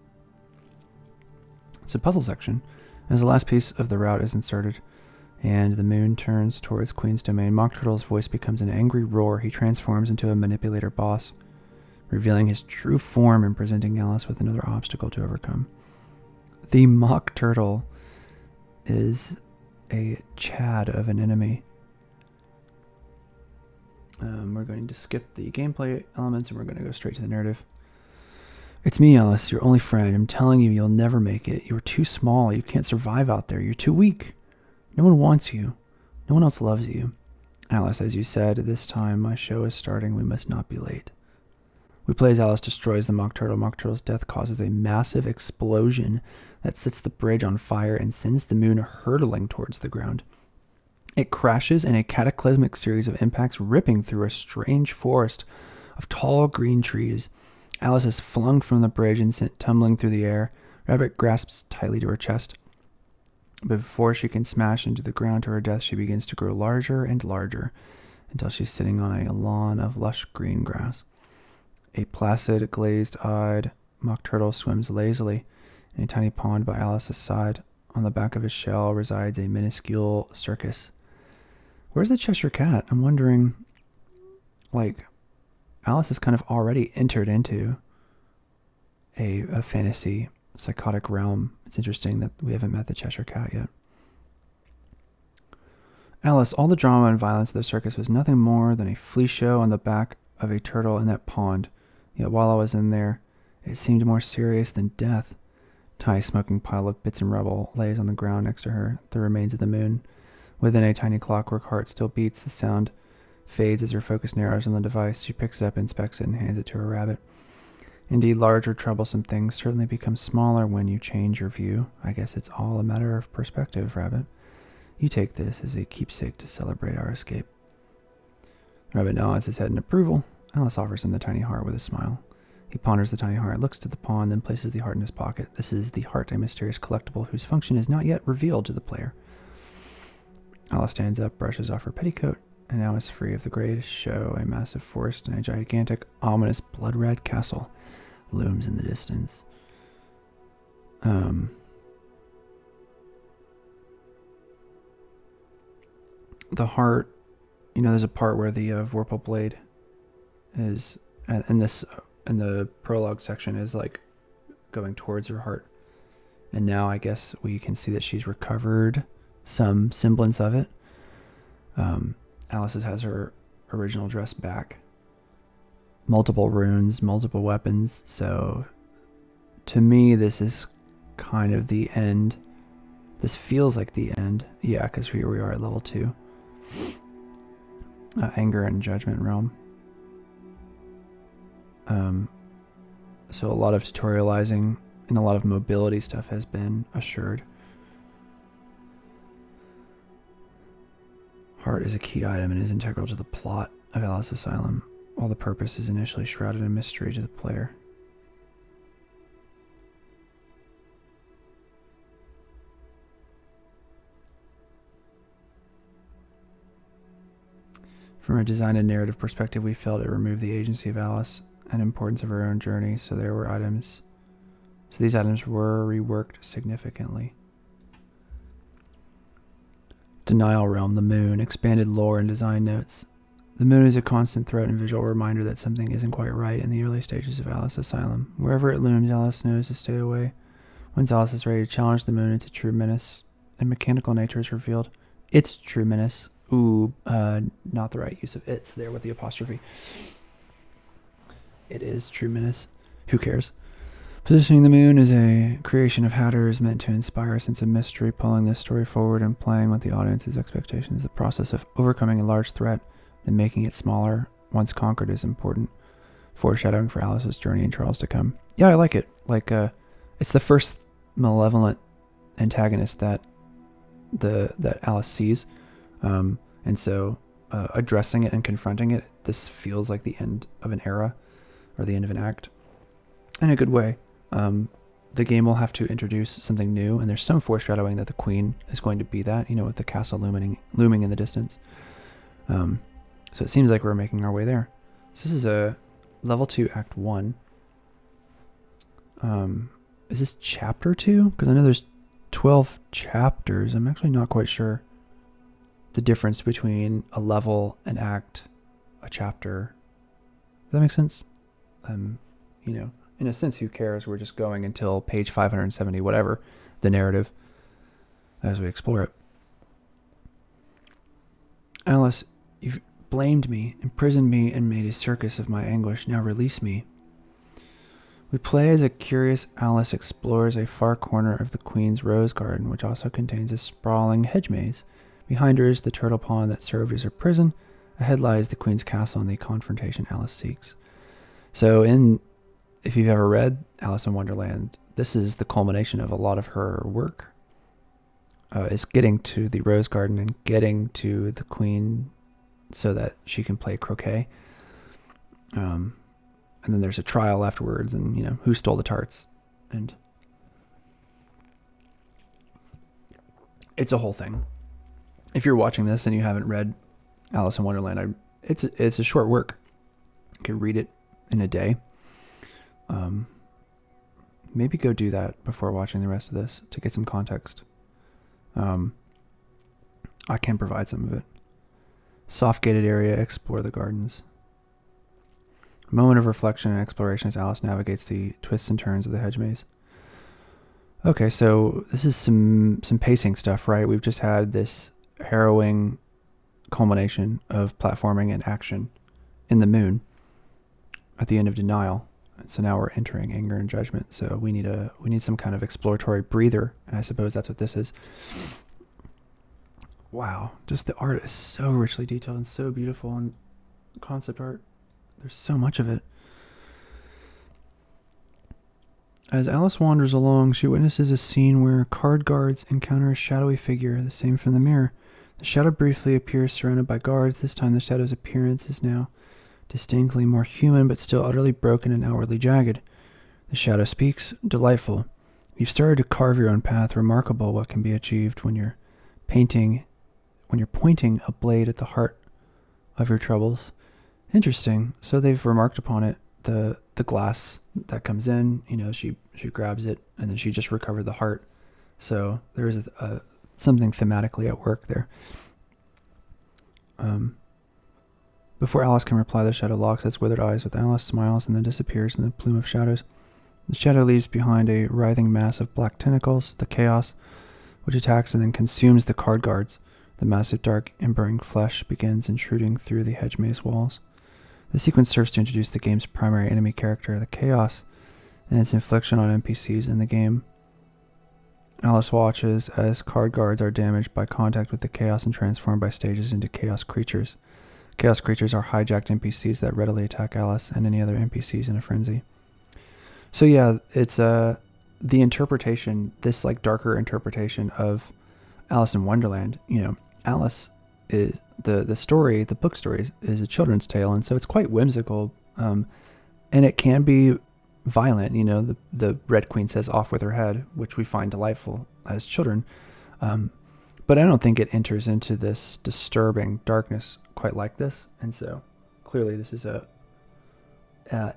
Speaker 1: It's a puzzle section. As the last piece of the route is inserted, and the moon turns towards Queen's domain, Mock Turtle's voice becomes an angry roar. He transforms into a manipulator boss, revealing his true form and presenting Alice with another obstacle to overcome. The Mock Turtle is a Chad of an enemy. We're going to skip the gameplay elements and we're going to go straight to the narrative. It's me, Alice, your only friend. I'm telling you, you'll never make it. You're too small. You can't survive out there. You're too weak. No one wants you. No one else loves you. Alice, as you said, this time my show is starting. We must not be late. We play as Alice destroys the Mock Turtle. Mock Turtle's death causes a massive explosion that sets the bridge on fire and sends the moon hurtling towards the ground. It crashes in a cataclysmic series of impacts, ripping through a strange forest of tall green trees. Alice is flung from the bridge and sent tumbling through the air. Rabbit grasps tightly to her chest. But before she can smash into the ground to her death, she begins to grow larger and larger until she's sitting on a lawn of lush green grass. A placid, glazed-eyed mock turtle swims lazily in a tiny pond by Alice's side. On the back of his shell resides a minuscule circus. Where's the Cheshire Cat? I'm wondering, like, Alice has kind of already entered into a fantasy psychotic realm. It's interesting that we haven't met the Cheshire Cat yet. Alice, all the drama and violence of the circus was nothing more than a flea show on the back of a turtle in that pond. Yet while I was in there, it seemed more serious than death. Tiny smoking pile of bits and rubble lays on the ground next to her, the remains of the moon. Within a tiny clockwork heart still beats. The sound fades as her focus narrows on the device. She picks it up, inspects it, and hands it to her rabbit. Indeed, large or troublesome things certainly become smaller when you change your view. I guess it's all a matter of perspective, Rabbit. You take this as a keepsake to celebrate our escape. Rabbit nods his head in approval. Alice offers him the tiny heart with a smile. He ponders the tiny heart, looks to the pond, then places the heart in his pocket. This is the heart, a mysterious collectible whose function is not yet revealed to the player. Alice stands up, brushes off her petticoat, and now is free of the greatest show. A massive forest and a gigantic, ominous, blood-red castle looms in the distance. The heart, there's a part where the Vorpal blade is, in the prologue section, is like going towards her heart. And now I guess we can see that she's recovered some semblance of it. Alice has her original dress back. Multiple runes, multiple weapons. So to me, this is kind of the end. This feels like the end. Yeah, because here we are at level 2. Anger and Judgment Realm. So a lot of tutorializing and a lot of mobility stuff has been assured. Heart is a key item and is integral to the plot of Alice Asylum, while the purpose is initially shrouded in mystery to the player. From a design and narrative perspective, we felt it removed the agency of Alice and importance of her own journey, so these items were reworked significantly. Denial Realm, the moon, expanded lore and design notes. The moon is a constant threat and visual reminder that something isn't quite right in the early stages of Alice Asylum. Wherever it looms, Alice knows to stay away. Once Alice is ready to challenge the moon, its true menace and mechanical nature is revealed. Its true menace. Ooh, not the right use of it's there with the apostrophe. It is true menace. Who cares? Positioning the moon as a creation of Hatter is meant to inspire a sense of mystery, pulling this story forward and playing with the audience's expectations. The process of overcoming a large threat and making it smaller once conquered is important. Foreshadowing for Alice's journey and trials to come. Yeah, I like it. It's the first malevolent antagonist that Alice sees. And so addressing it and confronting it, this feels like the end of an era or the end of an act in a good way. The game will have to introduce something new, and there's some foreshadowing that the Queen is going to be that, with the castle looming in the distance. So it seems like we're making our way there. So this is a level 2 act 1. Is this chapter 2? Because I know there's 12 chapters. I'm actually not quite sure the difference between a level, an act, a chapter. Does that make sense? In a sense, who cares? We're just going until page 570, whatever the narrative, as we explore it. Alice, you've blamed me, imprisoned me, and made a circus of my anguish. Now release me. We play as a curious Alice explores a far corner of the Queen's rose garden, which also contains a sprawling hedge maze. Behind her is the turtle pond that served as her prison. Ahead lies the Queen's castle and the confrontation Alice seeks. So if you've ever read Alice in Wonderland, this is the culmination of a lot of her work. Is getting to the rose garden and getting to the Queen so that she can play croquet. And then there's a trial afterwards, and who stole the tarts, and it's a whole thing. If you're watching this and you haven't read Alice in Wonderland, it's a short work. You could read it in a day. maybe go do that before watching the rest of this to get some context. I can provide some of it. Soft gated area, explore the gardens. Moment of reflection and exploration as Alice navigates the twists and turns of the hedge maze. Okay, so this is some pacing stuff, right? We've just had this harrowing culmination of platforming and action in the moon at the end of Denial. So now we're entering Anger and Judgment. So we need some kind of exploratory breather, and I suppose that's what this is. Wow, just the art is so richly detailed and so beautiful, and concept art, there's so much of it. As Alice wanders along, she witnesses a scene where card guards encounter a shadowy figure, the same from the mirror. The shadow briefly appears surrounded by guards. This time the shadow's appearance is now distinctly more human, but still utterly broken and outwardly jagged. The shadow speaks, delightful. You've started to carve your own path. Remarkable what can be achieved when you're pointing a blade at the heart of your troubles. Interesting. So they've remarked upon it. The glass that comes in, she grabs it, and then she just recovered the heart. So there is something thematically at work there. Before Alice can reply, the shadow locks its withered eyes with Alice, smiles, and then disappears in the plume of shadows. The shadow leaves behind a writhing mass of black tentacles, the chaos, which attacks and then consumes the card guards. The massive dark embering flesh begins intruding through the hedge maze walls. The sequence serves to introduce the game's primary enemy character, the chaos, and its infliction on NPCs in the game. Alice watches as card guards are damaged by contact with the chaos and transformed by stages into chaos creatures. Chaos creatures are hijacked NPCs that readily attack Alice and any other NPCs in a frenzy. So yeah, it's the interpretation, this like darker interpretation of Alice in Wonderland. Alice is the story, the book story is a children's tale, and so it's quite whimsical, and it can be violent. The Red Queen says "off with her head," which we find delightful as children, but I don't think it enters into this disturbing darkness quite like this. And so clearly this is an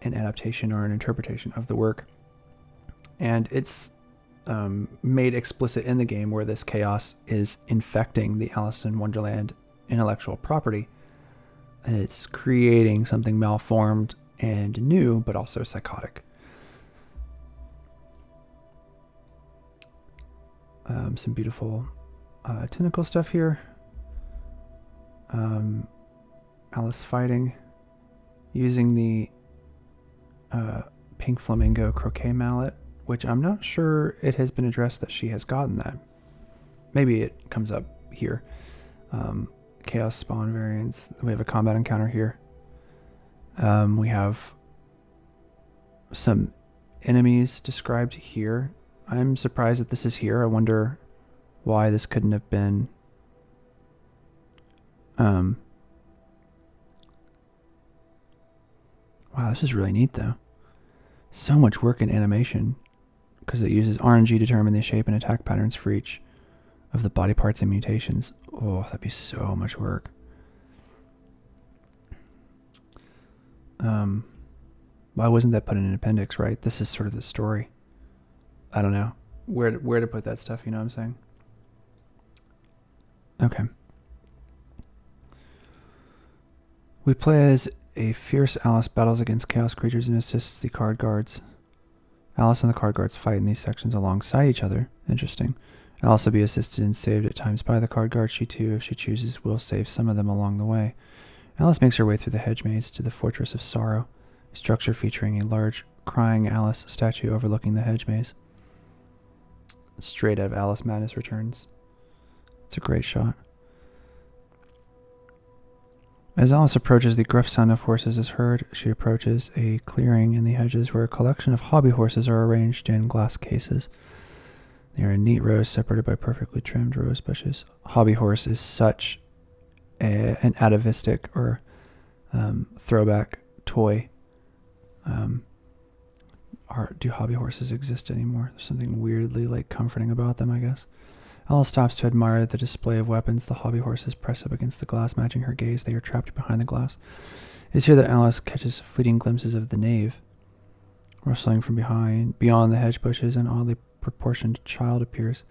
Speaker 1: adaptation or an interpretation of the work, and it's made explicit in the game where this chaos is infecting the Alice in Wonderland intellectual property. It's creating something malformed and new, but also psychotic. Some beautiful tentacle stuff here. Alice fighting using the pink flamingo croquet mallet, which I'm not sure it has been addressed that she has gotten that. Maybe it comes up here. Chaos spawn variants. We have a combat encounter here. We have some enemies described here. I'm surprised that this is here. I wonder why this couldn't have been wow, this is really neat though. So much work in animation, because it uses RNG to determine the shape and attack patterns for each of the body parts and mutations. Oh, that'd be so much work. Why wasn't that put in an appendix, right? This is sort of the story. I don't know where to put that stuff, you know what I'm saying? Okay. We play as a fierce Alice battles against chaos creatures and assists the card guards. Alice and the card guards fight in these sections alongside each other. Interesting. Alice will be assisted and saved at times by the card guards. She too, if she chooses, will save some of them along the way. Alice makes her way through the hedge maze to the Fortress of Sorrow, a structure featuring a large crying Alice statue overlooking the hedge maze. Straight out of Alice Madness Returns. It's a great shot. As Alice approaches, the gruff sound of horses is heard. She approaches a clearing in the hedges where a collection of hobby horses are arranged in glass cases. They are in neat rows separated by perfectly trimmed rose bushes. Hobby horse is such an atavistic or throwback toy. Do hobby horses exist anymore? There's something weirdly comforting about them, I guess. Alice stops to admire the display of weapons. The hobby horses press up against the glass, matching her gaze. They are trapped behind the glass. It is here that Alice catches fleeting glimpses of the nave, Rustling from beyond the hedge bushes, an oddly proportioned child appears.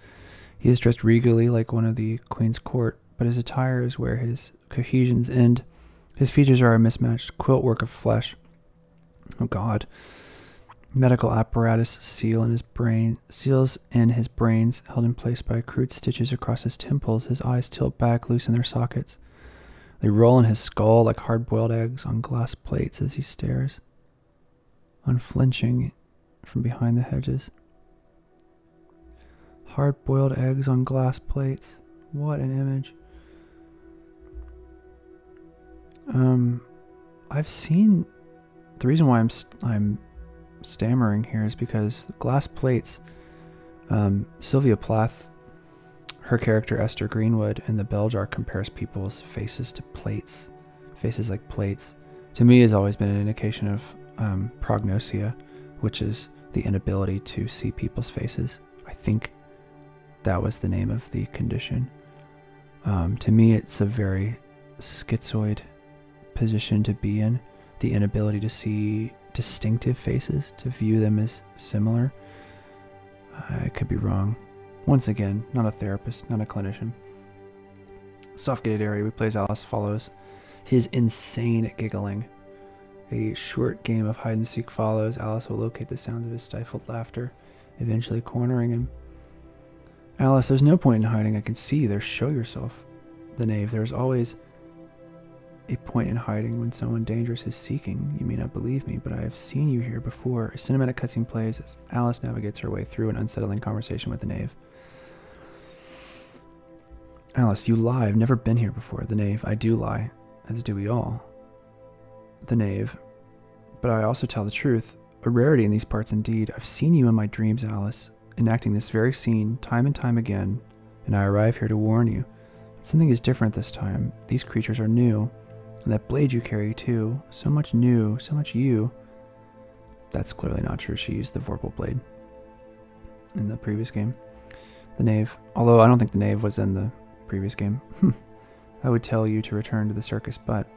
Speaker 1: He is dressed regally like one of the queen's court, but his attire is where his cohesions end. His features are a mismatched quilt work of flesh. Oh God. Medical apparatus seals in his brains, held in place by crude stitches across his temples. His eyes tilt back, loose in their sockets. They roll in his skull like hard-boiled eggs on glass plates as he stares, unflinching from behind the hedges. Hard-boiled eggs on glass plates. What an image. I've seen... The reason why I'm stammering here is because glass plates, Sylvia Plath, her character Esther Greenwood in the Bell Jar compares people's faces to plates. Faces like plates. To me has always been an indication of prognosia, which is the inability to see people's faces. I think that was the name of the condition. To me, it's a very schizoid position to be in. The inability to see distinctive faces, to view them as similar. I could be wrong. Once again, not a therapist, not a clinician. Soft-gated area we plays Alice follows his insane giggling. A short game of hide-and-seek follows. Alice will locate the sounds of his stifled laughter, eventually cornering him. Alice, there's no point in hiding. I can see. There's show yourself. The knave. There's always a point in hiding when someone dangerous is seeking. You may not believe me, but I have seen you here before. A cinematic cutscene plays as Alice navigates her way through an unsettling conversation with the knave. Alice, you lie. I've never been here before. The knave. I do lie, as do we all. The knave. But I also tell the truth. A rarity in these parts indeed. I've seen you in my dreams, Alice, enacting this very scene time and time again, and I arrive here to warn you. Something is different this time. These creatures are new. And that blade you carry, too. So much new, so much you. That's clearly not true. She used the Vorpal blade in the previous game. The knave. Although I don't think the knave was in the previous game. I would tell you to return to the circus, but...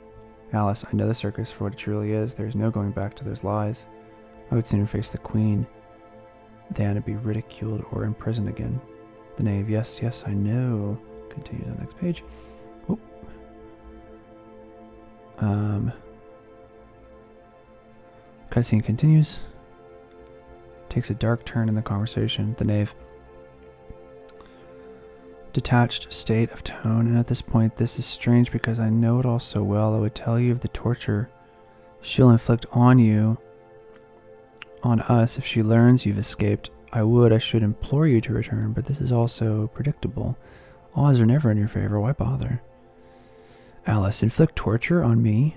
Speaker 1: Alice, I know the circus for what it truly is. There's no going back to those lies. I would sooner face the queen than to be ridiculed or imprisoned again. The knave. Yes, yes, I know. Continues on the next page. Whoop. Cutscene continues. Takes a dark turn in the conversation. The knave. Detached state of tone, and at this point this is strange because I know it all so well. I would tell you of the torture she'll inflict on you, on us, if she learns you've escaped. I should implore you to return, but this is also predictable. Odds are never in your favor. Why bother? Alice, inflict torture on me?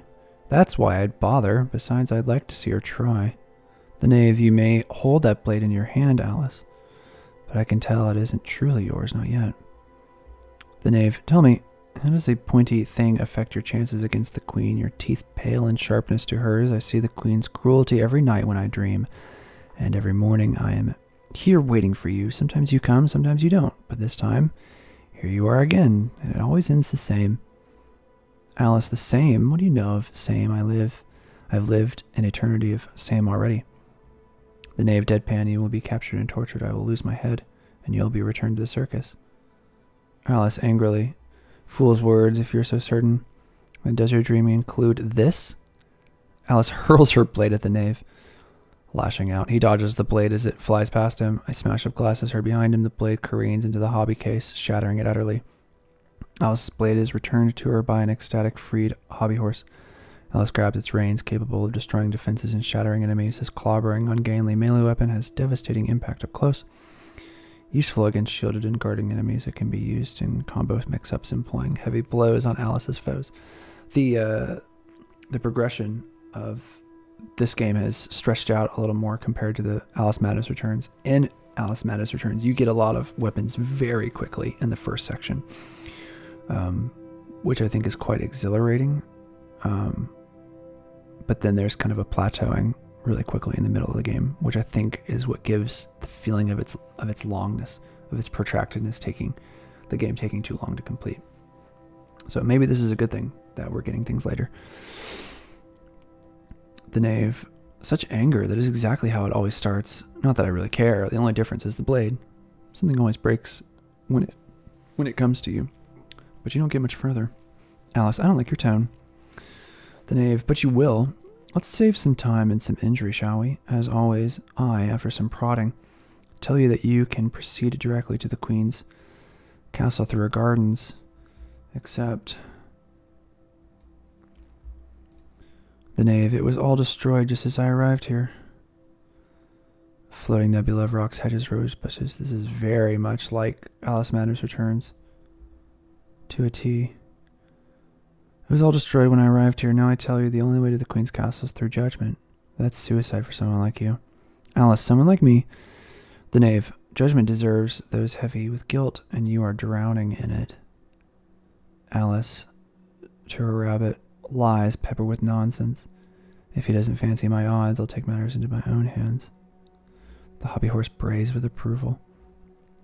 Speaker 1: That's why I'd bother. Besides, I'd like to see her try. The knave. You may hold that blade in your hand, Alice, but I can tell it isn't truly yours, not yet. The knave. Tell me, how does a pointy thing affect your chances against the queen? Your teeth pale in sharpness to hers. I see the queen's cruelty every night when I dream, and every morning I am here waiting for you. Sometimes you come, sometimes you don't, but this time, here you are again, and it always ends the same. Alice, the same? What do you know of same? I've lived an eternity of same already. The knave. Deadpan. You will be captured and tortured. I will lose my head, and you'll be returned to the circus. Alice, angrily. Fool's words, if you're so certain. And does your dreaming include this? Alice hurls her blade at the knave, lashing out. He dodges the blade as it flies past him. I smash up glasses heard behind him. The blade careens into the hobby case, shattering it utterly. Alice's blade is returned to her by an ecstatic, freed hobby horse. Alice grabs its reins, capable of destroying defenses and shattering enemies. His clobbering, ungainly melee weapon has devastating impact up close. Useful against shielded and guarding enemies, it can be used in combo mix-ups, employing heavy blows on Alice's foes. The progression of this game has stretched out a little more compared to the Alice Madness Returns. In Alice Madness Returns, you get a lot of weapons very quickly in the first section, which I think is quite exhilarating. But then there's kind of a plateauing really quickly in the middle of the game, which I think is what gives the feeling of its longness, of its protractedness, the game taking too long to complete. So maybe this is a good thing that we're getting things later. The knave. Such anger, that is exactly how it always starts. Not that I really care. The only difference is the blade. Something always breaks when it comes to you. But you don't get much further. Alice, I don't like your tone. The knave, but you will. Let's save some time and some injury, shall we? As always, I, after some prodding, tell you that you can proceed directly to the Queen's castle through her gardens. Except... The knave, it was all destroyed just as I arrived here. Floating nebula of rocks, hedges, rose bushes. This is very much like Alice Madness Returns. To a T. It was all destroyed when I arrived here. Now I tell you, the only way to the Queen's castle is through judgment. That's suicide for someone like you. Alice, someone like me. The knave, judgment deserves those heavy with guilt, and you are drowning in it. Alice, to her rabbit, lies peppered with nonsense. If he doesn't fancy my odds, I'll take matters into my own hands. The hobby horse brays with approval.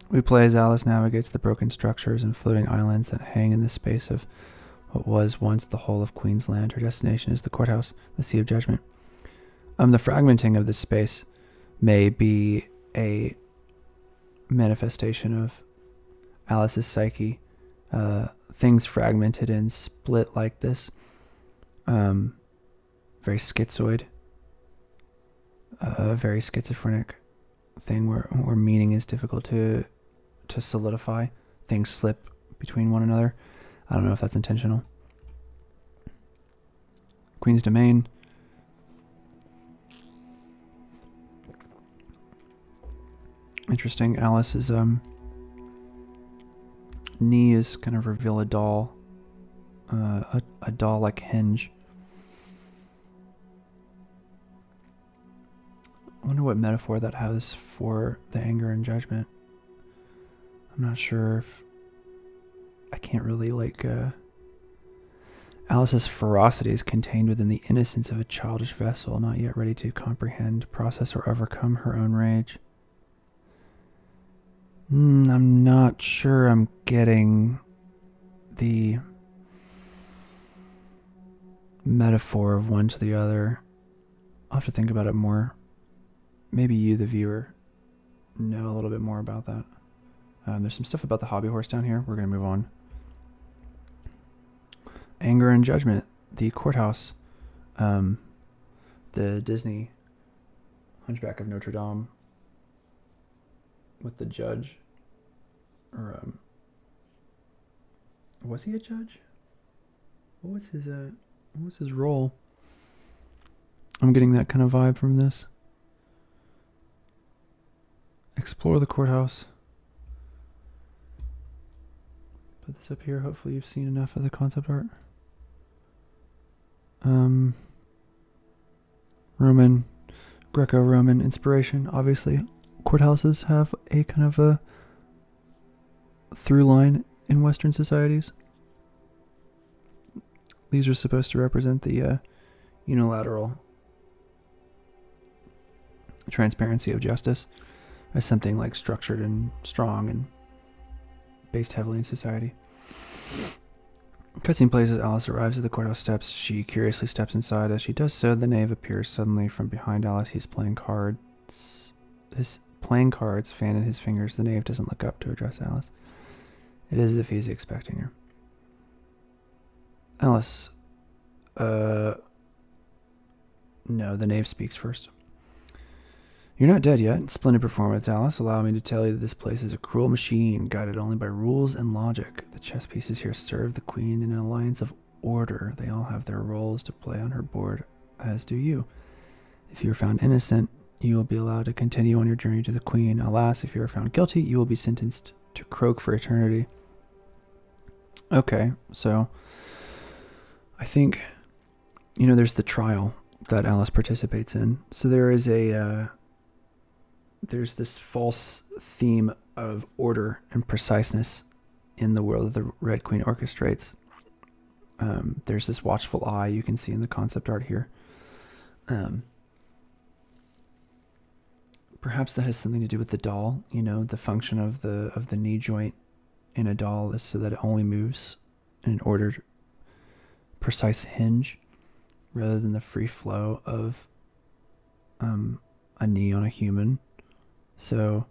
Speaker 1: We play as Alice navigates the broken structures and floating islands that hang in the space of what was once the whole of Queensland. Her destination is the courthouse, the Sea of Judgment. The fragmenting of this space may be a manifestation of Alice's psyche. Things fragmented and split like this. Very schizoid. Very schizophrenic thing where meaning is difficult to solidify. Things slip between one another. I don't know if that's intentional. Queen's Domain. Interesting. Alice's knee is kind of reveal a doll. A doll like hinge. I wonder what metaphor that has for the anger and judgment. I'm not sure if... I can't really Alice's ferocity is contained within the innocence of a childish vessel, not yet ready to comprehend, process, or overcome her own rage. I'm not sure I'm getting the metaphor of one to the other. I'll have to think about it more. Maybe you, the viewer, know a little bit more about that. There's some stuff about the hobby horse down here. We're going to move on. Anger and Judgment, the courthouse, the Disney Hunchback of Notre Dame with the judge, or was he a judge? What was his role? I'm getting that kind of vibe from this. Explore the courthouse. Put this up here. Hopefully you've seen enough of the concept art. Roman, Greco-Roman inspiration. Obviously, courthouses have a kind of a through line in Western societies. These are supposed to represent the unilateral transparency of justice as something like structured and strong and based heavily in society. Cutscene plays as Alice arrives at the courthouse steps. She curiously steps inside. As she does so, the knave appears suddenly from behind Alice. He's playing cards. His playing cards, fan in his fingers. The knave doesn't look up to address Alice. It is as if he's expecting her. Alice. No, the knave speaks first. You're not dead yet. Splendid performance, Alice. Allow me to tell you that this place is a cruel machine, guided only by rules and logic. The chess pieces here serve the queen in an alliance of order. They all have their roles to play on her board, as do you. If you are found innocent, you will be allowed to continue on your journey to the queen. Alas, if you are found guilty, you will be sentenced to croak for eternity. Okay, so I think, there's the trial that Alice participates in. So there is there's this false theme of order and preciseness in the world that the Red Queen orchestrates. There's this watchful eye you can see in the concept art here. Perhaps that has something to do with the doll. The function of the knee joint in a doll is so that it only moves in an ordered, precise hinge rather than the free flow of a knee on a human. So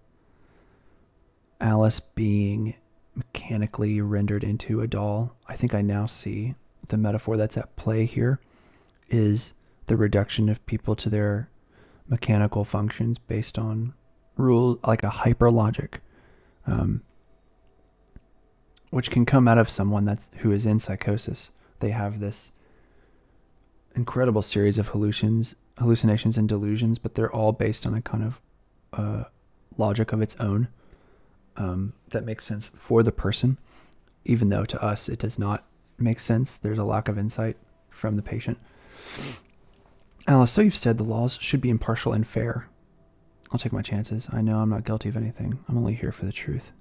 Speaker 1: Alice being mechanically rendered into a doll, I think I now see the metaphor that's at play here is the reduction of people to their mechanical functions based on rule, like a hyper logic, which can come out of someone who is in psychosis. They have this incredible series of hallucinations and delusions, but they're all based on a kind of logic of its own that makes sense for the person, even though to us it does not make sense. There's a lack of insight from the patient. Alice, so you've said the laws should be impartial and fair. I'll take my chances. I know I'm not guilty of anything. I'm only here for the truth.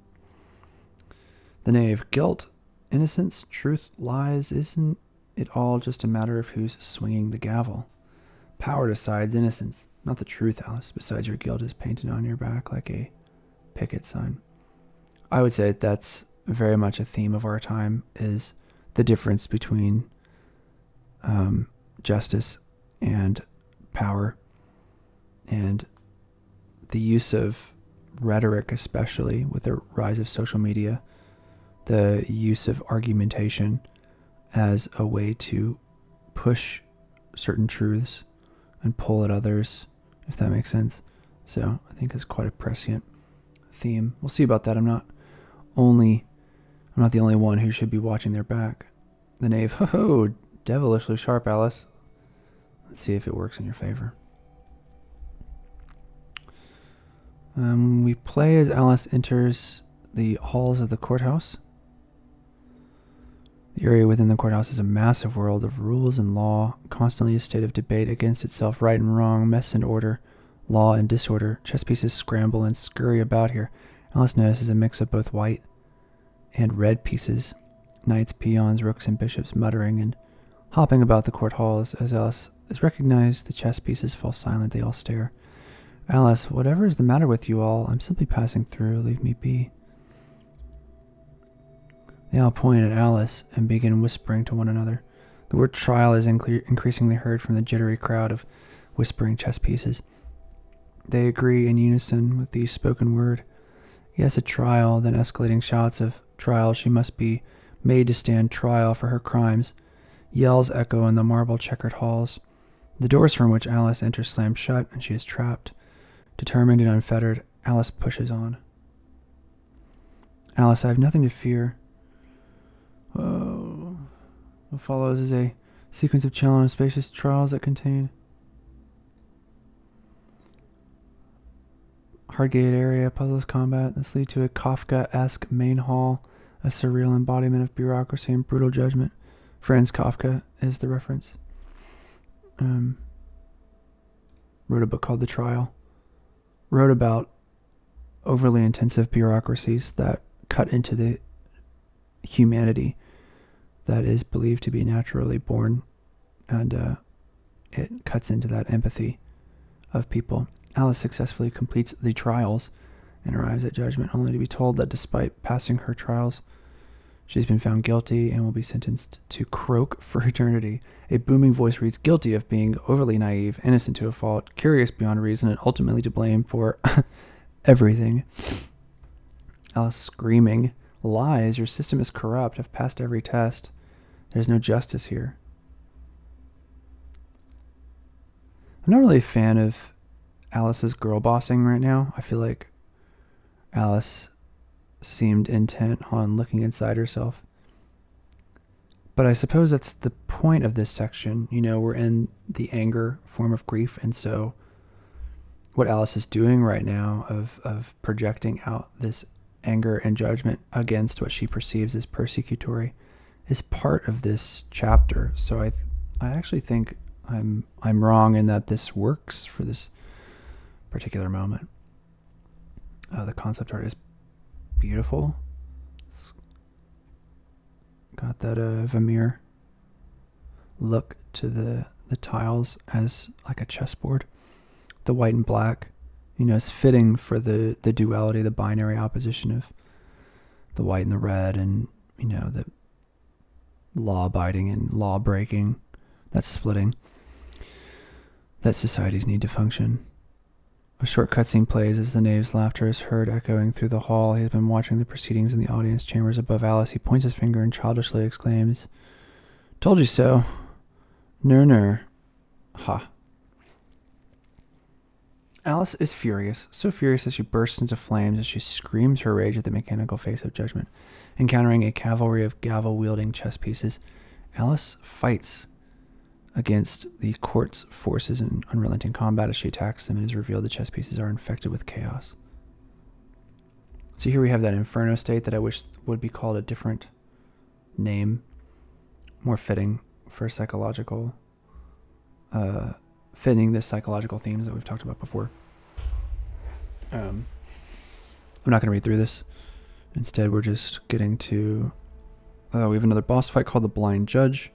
Speaker 1: The Knave. Guilt, innocence, truth, lies. Isn't it all just a matter of who's swinging the gavel? Power decides innocence, not the truth, Alice. Besides, your guilt is painted on your back like a picket sign. I would say that's very much a theme of our time, is the difference between justice and power, and the use of rhetoric, especially with the rise of social media, the use of argumentation as a way to push certain truths and pull at others, if that makes sense. So I think it's quite a prescient theme. We'll see about that. I'm not the only one who should be watching their back. The Knave. Ho, devilishly sharp, Alice. Let's see if it works in your favor. We play as Alice enters the halls of the courthouse. The area within the courthouse is a massive world of rules and law, constantly a state of debate against itself, right and wrong, mess and order, law and disorder. Chess pieces scramble and scurry about here. Alice notices a mix of both white and red pieces, knights, peons, rooks, and bishops muttering and hopping about the court halls. As Alice is recognized, the chess pieces fall silent. They all stare. Alice, whatever is the matter with you all? I'm simply passing through. Leave me be. They all point at Alice and begin whispering to one another. The word trial is increasingly heard from the jittery crowd of whispering chess pieces. They agree in unison with the spoken word. Yes, a trial, then escalating shouts of trial. She must be made to stand trial for her crimes. Yells echo in the marble checkered halls. The doors from which Alice enters slam shut, and she is trapped. Determined and unfettered, Alice pushes on. Alice, I have nothing to fear. Oh. What follows is a sequence of challenging and spacious trials that contain hard-gated area, puzzles, combat. This lead to a Kafka-esque main hall, a surreal embodiment of bureaucracy and brutal judgment. Franz Kafka is the reference. Wrote a book called The Trial. Wrote about overly intensive bureaucracies that cut into the humanity that is believed to be naturally born, and it cuts into that empathy of people. Alice successfully completes the trials and arrives at judgment, only to be told that despite passing her trials, she's been found guilty and will be sentenced to croak for eternity. A booming voice reads, guilty of being overly naive, innocent to a fault, curious beyond reason, and ultimately to blame for everything. Alice screaming, lies, your system is corrupt. I've passed every test. There's no justice here. I'm not really a fan of Alice's girl bossing right now. I feel like Alice seemed intent on looking inside herself. But I suppose that's the point of this section. You know, we're in the anger form of grief, and so what Alice is doing right now of projecting out this anger and judgment against what she perceives as persecutory is part of this chapter. So I actually think I'm wrong in that this works for this particular moment. The concept art is beautiful. It's got that Vermeer look to the tiles as like a chessboard. The white and black, you know, is fitting for the duality, the binary opposition of the white and the red, and, you know, the law abiding and law breaking, that's splitting. that societies need to function. A short cutscene plays as the knave's laughter is heard echoing through the hall. He has been watching the proceedings in the audience chambers above Alice. He points his finger and childishly exclaims, "Told you so. Ner. Ha." Alice is furious, so furious that she bursts into flames as she screams her rage at the mechanical face of judgment. Encountering a cavalry of gavel-wielding chess pieces, Alice fights against the court's forces in unrelenting combat. As she attacks them, it is revealed the chess pieces are infected with chaos. So here we have that inferno state that I wish would be called a different name, more fitting for psychological, fitting the psychological themes that we've talked about before. I'm not going to read through this. Instead, we're just getting to, we have another boss fight called the Blind Judge.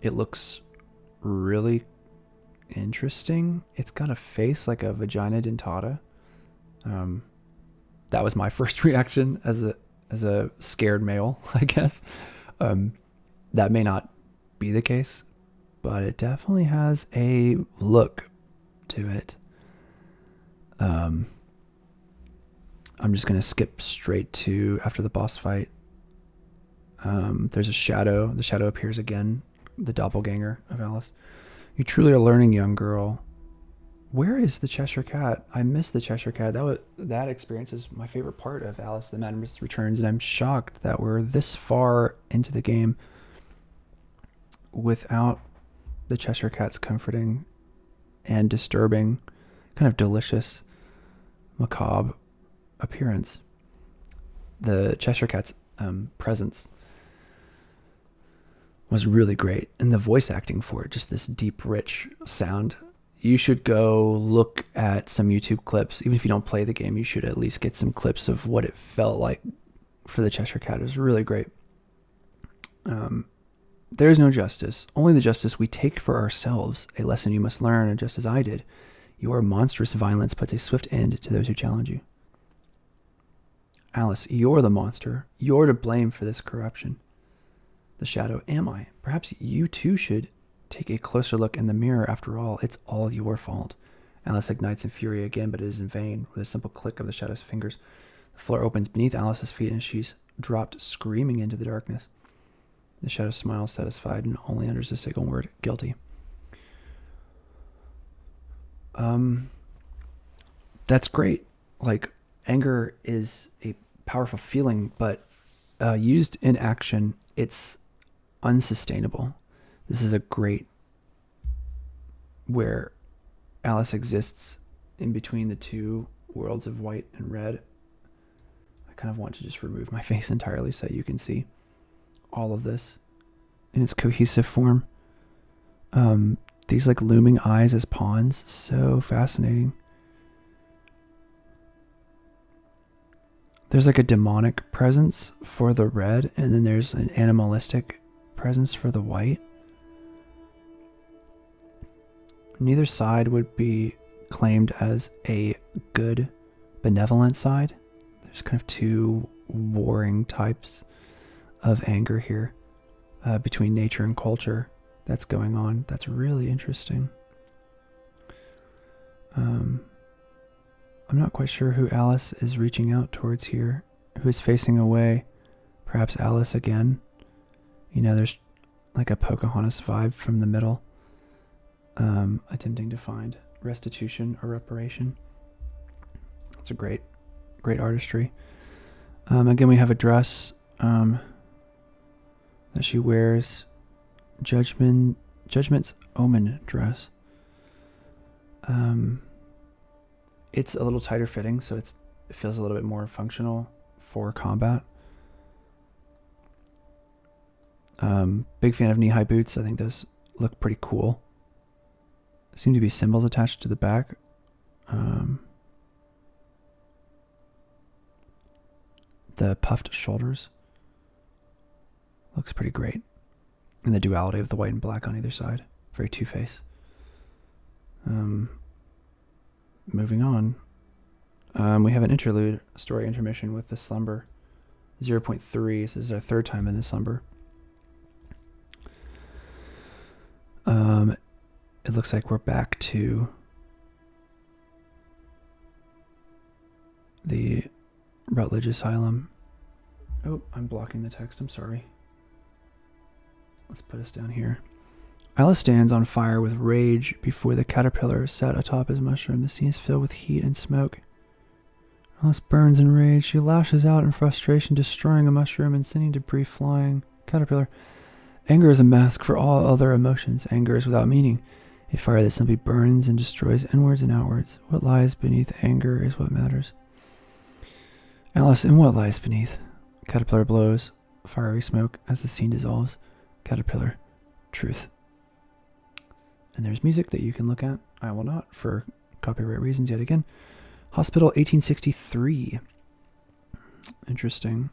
Speaker 1: It looks really interesting. It's got a face like a vagina dentata. That was my first reaction as a scared male, I guess. That may not be the case, but it definitely has a look to it. I'm just going to skip straight to after the boss fight. There's a shadow. The shadow appears again, the doppelganger of Alice. "You truly are learning, young girl. Where is the Cheshire Cat? I miss the Cheshire Cat. That experience is my favorite part of Alice the Madness Returns, and I'm shocked that we're this far into the game without the Cheshire Cat's comforting and disturbing, kind of delicious, macabre appearance. The Cheshire Cat's presence was really great, and the voice acting for it, just this deep, rich sound. You should go look at some YouTube clips. Even if you don't play the game, you should at least get some clips of what it felt like for the Cheshire Cat. It was really great. There is no justice, only the justice we take for ourselves, a lesson you must learn, and just as I did. Your monstrous violence puts a swift end to those who challenge you. Alice, you're the monster. You're to blame for this corruption. The shadow, am I? Perhaps you too should take a closer look in the mirror. After all, it's all your fault. Alice ignites in fury again, but it is in vain. With a simple click of the shadow's fingers, the floor opens beneath Alice's feet, and she's dropped screaming into the darkness. The shadow smiles, satisfied, and only utters a single word, guilty. That's great. Like, anger is a powerful feeling, but used in action, it's unsustainable. This is a great where Alice exists in between the two worlds of white and red. I kind of want to just remove my face entirely so you can see all of this in its cohesive form. These like looming eyes as pawns, so fascinating. There's like a demonic presence for the red, and then there's an animalistic presence for the white. Neither side would be claimed as a good, benevolent side. There's kind of two warring types of anger here between nature and culture that's going on. That's really interesting. I'm not quite sure who Alice is reaching out towards here, who is facing away. Perhaps Alice again. You know, there's like a Pocahontas vibe from the middle. Attempting to find restitution or reparation. It's a great artistry. Again, we have a dress that she wears. Judgment's Omen dress. It's a little tighter fitting, so it feels a little bit more functional for combat. Big fan of knee-high boots. I think those look pretty cool. Seem to be symbols attached to the back. The puffed shoulders. Looks pretty great. And the duality of the white and black on either side. Very Two-Face. Moving on. We have an interlude, story intermission with the slumber. 0.3. This is our third time in the slumber. looks like we're back to the Rutledge Asylum. Oh, I'm blocking the text. I'm sorry. Let's put us down here. Alice stands on fire with rage before the caterpillar sat atop his mushroom. The scene is filled with heat and smoke. Alice burns in rage. She lashes out in frustration, destroying a mushroom and sending debris flying. Caterpillar. Anger is a mask for all other emotions. Anger is without meaning. A fire that simply burns and destroys inwards and outwards. What lies beneath anger is what matters. Alice, and what lies beneath? Caterpillar blows. Fiery smoke as the scene dissolves. Caterpillar. Truth. And there's music that you can look at. I will not, for copyright reasons yet again. Hospital 1863. Interesting.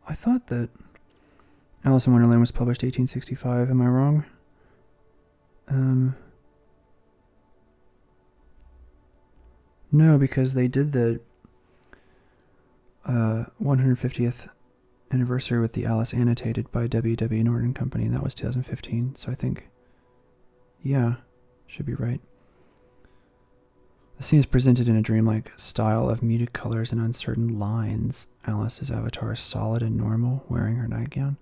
Speaker 1: I thought that Alice in Wonderland was published 1865. Am I wrong? No, because they did the 150th anniversary with the Alice Annotated by W.W. Norton Company, and that was 2015. So I think, yeah, should be right. The scene is presented in a dreamlike style of muted colors and uncertain lines. Alice's avatar is solid and normal, wearing her nightgown,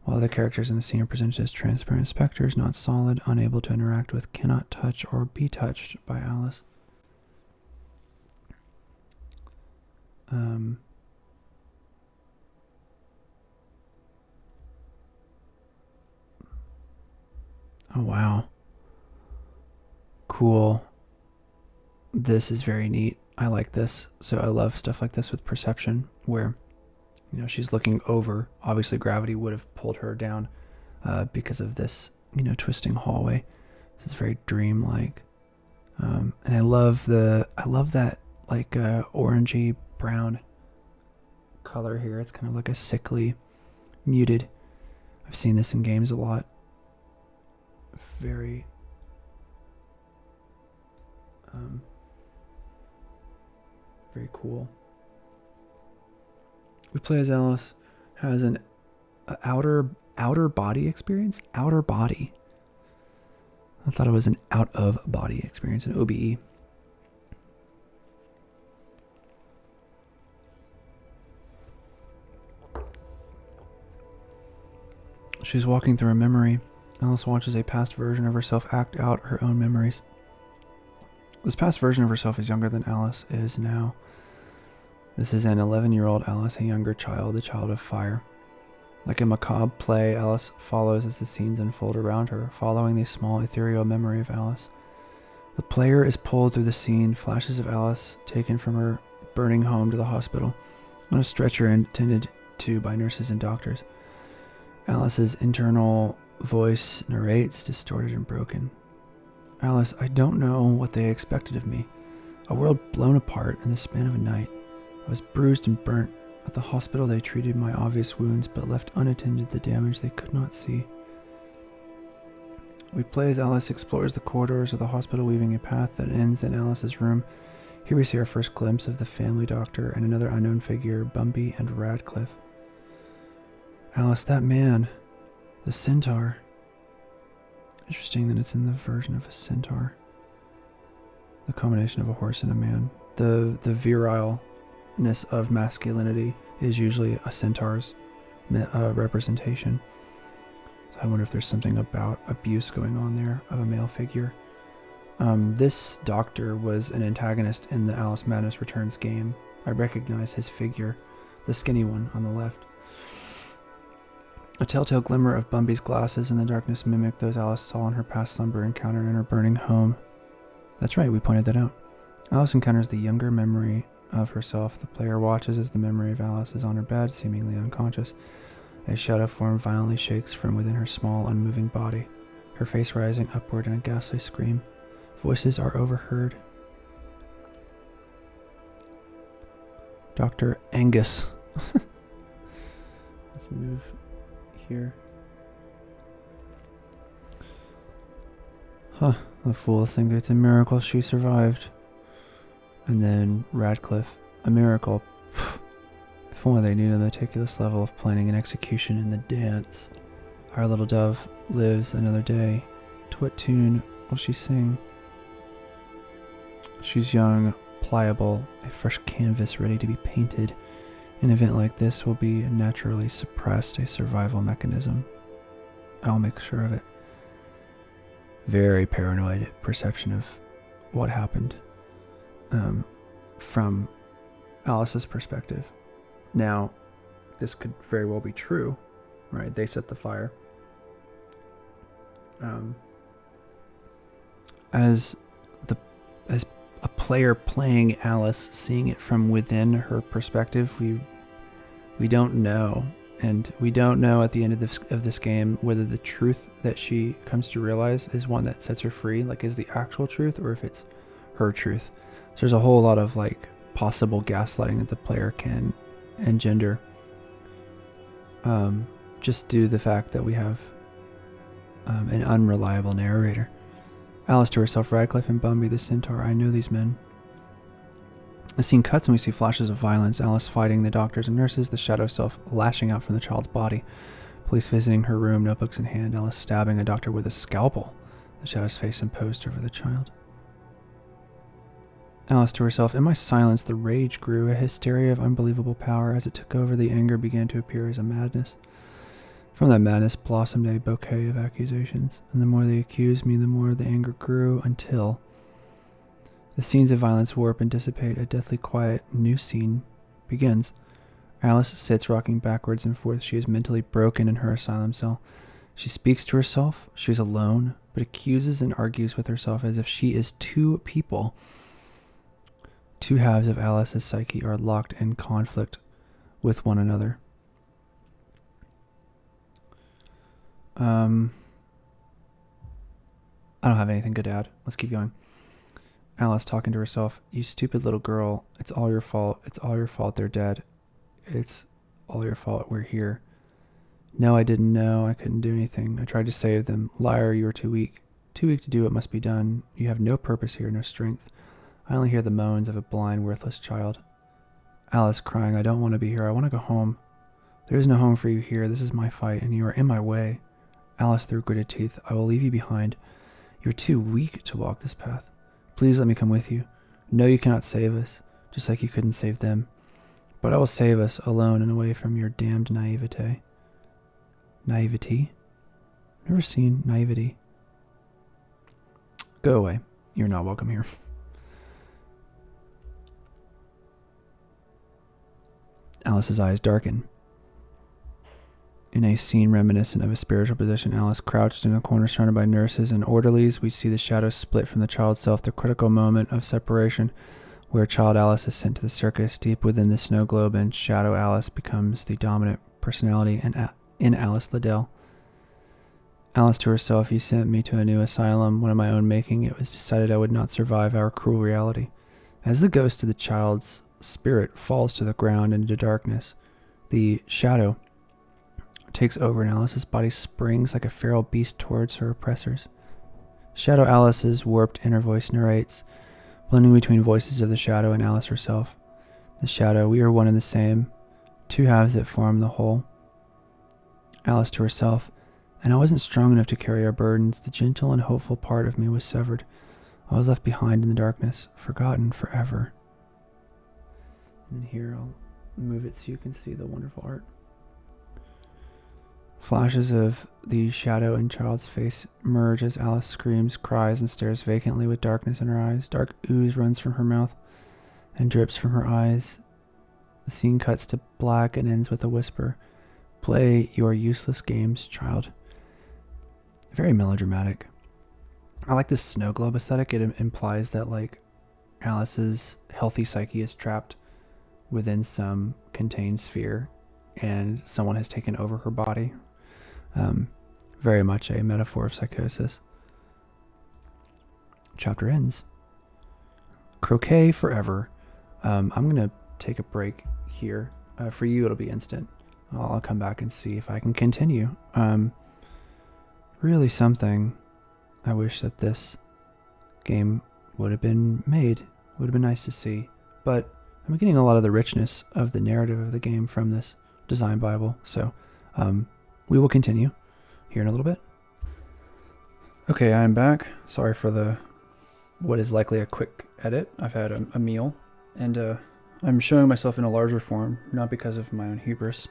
Speaker 1: while the characters in the scene are presented as transparent specters, not solid, unable to interact with, cannot touch or be touched by Alice. Oh, wow. Cool. This is very neat. I like this. So I love stuff like this with perception where, you know, she's looking over. Obviously gravity would have pulled her down because of this, you know, twisting hallway. This is very dreamlike. And I love that like orangey brown color here. It's kind of like a sickly, muted. I've seen this in games a lot. Very very cool. We play as Alice, has an outer body experience. Outer body. I thought it was an out of body experience, an OBE. She's walking through a memory. Alice watches a past version of herself act out her own memories. This past version of herself is younger than Alice is now. This is an 11-year-old Alice, a younger child, the child of fire. Like a macabre play, Alice follows as the scenes unfold around her, following the small ethereal memory of Alice. The player is pulled through the scene, flashes of Alice taken from her burning home to the hospital, on a stretcher and tended to by nurses and doctors. Alice's internal voice narrates, distorted and broken. Alice, I don't know what they expected of me. A world blown apart in the span of a night. I was bruised and burnt. At the hospital they treated my obvious wounds, but left unattended the damage they could not see. We play as Alice explores the corridors of the hospital, weaving a path that ends in Alice's room. Here we see our first glimpse of the family doctor and another unknown figure, Bumby and Radcliffe. Alice, that man, the centaur. Interesting that it's in the version of a centaur. The combination of a horse and a man. The virileness of masculinity is usually a centaur's representation. So I wonder if there's something about abuse going on there of a male figure. This doctor was an antagonist in the Alice Madness Returns game. I recognize his figure, the skinny one on the left. A telltale glimmer of Bumby's glasses in the darkness mimicked those Alice saw in her past slumber encounter in her burning home. That's right, we pointed that out. Alice encounters the younger memory of herself. The player watches as the memory of Alice is on her bed, seemingly unconscious. A shadow form violently shakes from within her small, unmoving body, her face rising upward in a ghastly scream. Voices are overheard. Dr. Angus. Let's move here. Huh, the fools think it's a miracle she survived. And then Radcliffe, a miracle. If only they knew the meticulous level of planning and execution in the dance. Our little dove lives another day To what tune will she sing? She's young, pliable, a fresh canvas ready to be painted. An event like this will be naturally suppressed, a survival mechanism. I'll make sure of it. Very paranoid perception of what happened from Alice's perspective. Now, this could very well be true, right? They set the fire. As a player playing Alice, seeing it from within her perspective, we don't know, and we don't know at the end of this game whether the truth that she comes to realize is one that sets her free, like is the actual truth, or if it's her truth. So there's a whole lot of like possible gaslighting that the player can engender, just due to the fact that we have an unreliable narrator. Alice to herself, Radcliffe and Bumby the Centaur, I know these men. The scene cuts and we see flashes of violence. Alice fighting the doctors and nurses, the shadow self lashing out from the child's body. Police visiting her room, notebooks in hand. Alice stabbing a doctor with a scalpel. The shadow's face imposed over the child. Alice to herself, in my silence the rage grew, a hysteria of unbelievable power. As it took over, the anger began to appear as a madness. From that madness blossomed a bouquet of accusations, and the more they accused me, the more the anger grew, until the scenes of violence warp and dissipate. A deathly quiet new scene begins. Alice sits rocking backwards and forth. She is mentally broken in her asylum cell. She speaks to herself. She is alone, but accuses and argues with herself as if she is two people. Two halves of Alice's psyche are locked in conflict with one another. I don't have anything good to add. Let's keep going. Alice talking to herself. You stupid little girl. It's all your fault. It's all your fault they're dead. It's all your fault we're here. No, I didn't know. I couldn't do anything. I tried to save them. Liar, you were too weak. Too weak to do what must be done. You have no purpose here, no strength. I only hear the moans of a blind, worthless child. Alice crying, I don't want to be here. I want to go home. There is no home for you here. This is my fight, and you are in my way. Alice through gritted teeth, I will leave you behind. You're too weak to walk this path. Please let me come with you. No, you cannot save us, just like you couldn't save them. But I will save us, alone and away from your damned naivete. Naivety? Never seen naivety. Go away. You're not welcome here. Alice's eyes darken. In a scene reminiscent of a spiritual position, Alice crouched in a corner surrounded by nurses and orderlies. We see the shadow split from the child's self, the critical moment of separation, where child Alice is sent to the circus deep within the snow globe, and shadow Alice becomes the dominant personality in Alice Liddell. Alice to herself, you sent me to a new asylum, one of my own making. It was decided I would not survive our cruel reality. As the ghost of the child's spirit falls to the ground into darkness, the shadow takes over and Alice's body springs like a feral beast towards her oppressors. Shadow Alice's warped inner voice narrates, blending between voices of the shadow and Alice herself. The shadow, we are one and the same, two halves that form the whole. Alice to herself, and I wasn't strong enough to carry our burdens. The gentle and hopeful part of me was severed. I was left behind in the darkness, forgotten forever. And here I'll move it so you can see the wonderful art. Flashes of the shadow and child's face merge as Alice screams, cries, and stares vacantly with darkness in her eyes. Dark ooze runs from her mouth and drips from her eyes. The scene cuts to black and ends with a whisper. Play your useless games, child. Very melodramatic. I like this snow globe aesthetic. It implies that like Alice's healthy psyche is trapped within some contained sphere and someone has taken over her body. Very much a metaphor of psychosis. Chapter ends. Croquet forever. I'm going to take a break here. For you, it'll be instant. I'll come back and see if I can continue. Really something. I wish that this game would have been made. Would have been nice to see. But I'm getting a lot of the richness of the narrative of the game from this design Bible. So we will continue here in a little bit.
Speaker 2: Okay, I'm back. Sorry for the what is likely a quick edit. I've had a meal, and I'm showing myself in a larger form, not because of my own hubris,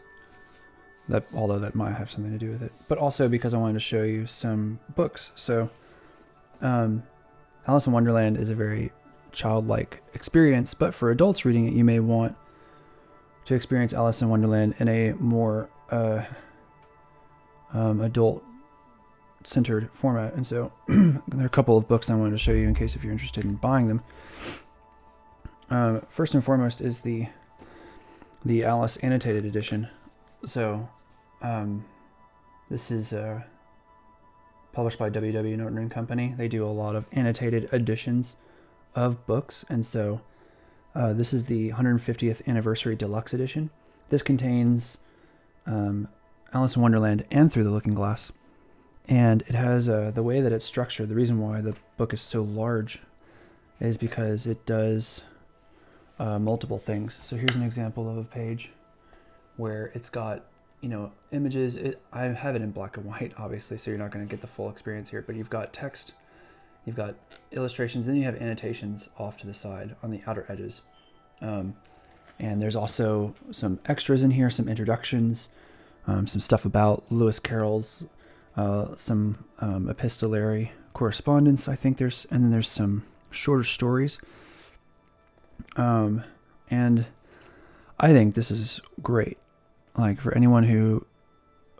Speaker 2: that although that might have something to do with it, but also because I wanted to show you some books. So, Alice in Wonderland is a very childlike experience, but for adults reading it, you may want to experience Alice in Wonderland in a more adult centered format. And so there are a couple of books I wanted to show you in case if you're interested in buying them. First and foremost is the Alice annotated edition. So this is published by W.W. Norton and Company. They do a lot of annotated editions of books, and so this is the 150th anniversary deluxe edition. This contains Alice in Wonderland and Through the Looking Glass. And it has the way that it's structured. The reason why the book is so large is because it does multiple things. So here's an example of a page where it's got, images. I have it in black and white, obviously, so you're not going to get the full experience here. But you've got text, you've got illustrations, then you have annotations off to the side on the outer edges. And there's also some extras in here, some introductions, some stuff about Lewis Carroll's. Some epistolary correspondence, I think and then there's some shorter stories. And I think this is great. Like for anyone who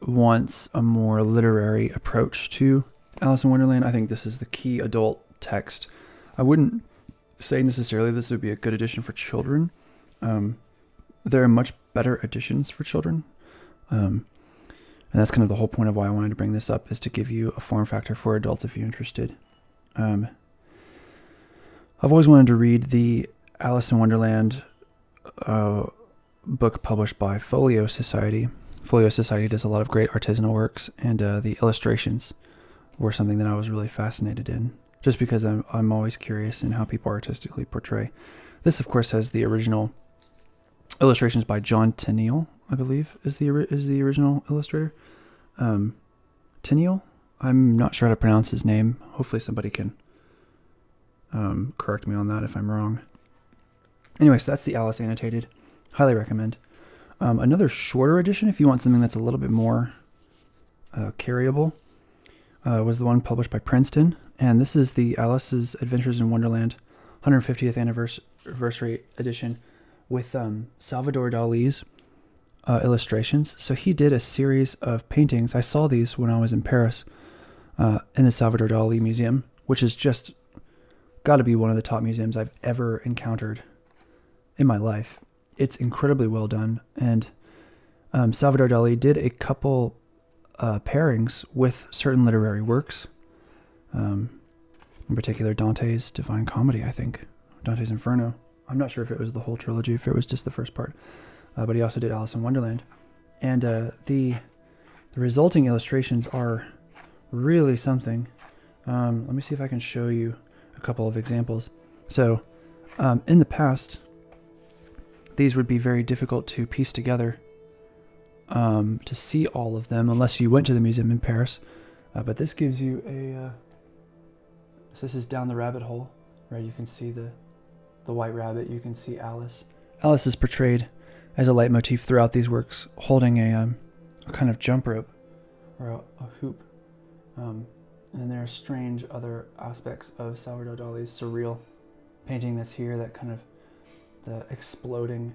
Speaker 2: wants a more literary approach to Alice in Wonderland, I think this is the key adult text. I wouldn't say necessarily this would be a good edition for children. There are much better editions for children. And that's kind of the whole point of why I wanted to bring this up, is to give you a form factor for adults if you're interested. I've always wanted to read the Alice in Wonderland book published by Folio Society. Folio Society does a lot of great artisanal works, and the illustrations were something that I was really fascinated in, just because I'm always curious in how people artistically portray. This, of course, has the original illustrations by John Tenniel, I believe, is the original illustrator. Tenniel? I'm not sure how to pronounce his name. Hopefully somebody can correct me on that if I'm wrong. Anyway, so that's the Alice annotated. Highly recommend. Another shorter edition, if you want something that's a little bit more carryable, was the one published by Princeton. And this is the Alice's Adventures in Wonderland 150th anniversary edition with Salvador Dali's illustrations. So he did a series of paintings. I saw these when I was in Paris in the Salvador Dali Museum, which is just got to be one of the top museums I've ever encountered in my life. It's incredibly well done. And Salvador Dali did a couple pairings with certain literary works, in particular Dante's Divine Comedy, I think. Dante's Inferno. I'm not sure if it was the whole trilogy, if it was just the first part. But he also did Alice in Wonderland. And the resulting illustrations are really something. Let me see if I can show you a couple of examples. So, in the past, these would be very difficult to piece together, to see all of them, unless you went to the museum in Paris. But this gives you so this is down the rabbit hole, right? You can see the white rabbit, you can see Alice. Alice is portrayed as a leitmotif throughout these works, holding a kind of jump rope or a hoop. And there are strange other aspects of Salvador Dali's surreal painting that's here, that kind of the exploding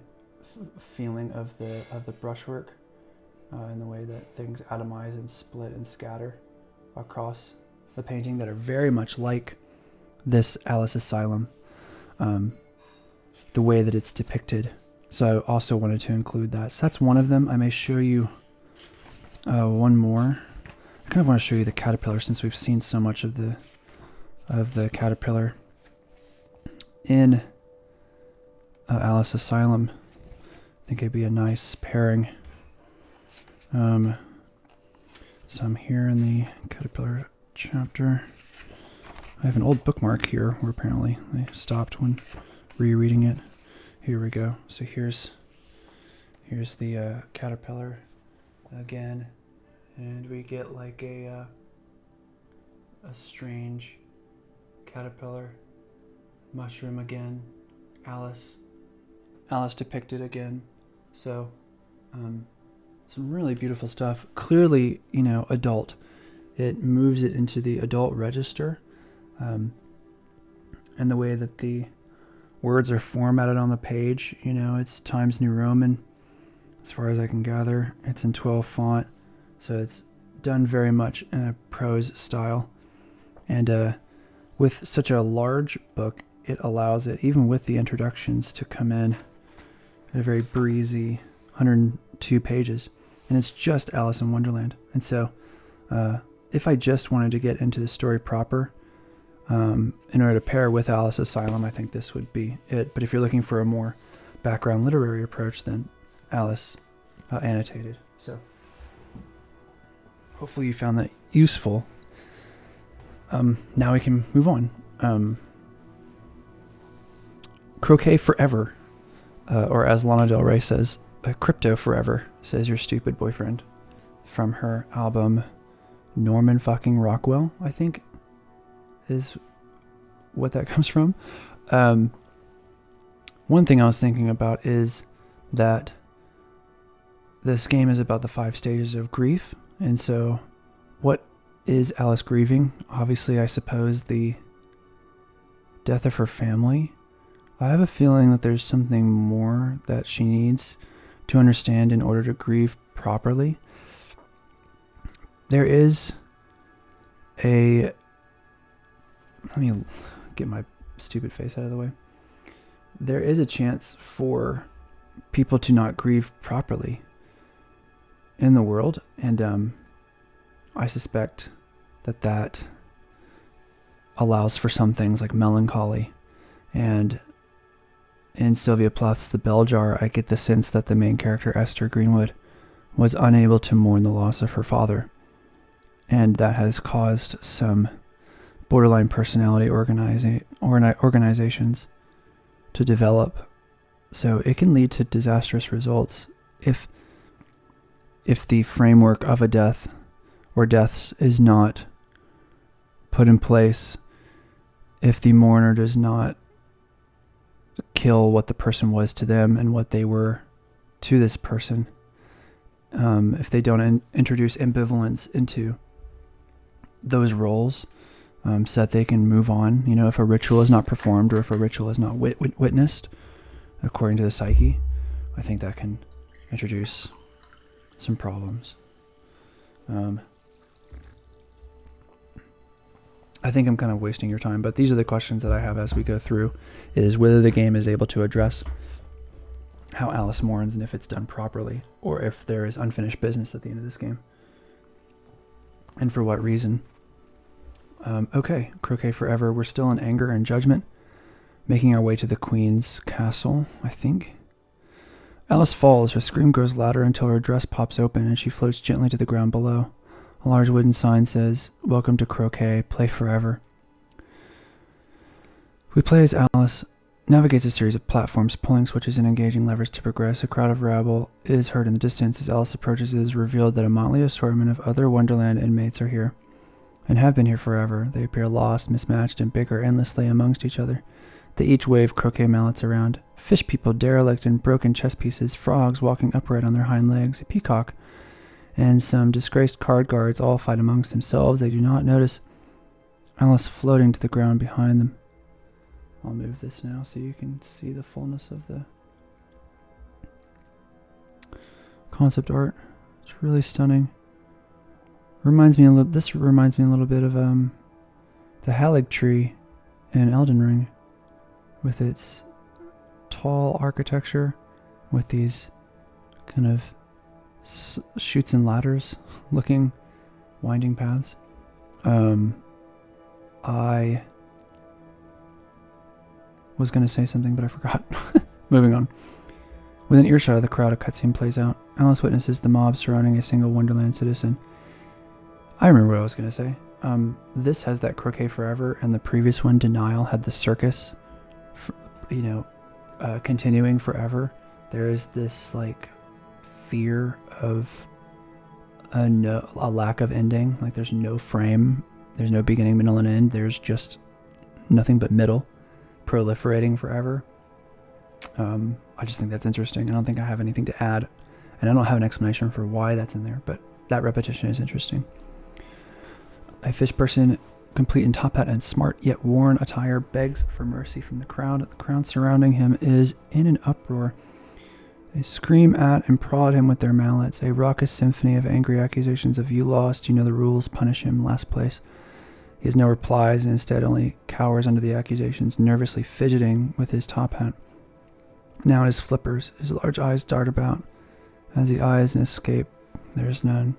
Speaker 2: feeling of the brushwork, and the way that things atomize and split and scatter across the painting, that are very much like this Alice Asylum, the way that it's depicted. So I also wanted to include that. So that's one of them. I may show you one more. I kind of want to show you the caterpillar, since we've seen so much of the caterpillar in Alice Asylum. I think it'd be a nice pairing. So I'm here in the caterpillar chapter. I have an old bookmark here where apparently I stopped when rereading it. Here we go. So here's the caterpillar again, and we get like a a strange caterpillar, mushroom again, Alice depicted again. So, some really beautiful stuff. Clearly, adult. It moves it into the adult register. And the way that the words are formatted on the page, it's Times New Roman. As far as I can gather, it's in 12 font. So it's done very much in a prose style. And with such a large book, it allows it, even with the introductions, to come in at a very breezy 102 pages. And it's just Alice in Wonderland. And so if I just wanted to get into the story proper, in order to pair with Alice Asylum, I think this would be it. But if you're looking for a more background literary approach, then Alice annotated. So hopefully you found that useful. Now we can move on. Croquet Forever, or as Lana Del Rey says, Crypto Forever, says your stupid boyfriend, from her album Norman fucking Rockwell, I think is what that comes from. One thing I was thinking about is that this game is about the 5 stages of grief. And so what is Alice grieving? Obviously, I suppose the death of her family. I have a feeling that there's something more that she needs to understand in order to grieve properly. There is let me get my stupid face out of the way. There is a chance for people to not grieve properly in the world, and I suspect that allows for some things like melancholy. And in Sylvia Plath's The Bell Jar, I get the sense that the main character, Esther Greenwood, was unable to mourn the loss of her father, and that has caused some borderline personality organizations to develop. So it can lead to disastrous results if the framework of a death or deaths is not put in place, if the mourner does not kill what the person was to them and what they were to this person, if they don't introduce ambivalence into those roles, so that they can move on. If a ritual is not performed, or if a ritual is not witnessed according to the psyche, I think that can introduce some problems. I think I'm kind of wasting your time, but these are the questions that I have as we go through, is whether the game is able to address how Alice mourns and if it's done properly, or if there is unfinished business at the end of this game, and for what reason. Okay, Croquet Forever. We're still in anger and judgment, making our way to the Queen's castle, I think. Alice falls. Her scream grows louder until her dress pops open and she floats gently to the ground below. A large wooden sign says, "Welcome to Croquet, play forever." We play as Alice navigates a series of platforms, pulling switches and engaging levers to progress. A crowd of rabble is heard in the distance. As Alice approaches, it is revealed that a motley assortment of other Wonderland inmates are here, and have been here forever. They appear lost, mismatched, and bicker endlessly amongst each other. They each wave croquet mallets around. Fish people derelict in broken chess pieces, frogs walking upright on their hind legs, a peacock, and some disgraced card guards all fight amongst themselves. They do not notice Alice floating to the ground behind them. I'll move this now so you can see the fullness of the concept art. It's really stunning. This reminds me a little bit of the Halig tree in Elden Ring, with its tall architecture, with these kind of chutes and ladders looking winding paths. I was going to say something, but I forgot. Moving on. Within earshot of the crowd, a cutscene plays out. Alice witnesses the mob surrounding a single Wonderland citizen. I remember what I was going to say. This has that Croquet Forever, and the previous one, Denial, had the circus, continuing forever. There is this fear of a lack of ending. There's no frame There's no beginning, middle, and end. There's just nothing but middle, proliferating forever. I just think that's interesting. I don't think I have anything to add, and I don't have an explanation for why that's in there, but that repetition is interesting. A fish person, complete in top hat and smart yet worn attire, begs for mercy from the crowd. The crowd surrounding him is in an uproar. They scream at and prod him with their mallets, a raucous symphony of angry accusations of "you lost, you know the rules, punish him, last place." He has no replies and instead only cowers under the accusations, nervously fidgeting with his top hat. Now in his flippers, his large eyes dart about. As he eyes an escape, there is none.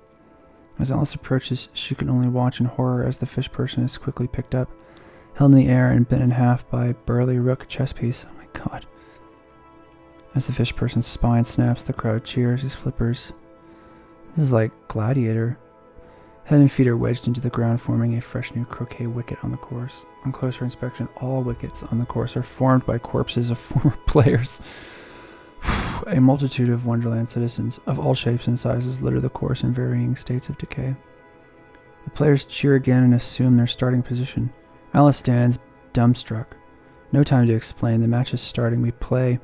Speaker 2: As Alice approaches, she can only watch in horror as the fish person is quickly picked up, held in the air and bent in half by a burly rook chess piece. Oh my god. As the fish person's spine snaps, the crowd cheers his flippers. This is like Gladiator. Head and feet are wedged into the ground, forming a fresh new croquet wicket on the course. On closer inspection, all wickets on the course are formed by corpses of former players. A multitude of Wonderland citizens of all shapes and sizes litter the course in varying states of decay. The players cheer again and assume their starting position. Alice stands dumbstruck. No time to explain. The match is starting. We play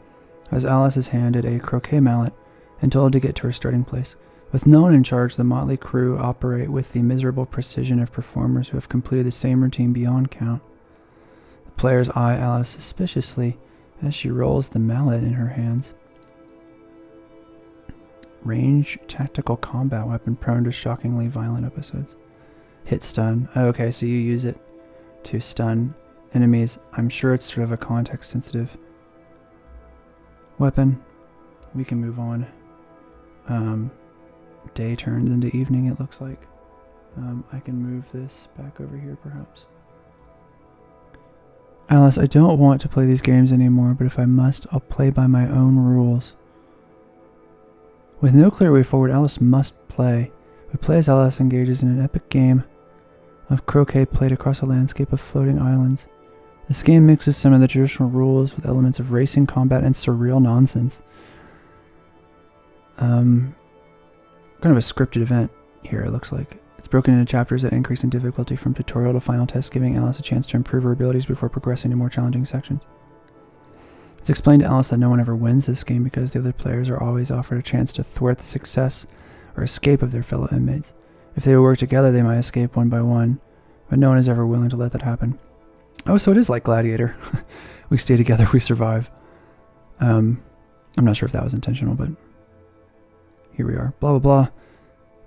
Speaker 2: as Alice is handed a croquet mallet and told to get to her starting place. With no one in charge, the motley crew operate with the miserable precision of performers who have completed the same routine beyond count. The players eye Alice suspiciously as she rolls the mallet in her hands. Range tactical combat weapon prone to shockingly violent episodes. Hit stun. Oh, okay, so you use it to stun enemies. I'm sure it's sort of a context sensitive weapon. We can move on. Day turns into evening, it looks like. I can move this back over here perhaps. Alice, I don't want to play these games anymore, but if I must, I'll play by my own rules. With no clear way forward, Alice must play. We play as Alice engages in an epic game of croquet played across a landscape of floating islands. This game mixes some of the traditional rules with elements of racing, combat, and surreal nonsense. Kind of a scripted event here, it looks like. It's broken into chapters that increase in difficulty from tutorial to final test, giving Alice a chance to improve her abilities before progressing to more challenging sections. It's explained to Alice that no one ever wins this game because the other players are always offered a chance to thwart the success or escape of their fellow inmates. If they would work together, they might escape one by one, but no one is ever willing to let that happen. Oh, so it is like Gladiator. We stay together, we survive. I'm not sure if that was intentional, but here we are. Blah, blah, blah.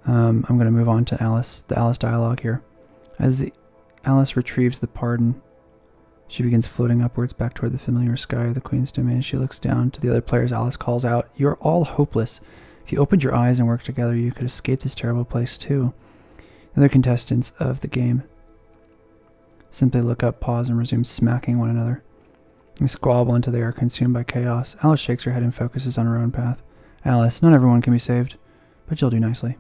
Speaker 2: I'm going to move on to Alice, the Alice dialogue here. As Alice retrieves the pardon, she begins floating upwards back toward the familiar sky of the Queen's domain. As she looks down to the other players, Alice calls out, "You're all hopeless. If you opened your eyes and worked together, you could escape this terrible place too." The other contestants of the game simply look up, pause, and resume smacking one another. They squabble until they are consumed by chaos. Alice shakes her head and focuses on her own path. Alice, not everyone can be saved, but you'll do nicely.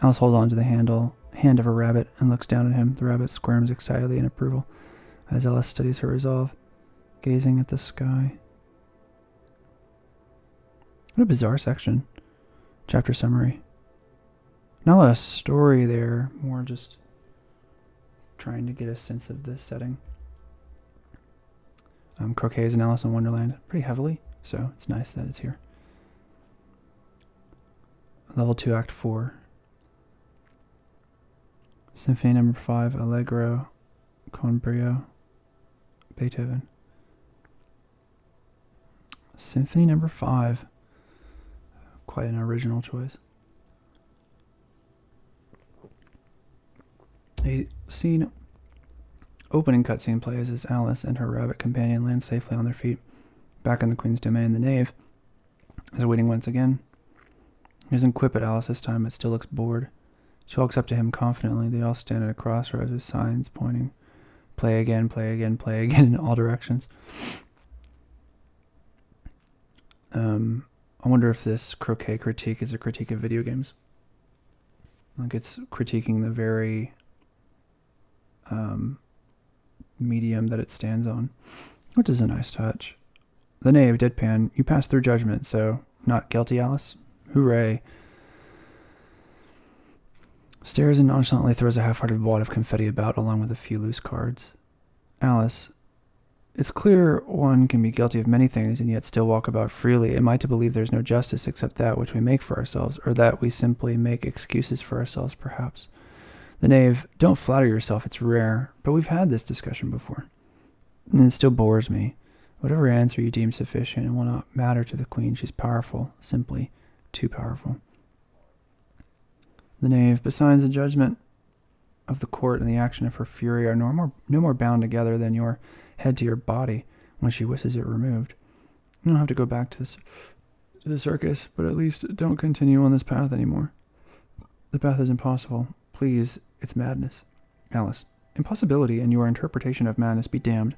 Speaker 2: Alice holds on to the hand of a rabbit and looks down at him. The rabbit squirms excitedly in approval as Alice studies her resolve, gazing at the sky. What a bizarre section. Chapter summary. Not a lot of story there, more just trying to get a sense of this setting. Croquet is an Alice in Wonderland pretty heavily, so it's nice that it's here. Level 2, Act 4. Symphony number 5, Allegro con brio, Beethoven. Symphony number 5. Quite an original choice. A opening cutscene plays as Alice and her rabbit companion land safely on their feet. Back in the Queen's domain, the knave is waiting once again. He doesn't quip at Alice this time, but still looks bored. She walks up to him confidently. They all stand at a crossroads with signs pointing, play again, play again, play again in all directions. I wonder if this croquet critique is a critique of video games. Like it's critiquing the very medium that it stands on, which is a nice touch. The knave, deadpan, you passed through judgment, so not guilty, Alice? Hooray. Stares and nonchalantly throws a half-hearted wad of confetti about along with a few loose cards. Alice, it's clear one can be guilty of many things and yet still walk about freely. Am I to believe there's no justice except that which we make for ourselves, or that we simply make excuses for ourselves, perhaps? The knave, don't flatter yourself, it's rare, but we've had this discussion before. And it still bores me. Whatever answer you deem sufficient, it will not matter to the queen. She's powerful, simply too powerful. The knave, besides the judgment of the court and the action of her fury are no more bound together than your head to your body when she wishes it removed. You don't have to go back to the circus, but at least don't continue on this path anymore. The path is impossible. Please, it's madness. Alice, impossibility and your interpretation of madness be damned.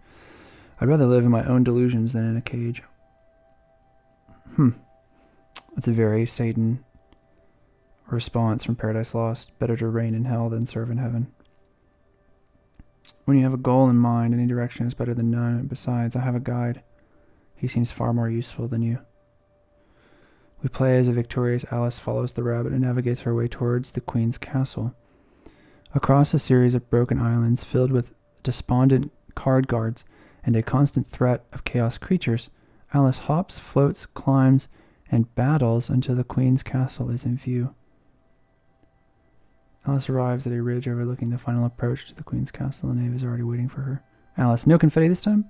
Speaker 2: I'd rather live in my own delusions than in a cage. That's a very Satan response from Paradise Lost. Better to reign in hell than serve in heaven. When you have a goal in mind, any direction is better than none. And besides, I have a guide. He seems far more useful than you. We play as a victorious Alice follows the rabbit and navigates her way towards the Queen's castle. Across a series of broken islands filled with despondent card guards and a constant threat of chaos creatures, Alice hops, floats, climbs, and battles until the Queen's castle is in view. Alice arrives at a ridge overlooking the final approach to the Queen's castle. The knave is already waiting for her. Alice, no confetti this time?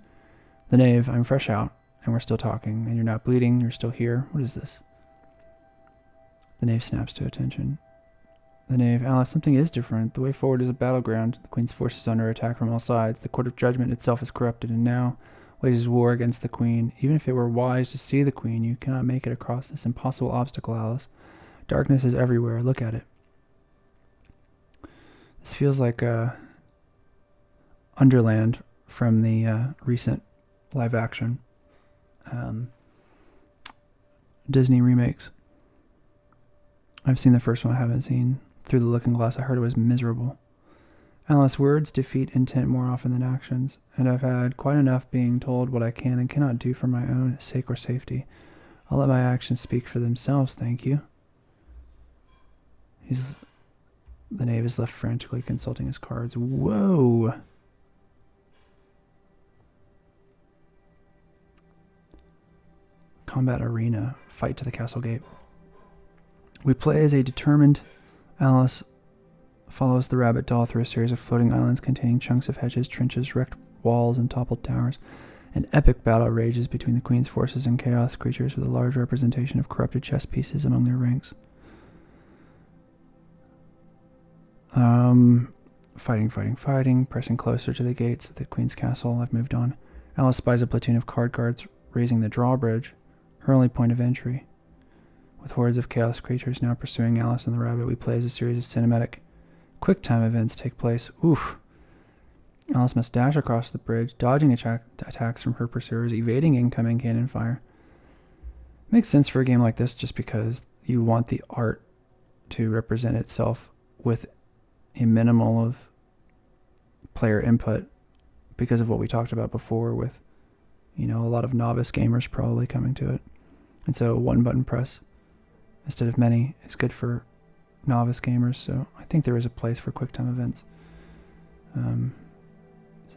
Speaker 2: The knave, I'm fresh out, and we're still talking, and you're not bleeding, you're still here. What is this? The knave snaps to attention. The knave, Alice, something is different. The way forward is a battleground. The Queen's forces are under attack from all sides. The court of judgment itself is corrupted, and now wages war against the Queen. Even if it were wise to see the Queen, you cannot make it across this impossible obstacle, Alice. Darkness is everywhere. Look at it. This feels like Underland from the recent live-action Disney remakes. I've seen the first one, I haven't seen Through the Looking Glass. I heard it was miserable. Alice, words defeat intent more often than actions, and I've had quite enough being told what I can and cannot do for my own sake or safety. I'll let my actions speak for themselves, thank you. The knave is left frantically consulting his cards. Whoa! Combat arena. Fight to the castle gate. We play as a determined Alice follows the rabbit doll through a series of floating islands containing chunks of hedges, trenches, wrecked walls, and toppled towers. An epic battle rages between the Queen's forces and chaos creatures with a large representation of corrupted chess pieces among their ranks. Fighting, pressing closer to the gates of the Queen's castle. I've moved on. Alice spies a platoon of card guards raising the drawbridge, her only point of entry. With hordes of chaos creatures now pursuing Alice and the rabbit, we play as a series of cinematic quick-time events take place. Oof. Alice must dash across the bridge, dodging attacks from her pursuers, evading incoming cannon fire. Makes sense for a game like this just because you want the art to represent itself with a minimal of player input because of what we talked about before with, a lot of novice gamers probably coming to it. And so one button press instead of many is good for novice gamers. So I think there is a place for QuickTime events. So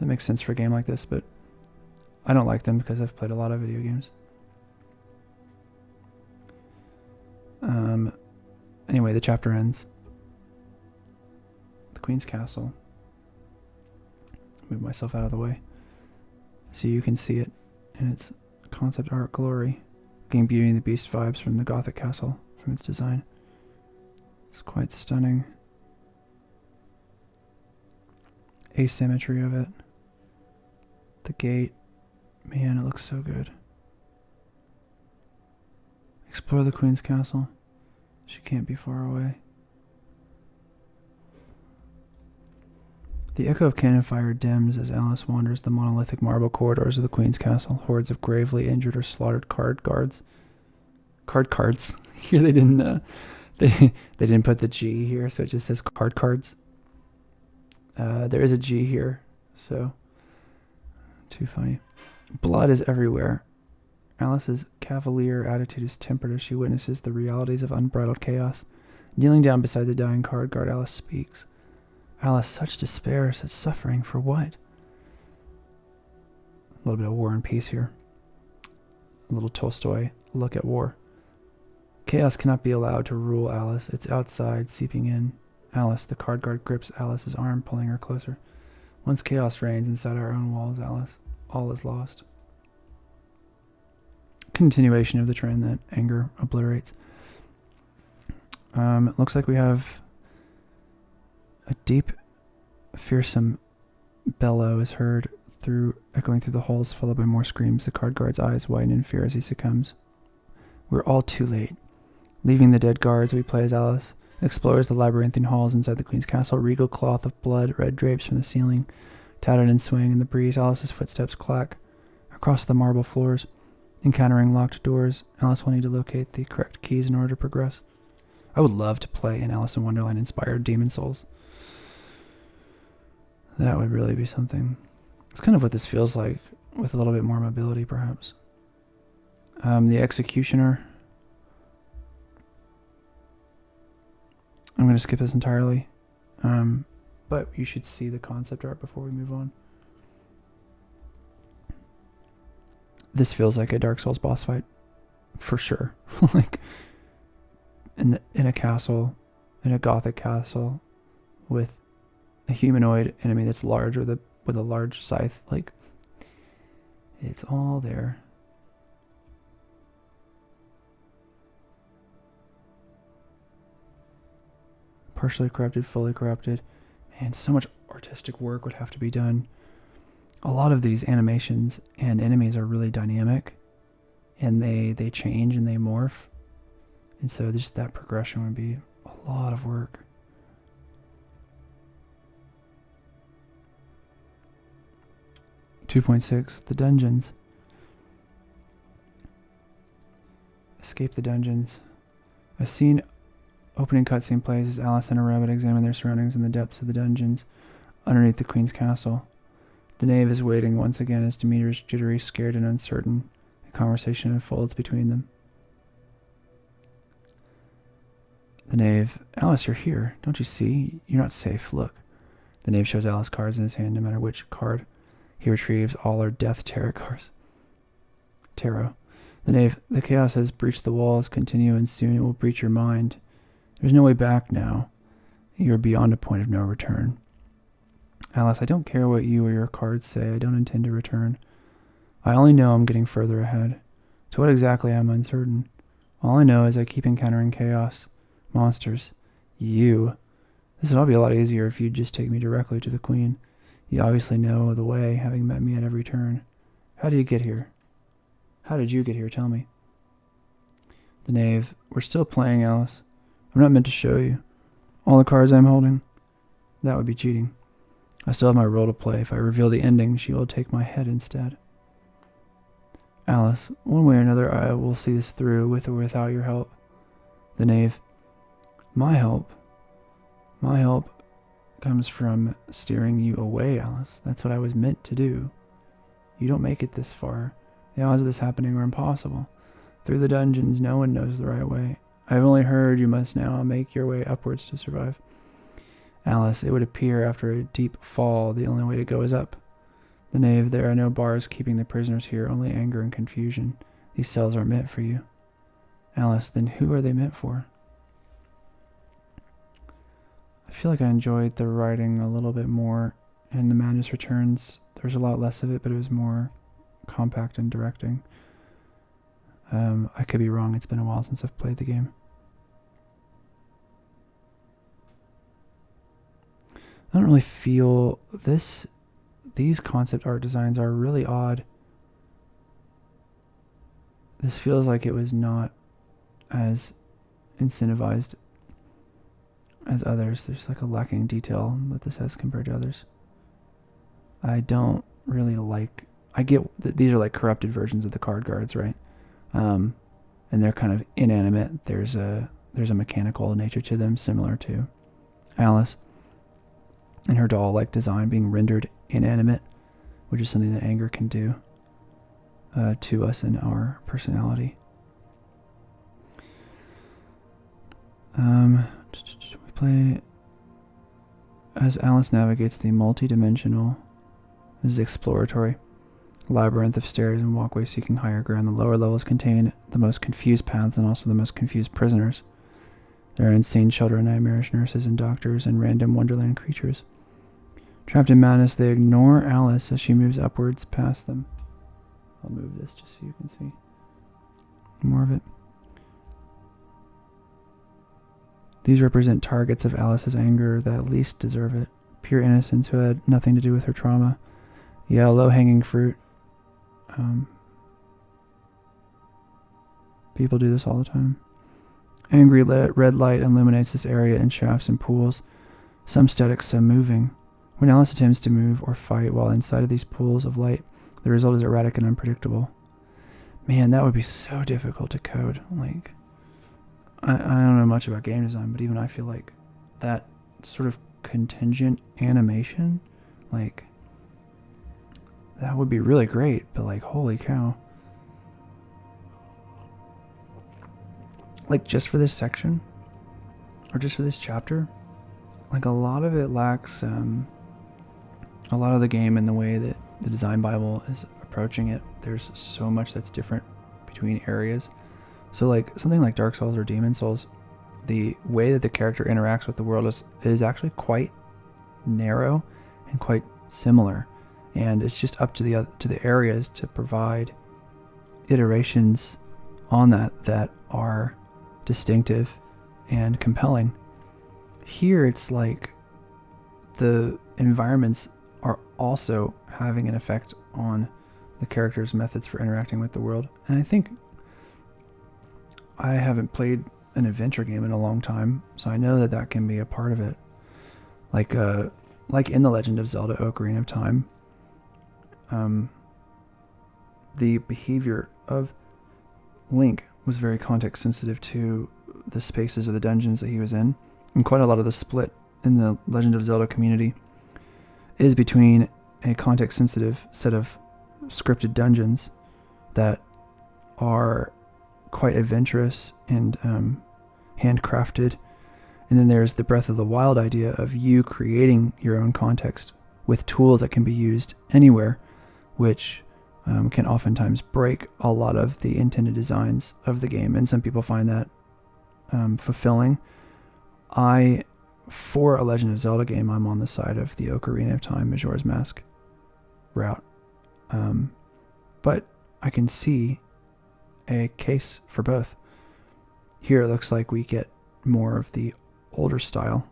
Speaker 2: it makes sense for a game like this, but I don't like them because I've played a lot of video games. Anyway, the chapter ends. The Queen's Castle. Move myself out of the way so you can see it in its concept art glory. Getting Beauty and the Beast vibes from the Gothic castle from its design. It's quite stunning. Asymmetry of it. The gate. Man, it looks so good. Explore the Queen's castle. She can't be far away. The echo of cannon fire dims as Alice wanders the monolithic marble corridors of the Queen's castle. Hordes of gravely injured or slaughtered card cards. Here they didn't they didn't put the G here, so it just says cards. There is a G here, so too funny. Blood is everywhere. Alice's cavalier attitude is tempered as she witnesses the realities of unbridled chaos. Kneeling down beside the dying card guard, Alice speaks. Alice, such despair, such suffering, for what? A little bit of War and Peace here. A little Tolstoy look at war. Chaos cannot be allowed to rule Alice. It's outside, seeping in. Alice, the card guard grips Alice's arm, pulling her closer. Once chaos reigns inside our own walls, Alice, all is lost. Continuation of the trend that anger obliterates. It looks like we have a deep, fearsome bellow is heard echoing through the halls, followed by more screams. The card guard's eyes widen in fear as he succumbs. We're all too late. Leaving the dead guards, we play as Alice explores the labyrinthine halls inside the Queen's castle. Regal cloth of blood, red drapes from the ceiling, tattered and swaying in the breeze. Alice's footsteps clack across the marble floors, encountering locked doors. Alice will need to locate the correct keys in order to progress. I would love to play an Alice in Wonderland inspired Demon Souls. That would really be something. It's kind of what this feels like, with a little bit more mobility, perhaps. The Executioner. I'm going to skip this entirely. But you should see the concept art before we move on. This feels like a Dark Souls boss fight. For sure. Like, in a castle, in a gothic castle, with a humanoid enemy that's large with a large scythe. Like, it's all there. Partially corrupted, fully corrupted. Man, so much artistic work would have to be done. A lot of these animations and enemies are really dynamic, and they change and they morph. And so just that progression would be a lot of work. .6, the dungeons. Escape the dungeons. A scene opening cutscene plays as Alice and a rabbit examine their surroundings in the depths of the dungeons underneath the Queen's castle. The knave is waiting once again as Demeter is jittery, scared, and uncertain. A conversation unfolds between them. The knave. Alice, you're here. Don't you see? You're not safe. Look. The knave shows Alice cards in his hand. No matter which card he retrieves, all are death tarot cards. Tarot. The knave. The chaos has breached the walls. Continue, and soon it will breach your mind. There's no way back now. You are beyond a point of no return. Alice, I don't care what you or your cards say. I don't intend to return. I only know I'm getting further ahead. To what exactly I'm uncertain. All I know is I keep encountering chaos. Monsters. You. This would all be a lot easier if you'd just take me directly to the Queen. You obviously know the way, having met me at every turn. How do you get here? How did you get here? Tell me. The knave. We're still playing, Alice. I'm not meant to show you. All the cards I'm holding. That would be cheating. I still have my role to play. If I reveal the ending, she will take my head instead. Alice, one way or another, I will see this through, with or without your help. The knave. My help? My help comes from steering you away, Alice. That's what I was meant to do. You don't make it this far. The odds of this happening are impossible. Through the dungeons, no one knows the right way. I've only heard you must now make your way upwards to survive. Alice, it would appear after a deep fall, the only way to go is up. The knave, there are no bars keeping the prisoners here, only anger and confusion. These cells are meant for you. Alice, then who are they meant for? I feel like I enjoyed the writing a little bit more in The Madness Returns. There's a lot less of it, but it was more compact in directing. I could be wrong. It's been a while since I've played the game. I don't really feel this. These concept art designs are really odd. This feels like it was not as incentivized as others. There's like a lacking detail that this has compared to others. I don't really like. I get that these are like corrupted versions of the card guards, right? And they're kind of inanimate. There's a mechanical nature to them, similar to Alice and her doll-like design being rendered inanimate, which is something that anger can do to us and our personality. Play as Alice navigates the multi-dimensional, this is exploratory, labyrinth of stairs and walkways seeking higher ground. The lower levels contain the most confused paths and also the most confused prisoners. There are insane children, nightmarish nurses and doctors, and random wonderland creatures. Trapped in madness, they ignore Alice as she moves upwards past them. I'll move this just so you can see more of it. These represent targets of Alice's anger that least deserve it. Pure innocents who had nothing to do with her trauma. Yeah, low-hanging fruit. People do this all the time. Angry red light illuminates this area in shafts and pools, some static, some moving. When Alice attempts to move or fight while inside of these pools of light, the result is erratic and unpredictable. Man, that would be so difficult to code. Like, I don't know much about game design, but even I feel like that sort of contingent animation, like, that would be really great, but like, holy cow. Like, just for this section, or just for this chapter, like, a lot of it lacks a lot of the game in the way that the design Bible is approaching it. There's so much that's different between areas. So like something like Dark Souls or Demon Souls, the way that the character interacts with the world is actually quite narrow and quite similar, and it's just up to the areas to provide iterations on that are distinctive and compelling. Here it's like the environments are also having an effect on the character's methods for interacting with the world. And I think I haven't played an adventure game in a long time, so I know that can be a part of it. Like in The Legend of Zelda Ocarina of Time, the behavior of Link was very context sensitive to the spaces or the dungeons that he was in. And quite a lot of the split in the Legend of Zelda community is between a context sensitive set of scripted dungeons that are quite adventurous and handcrafted, and then there's the Breath of the Wild idea of you creating your own context with tools that can be used anywhere, which can oftentimes break a lot of the intended designs of the game, and some people find that fulfilling. For a Legend of Zelda game, I'm on the side of the Ocarina of Time Majora's Mask route. But I can see a case for both. Here it looks like we get more of the older style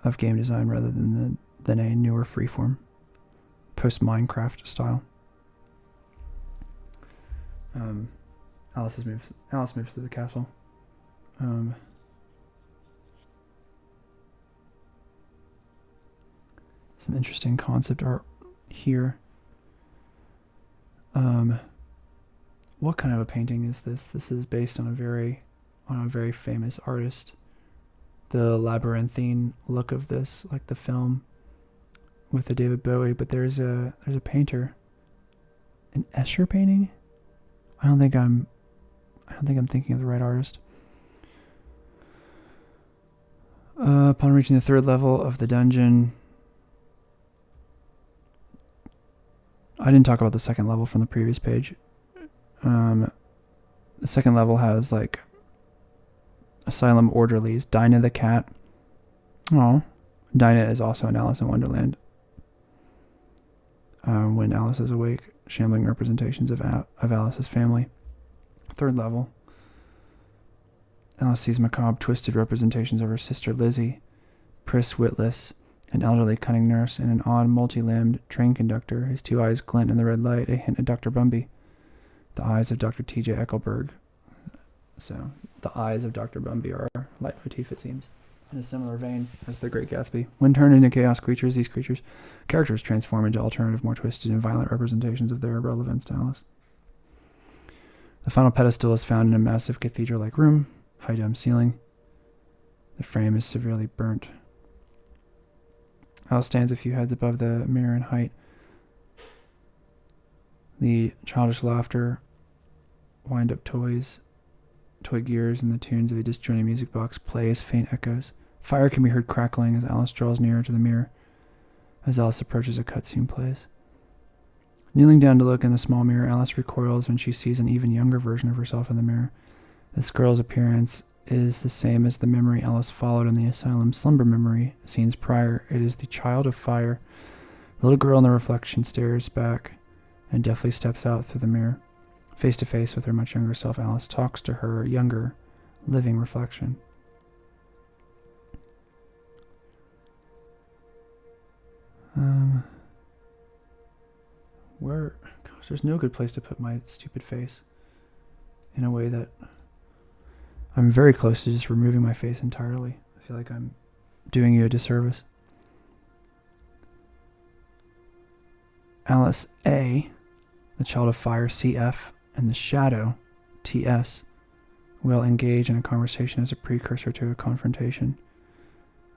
Speaker 2: of game design rather than a newer freeform, post-Minecraft style. Alice moves through the castle. Some interesting concept art here. What kind of a painting is this? This is based on a very famous artist. The labyrinthine look of this, like the film with the David Bowie, but there's a painter. An Escher painting? I don't think I'm thinking of the right artist. Upon reaching the third level of the dungeon, I didn't talk about the second level from the previous page. The second level has like asylum orderlies. Dinah the cat. Oh, Dinah is also in Alice in Wonderland. When Alice is awake, shambling representations of Alice's family. Third level. Alice sees macabre, twisted representations of her sister Lizzie, Pris Witless, an elderly cunning nurse, and an odd multi-limbed train conductor. His two eyes glint in the red light, a hint of Dr. Bumby. The eyes of Dr. T.J. Eckelberg. So, the eyes of Dr. Bumby are leitmotif, it seems, in a similar vein as The Great Gatsby. When turned into chaos creatures, these characters transform into alternative, more twisted and violent representations of their relevance to Alice. The final pedestal is found in a massive cathedral-like room, high dome ceiling. The frame is severely burnt. Alice stands a few heads above the mirror in height. The childish laughter, wind-up toys, toy gears, and the tunes of a disjointed music box play as faint echoes Fire can be heard crackling as Alice draws nearer to the mirror. As Alice approaches, a cutscene plays. Kneeling down to look in the small mirror, Alice recoils when she sees an even younger version of herself in the mirror. This girl's appearance is the same as the memory Alice followed in the asylum slumber memory scenes prior. It is the child of fire. The little girl in the reflection stares back and deftly steps out through the mirror. Face to face with her much younger self, Alice talks to her younger, living reflection. Gosh, there's no good place to put my stupid face in a way that I'm very close to just removing my face entirely. I feel like I'm doing you a disservice. Alice A, the child of fire, CF, and the shadow, TS, will engage in a conversation as a precursor to a confrontation.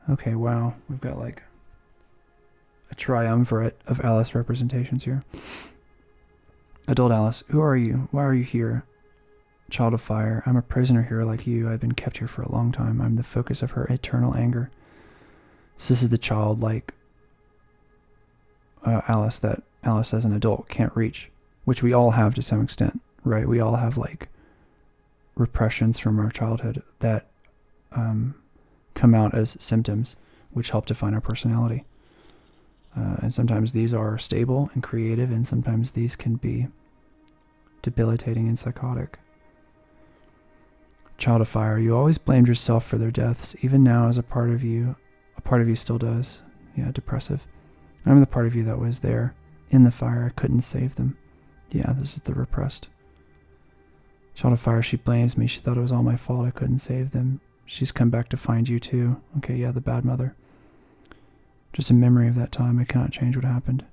Speaker 2: Okay, wow. We've got like a triumvirate of Alice representations here. Adult Alice, who are you? Why are you here? Child of fire, I'm a prisoner here like you. I've been kept here for a long time. I'm the focus of her eternal anger. So this is the childlike Alice that Alice as an adult can't reach, which we all have to some extent, right? We all have like repressions from our childhood that come out as symptoms which help define our personality. And sometimes these are stable and creative, and sometimes these can be debilitating and psychotic. Child of fire, you always blamed yourself for their deaths, even now as a part of you still does. Yeah, depressive. I'm the part of you that was there in the fire. I couldn't save them. Yeah, this is the repressed. Child of fire, she blames me. She thought it was all my fault. I couldn't save them. She's come back to find you too. Okay, yeah, the bad mother. Just a memory of that time. I cannot change what happened.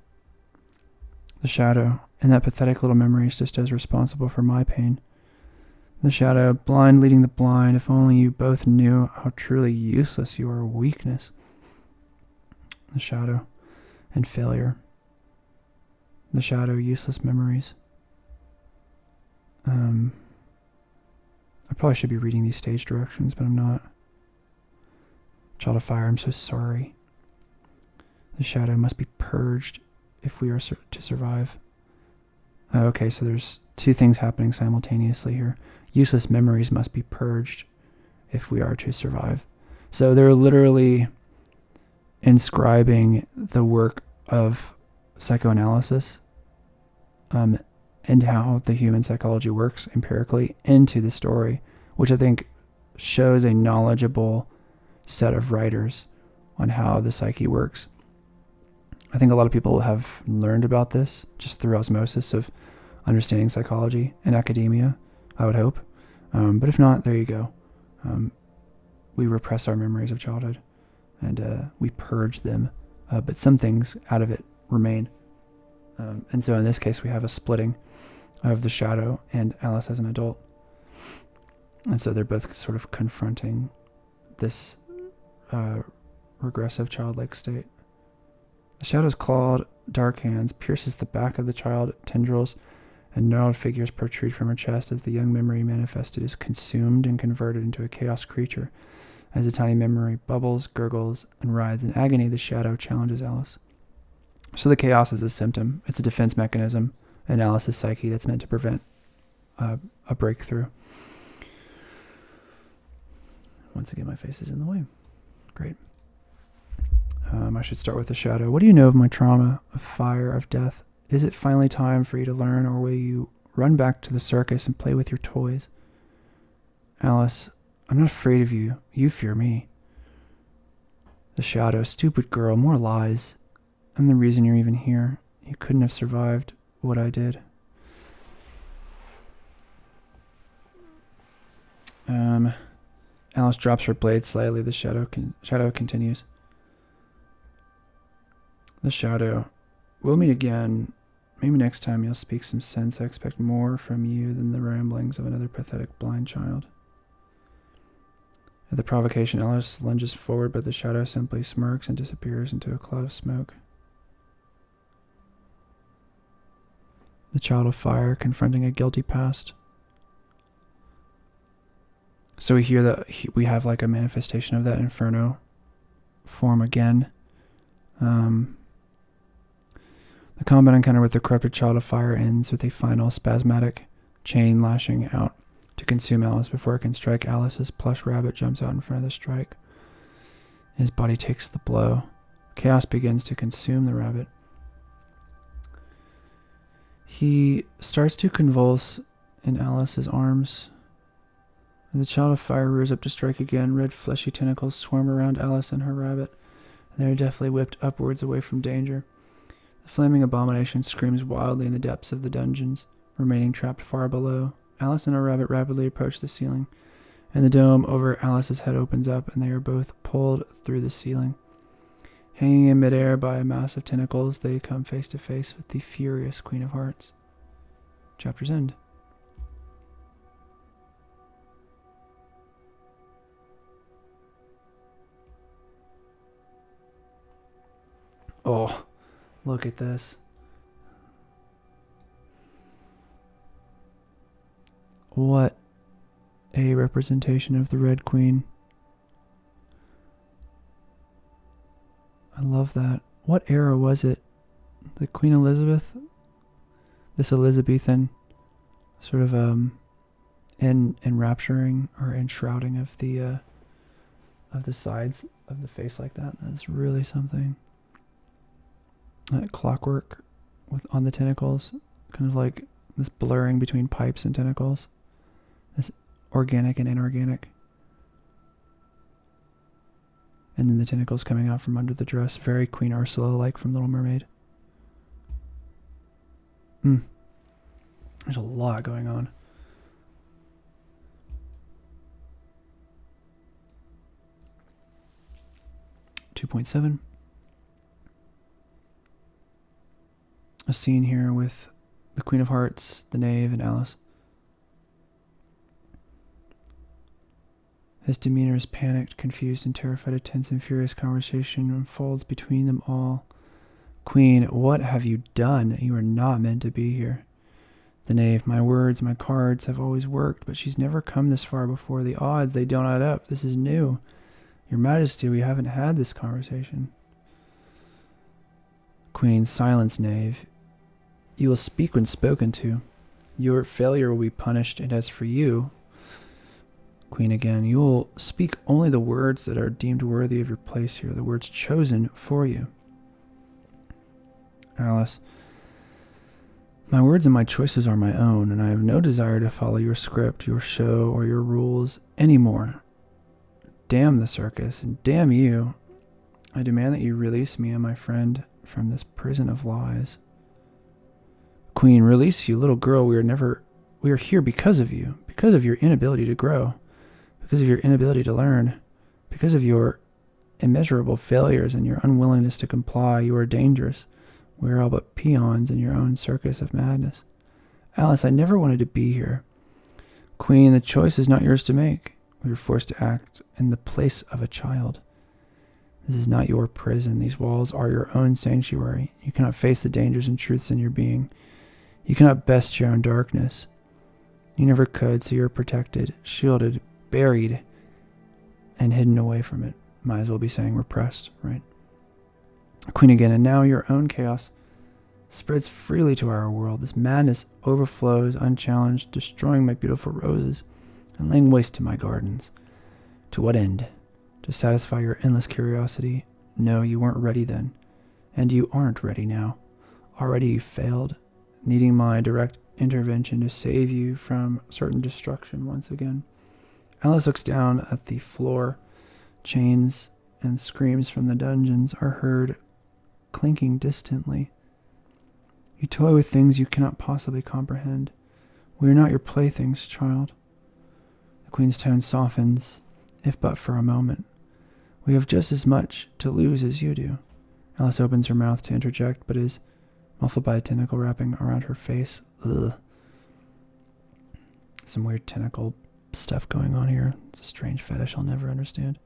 Speaker 2: The shadow, and that pathetic little memory is just as responsible for my pain. The shadow, blind leading the blind. If only you both knew how truly useless you are. Weakness. The shadow and failure. The shadow, useless memories. I probably should be reading these stage directions, but I'm not. Child of fire, I'm so sorry. The shadow must be purged if we are to survive. Okay, so there's two things happening simultaneously here. Useless memories must be purged if we are to survive. So they're literally inscribing the work of psychoanalysis and how the human psychology works empirically into the story, which I think shows a knowledgeable set of writers on how the psyche works. I think a lot of people have learned about this just through osmosis of understanding psychology in academia, I would hope. But if not, there you go. We repress our memories of childhood and we purge them, but some things out of it remain. And so in this case, we have a splitting of the shadow and Alice as an adult. And so they're both sort of confronting this regressive childlike state. The shadow's clawed, dark hands pierces the back of the child. Tendrils and gnarled figures protrude from her chest as the young memory manifested is consumed and converted into a chaos creature. As the tiny memory bubbles, gurgles, and writhes in agony, the shadow challenges Alice. So the chaos is a symptom. It's a defense mechanism in Alice's psyche that's meant to prevent a breakthrough. Once again, my face is in the way. Great. I should start with the shadow. What do you know of my trauma, of fire, of death? Is it finally time for you to learn, or will you run back to the circus and play with your toys? Alice, I'm not afraid of you. You fear me. The shadow, stupid girl, more lies. I'm the reason you're even here. You couldn't have survived what I did. Alice drops her blade slightly. The shadow continues. The shadow. We'll meet again. Maybe next time you'll speak some sense. I expect more from you than the ramblings of another pathetic blind child. At the provocation, Alice lunges forward, but the shadow simply smirks and disappears into a cloud of smoke. The child of fire confronting a guilty past. So we hear that we have like a manifestation of that inferno form again. The combat encounter with the corrupted child of fire ends with a final spasmodic chain lashing out to consume Alice before it can strike. Alice's plush rabbit jumps out in front of the strike. His body takes the blow. Chaos begins to consume the rabbit. He starts to convulse in Alice's arms. As the child of fire rears up to strike again, red fleshy tentacles swarm around Alice and her rabbit, and they are deftly whipped upwards away from danger. The flaming abomination screams wildly in the depths of the dungeons, remaining trapped far below. Alice and her rabbit rapidly approach the ceiling, and the dome over Alice's head opens up, and they are both pulled through the ceiling. Hanging in midair by a mass of tentacles, they come face to face with the furious Queen of Hearts. Chapter's end. Oh, look at this. What a representation of the Red Queen. I love that. What era was it? The Queen Elizabeth? This Elizabethan sort of enrapturing or enshrouding of the sides of the face like that. That's really something. That clockwork on the tentacles, kind of like this blurring between pipes and tentacles. This organic and inorganic. And then the tentacles coming out from under the dress. Very Queen Ursula-like from Little Mermaid. There's a lot going on. .7. A scene here with the Queen of Hearts, the Knave, and Alice. His demeanor is panicked, confused, and terrified. A tense and furious conversation unfolds between them all. Queen, what have you done? You are not meant to be here. The Knave, my words, my cards have always worked, but she's never come this far before. The odds, they don't add up. This is new. Your Majesty, we haven't had this conversation. Queen, silence, Knave. You will speak when spoken to. Your failure will be punished, and as for you, Queen again, you will speak only the words that are deemed worthy of your place here, the words chosen for you. Alice, my words and my choices are my own, and I have no desire to follow your script, your show, or your rules anymore. Damn the circus, and damn you. I demand that you release me and my friend from this prison of lies. Queen, release you, little girl. We are here because of you, because of your inability to grow, because of your inability to learn, because of your immeasurable failures and your unwillingness to comply. You are dangerous. We are all but peons in your own circus of madness. Alice, I never wanted to be here. Queen, the choice is not yours to make. We were forced to act in the place of a child. This is not your prison. These walls are your own sanctuary. You cannot face the dangers and truths in your being. You cannot best your own darkness. You never could, so you're protected, shielded, buried, and hidden away from it. Might as well be saying repressed, right? Queen again, and now your own chaos spreads freely to our world. This madness overflows unchallenged, destroying my beautiful roses and laying waste to my gardens. To what end? To satisfy your endless curiosity? No, you weren't ready then, and you aren't ready now. Already you failed, needing my direct intervention to save you from certain destruction once again. Alice looks down at the floor. Chains and screams from the dungeons are heard clinking distantly. You toy with things you cannot possibly comprehend. We are not your playthings, child. The Queen's tone softens, if but for a moment. We have just as much to lose as you do. Alice opens her mouth to interject, but is muffled by a tentacle wrapping around her face. Ugh. Some weird tentacle stuff going on here. It's a strange fetish I'll never understand.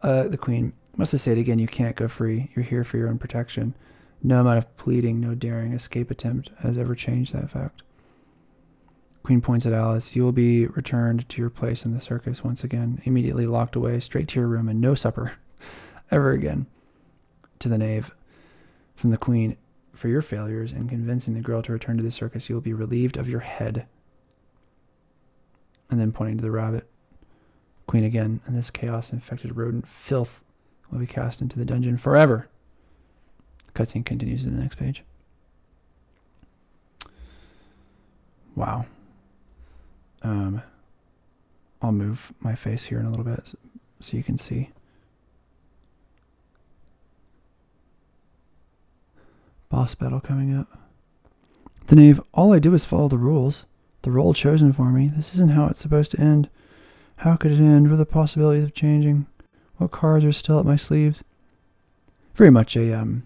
Speaker 2: The Queen, must I say it again, you can't go free. You're here for your own protection. No amount of pleading, no daring escape attempt has ever changed that fact. Queen points at Alice. You will be returned to your place in the circus once again, immediately locked away, straight to your room, and no supper ever again. To the Knave, from the Queen, for your failures in convincing the girl to return to the circus, you will be relieved of your head. And then pointing to the rabbit. Queen again, and this chaos-infected rodent filth will be cast into the dungeon forever. Cutscene continues to the next page. Wow. I'll move my face here in a little bit so you can see. Boss battle coming up. The Knave, all I do is follow the rules. The role chosen for me. This isn't how it's supposed to end. How could it end with the possibilities of changing? What cards are still up my sleeves? Very much a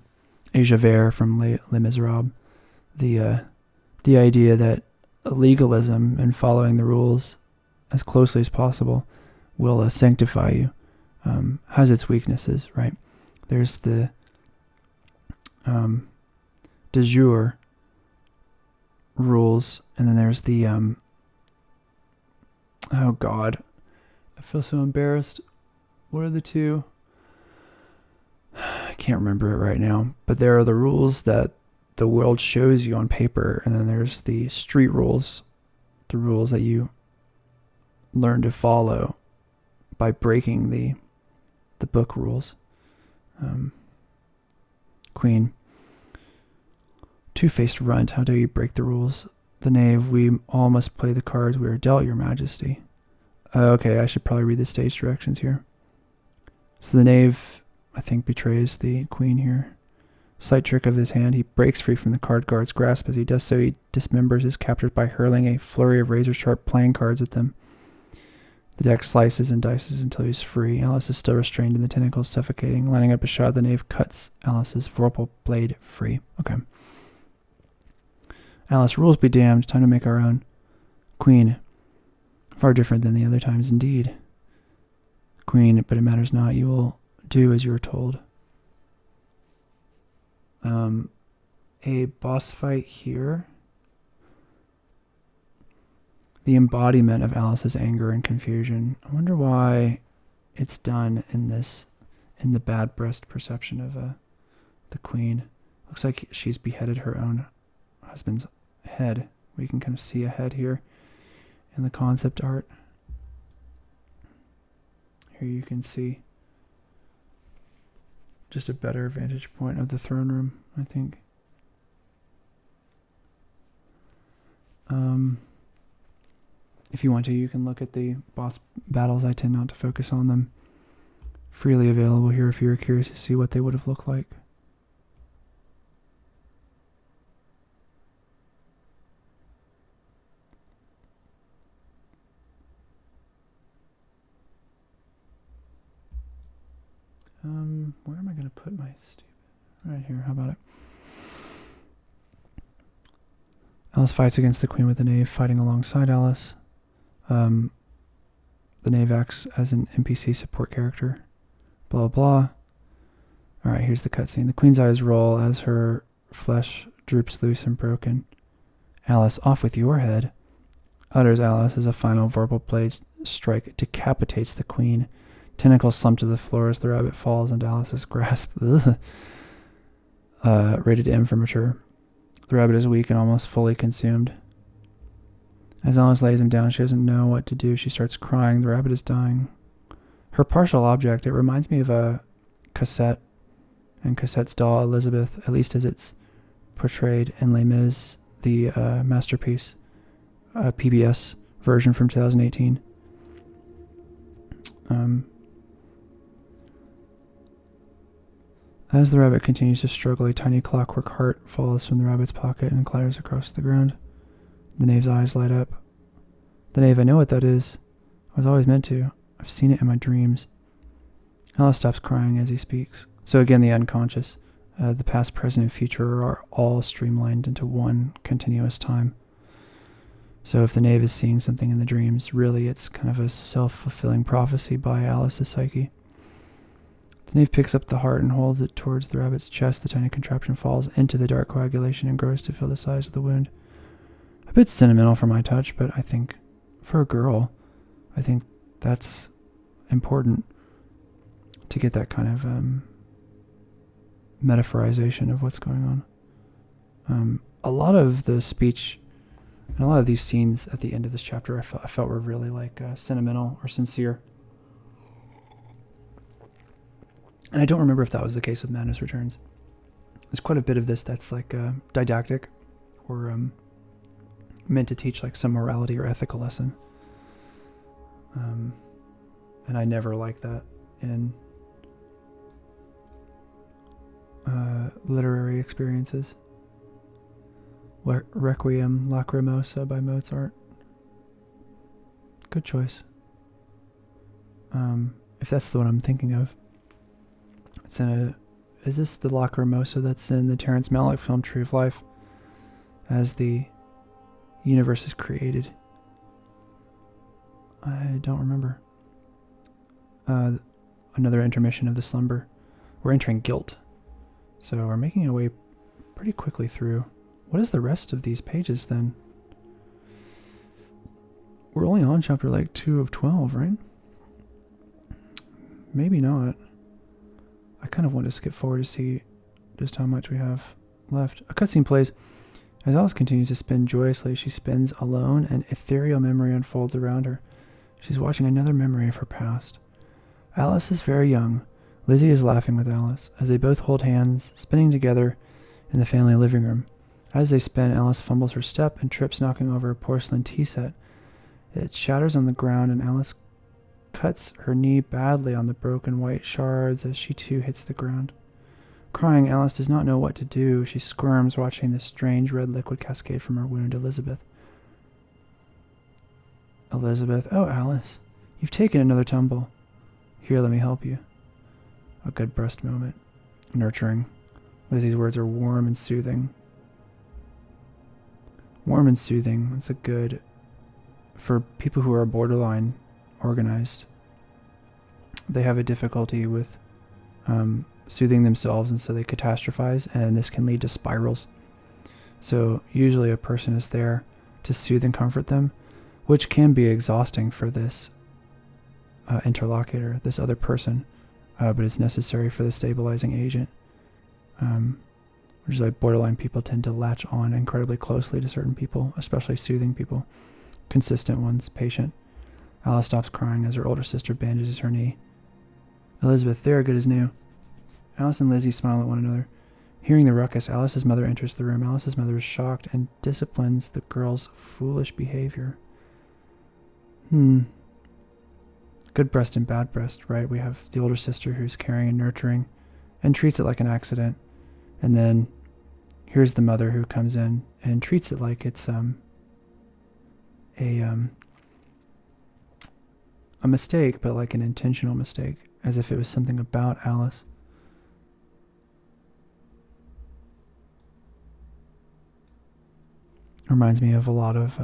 Speaker 2: Javert from Les Miserables. The idea that legalism and following the rules as closely as possible will sanctify you has its weaknesses, right? There's the de jure rules, and then there's the oh God, I feel so embarrassed. What are the two? I can't remember it right now, but there are the rules that the world shows you on paper, and then there's the street rules, the rules that you learn to follow by breaking the book rules. Queen, two-faced runt, how dare you break the rules? The Knave, we all must play the cards we are dealt, your majesty. Okay, I should probably read the stage directions here. So the Knave, I think, betrays the Queen here. Slight trick of his hand, he breaks free from the card guard's grasp. As he does so, he dismembers his captors by hurling a flurry of razor-sharp playing cards at them. The deck slices and dices until he's free. Alice is still restrained in the tentacles, suffocating. Lining up a shot, the Knave cuts Alice's vorpal blade free. Okay. Alice, rules be damned. Time to make our own. Queen, far different than the other times indeed. Queen, but it matters not. You will do as you are told. A boss fight here. The embodiment of Alice's anger and confusion. I wonder why it's done in the bad breast perception of the Queen. Looks like she's beheaded her own husband's head. We can kind of see a head here in the concept art. Here you can see just a better vantage point of the throne room, I think. If you want to, you can look at the boss battles. I tend not to focus on them. Freely available here if you're curious to see what they would have looked like. Where am I going to put my stupid... Right here, how about it? Alice fights against the Queen with the Knave, fighting alongside Alice. The Knave acts as an NPC support character. Blah, blah. Alright, here's the cutscene. The Queen's eyes roll as her flesh droops loose and broken. Alice, off with your head, utters Alice as a final verbal blade strike decapitates the Queen. Tentacles slump to the floor as the rabbit falls into Alice's grasp. Rated M for mature. The rabbit is weak and almost fully consumed. As Alice lays him down, she doesn't know what to do. She starts crying. The rabbit is dying. Her partial object, it reminds me of a Cassette and Cassette's doll, Elizabeth, at least as it's portrayed in Les Mis, the masterpiece, PBS version from 2018. As the rabbit continues to struggle, a tiny clockwork heart falls from the rabbit's pocket and clatters across the ground. The Knave's eyes light up. The Knave, I know what that is. I was always meant to. I've seen it in my dreams. Alice stops crying as he speaks. So again, the unconscious. The past, present, and future are all streamlined into one continuous time. So if the Knave is seeing something in the dreams, really it's kind of a self-fulfilling prophecy by Alice's psyche. The Knave picks up the heart and holds it towards the rabbit's chest. The tiny contraption falls into the dark coagulation and grows to fill the size of the wound. A bit sentimental for my touch, but I think for a girl, I think that's important to get that kind of metaphorization of what's going on. A lot of the speech and a lot of these scenes at the end of this chapter I felt were really like sentimental or sincere. And I don't remember if that was the case with Madness Returns. There's quite a bit of this that's like didactic or meant to teach like some morality or ethical lesson. And I never liked that in literary experiences. Requiem Lacrimosa by Mozart. Good choice. If that's the one I'm thinking of. Is this the Lacrimosa that's in the Terrence Malick film Tree of Life? As the universe is created. I don't remember. Another intermission of the slumber. We're entering guilt. So we're making our way pretty quickly through. What is the rest of these pages then? We're only on chapter like 2 of 12, right? Maybe not. I kind of want to skip forward to see just how much we have left. A cutscene plays. As Alice continues to spin joyously, she spins alone, and ethereal memory unfolds around her. She's watching another memory of her past. Alice is very young. Lizzie is laughing with Alice, as they both hold hands, spinning together in the family living room. As they spin, Alice fumbles her step and trips, knocking over a porcelain tea set. It shatters on the ground, and Alice cuts her knee badly on the broken white shards as she too hits the ground. Crying, Alice does not know what to do. She squirms, watching the strange red liquid cascade from her wound. Elizabeth, oh Alice, you've taken another tumble. Here, let me help you. A good breast moment. Nurturing. Lizzie's words are warm and soothing. Warm and soothing. That's a good... For people who are borderline organized, they have a difficulty with soothing themselves, and so they catastrophize, and this can lead to spirals. So usually a person is there to soothe and comfort them, which can be exhausting for this interlocutor, this other person, but it's necessary for the stabilizing agent. Which is like borderline people tend to latch on incredibly closely to certain people, especially soothing people, consistent ones, patient. Alice stops crying as her older sister bandages her knee. Elizabeth, they are good as new. Alice and Lizzie smile at one another. Hearing the ruckus, Alice's mother enters the room. Alice's mother is shocked and disciplines the girl's foolish behavior. Good breast and bad breast, right? We have the older sister who's caring and nurturing and treats it like an accident. And then here's the mother who comes in and treats it like it's a mistake, but like an intentional mistake, as if it was something about Alice. Reminds me of a lot of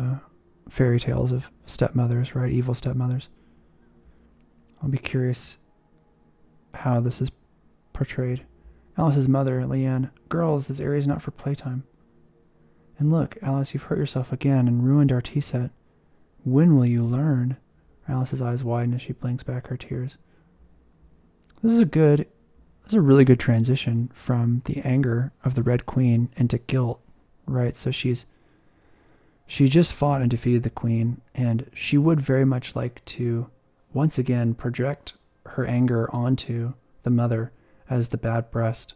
Speaker 2: fairy tales of stepmothers, right? Evil stepmothers. I'll be curious how this is portrayed. Alice's mother, Leanne, girls, this area is not for playtime. And look, Alice, you've hurt yourself again and ruined our tea set. When will you learn? Alice's eyes widen as she blinks back her tears. This is a really good transition from the anger of the Red Queen into guilt, right? So she just fought and defeated the Queen, and she would very much like to once again project her anger onto the mother as the bad breast,